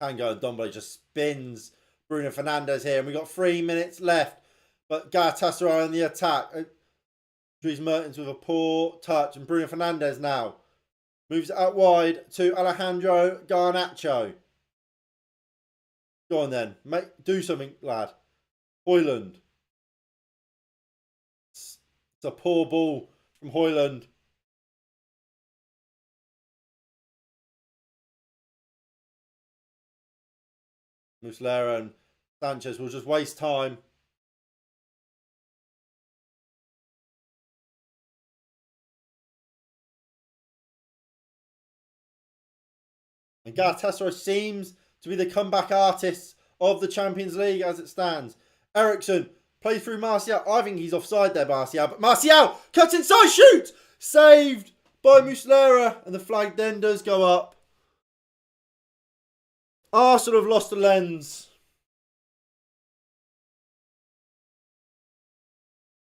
Tanguy and Ndombele just spins Bruno Fernandes here. And we've got 3 minutes left. But Galatasaray on the attack. Dries Mertens with a poor touch. And Bruno Fernandes now moves it out wide to Alejandro Garnacho. Go on then. Do something, lad. Højlund. It's a poor ball from Højlund. Muslera and Sanchez will just waste time. And Galatasaray seems to be the comeback artists of the Champions League as it stands. Eriksen plays through Martial. I think he's offside there, Martial. But Martial cuts inside, shoots! Saved by Muslera. And the flag then does go up. Arsenal have lost the lens.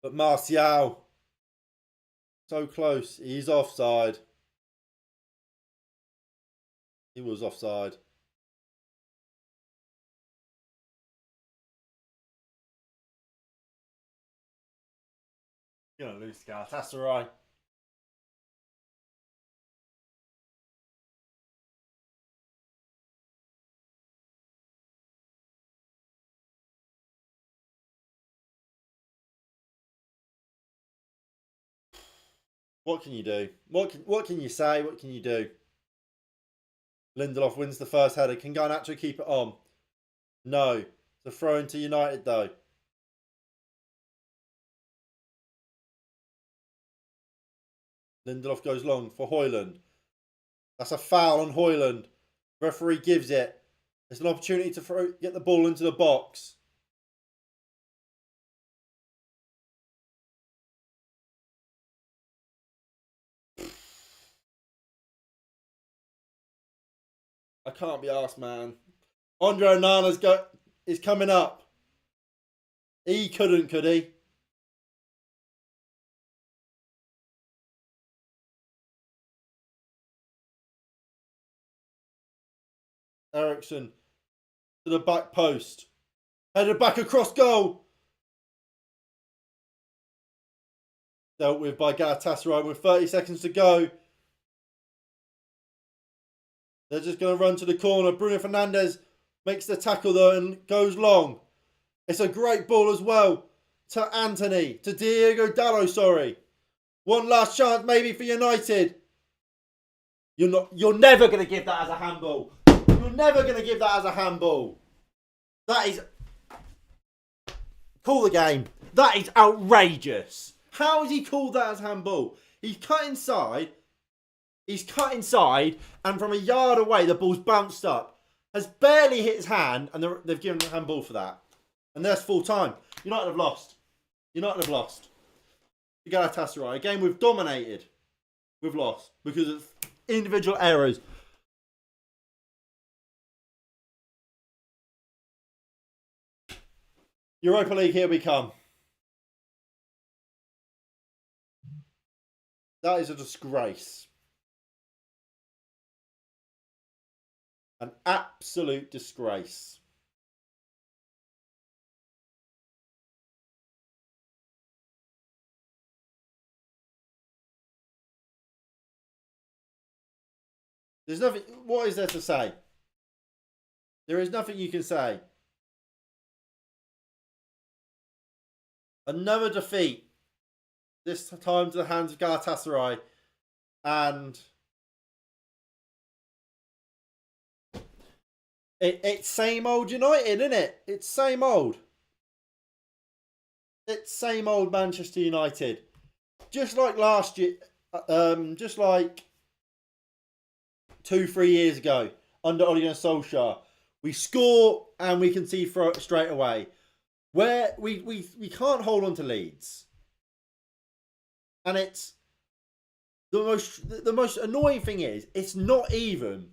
But Martial, so close. He's offside. He was offside. You're going to lose to Galatasaray. What can you do? What can you say? What can you do? Lindelof wins the first header. Can Garnacho keep it on? No. It's a throw into United though. Lindelof goes long for Højlund. That's a foul on Højlund. Referee gives it. It's an opportunity to get the ball into the box. I can't be arsed, man. Andre Onana is coming up. He couldn't, could he? Eriksen to the back post. Headed back across goal. Dealt with by Galatasaray with 30 seconds to go. They're just going to run to the corner. Bruno Fernandes makes the tackle though and goes long. It's a great ball as well to Anthony. To Diego Dallo, sorry. One last chance maybe for United. You're never going to give that as a handball. You're never going to give that as a handball. That is... Call the game. That is outrageous. How has he called that as handball? He's cut inside. And from a yard away, the ball's bounced up. Has barely hit his hand, and they've given him a handball for that. And that's full time. United have lost. Galatasaray, a game we've dominated. We've lost because of individual errors. Europa League, here we come. That is a disgrace. An absolute disgrace. There's nothing. What is there to say? There is nothing you can say. Another defeat. This time to the hands of Galatasaray. And it's same old United, isn't it? It's same old. It's same old Manchester United. Just like last year, just like 2-3 years ago under Ole Gunnar Solskjaer. We score and we concede straight away. Where we can't hold on to leads. And it's the most annoying thing is it's not even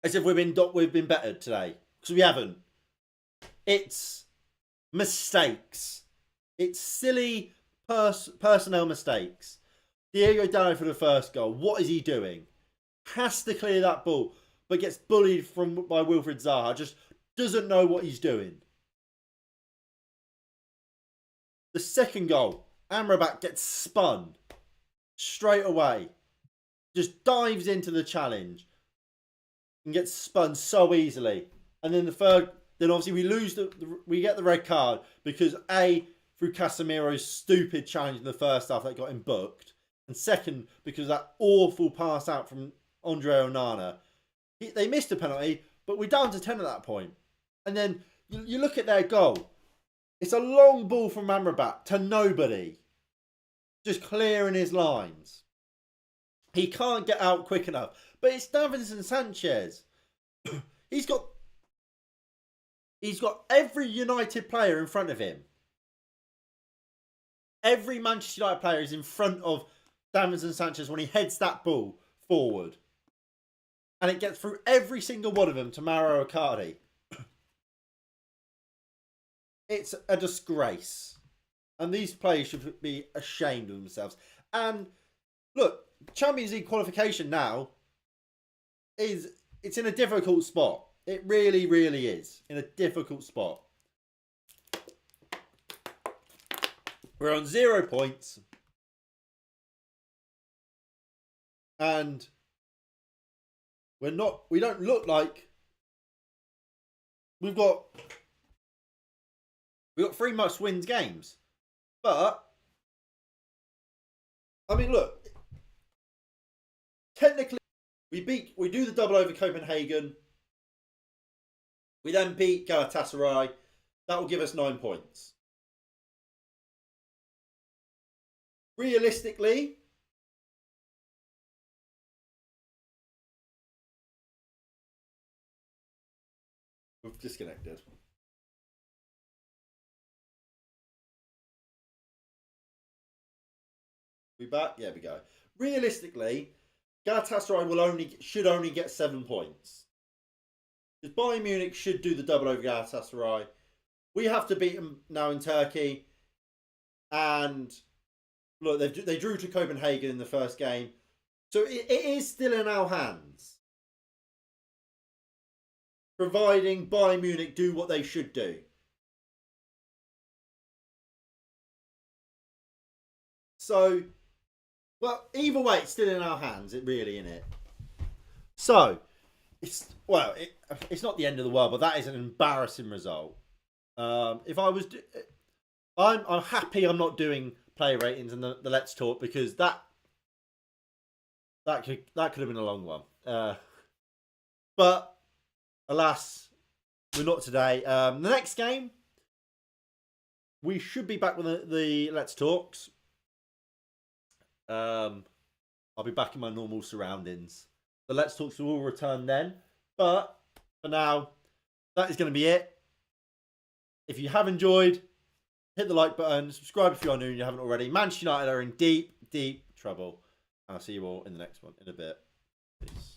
as if we've been bettered today, because we haven't. It's mistakes. It's silly personnel mistakes. Diego Dalot for the first goal. What is he doing? Has to clear that ball, but gets bullied by Wilfried Zaha. Just doesn't know what he's doing. The second goal, Amrabat gets spun straight away. Just dives into the challenge and gets spun so easily. And then the third, then obviously we lose we get the red card because through Casemiro's stupid challenge in the first half that got him booked, and second because of that awful pass out from Andre Onana. They missed a penalty, but we're down to 10 at that point. And then you look at their goal. It's a long ball from Amrabat to nobody. Just clearing his lines. He can't get out quick enough. But it's Davinson Sanchez. He's got every United player in front of him. Every Manchester United player is in front of Davinson Sanchez when he heads that ball forward. And it gets through every single one of them to Mauro Icardi. It's a disgrace. And these players should be ashamed of themselves. And look, Champions League qualification now it's in a difficult spot. It really, really is in a difficult spot. We're on 0 points. And we don't look like we've got 3 must-win games. But I mean, look, technically we do the double over Copenhagen. We then beat Galatasaray. That will give us 9 points. Realistically, we've disconnected. We back? Yeah, we go. Realistically, Galatasaray should only get 7 points. Because Bayern Munich should do the double over Galatasaray. We have to beat them now in Turkey. And look, they drew to Copenhagen in the first game. So it is still in our hands. Providing Bayern Munich do what they should do. So, well, either way, it's still in our hands. It really, isn't it? So, it's not the end of the world, but that is an embarrassing result. If I was, I'm happy I'm not doing player ratings and the Let's Talk, because that could have been a long one. But alas, we're not today. The next game, we should be back with the Let's Talks. I'll be back in my normal surroundings. The Let's Talks will return then. But for now, that is going to be it. If you have enjoyed, hit the like button. Subscribe if you are new and you haven't already. Manchester United are in deep, deep trouble. I'll see you all in the next one in a bit. Peace.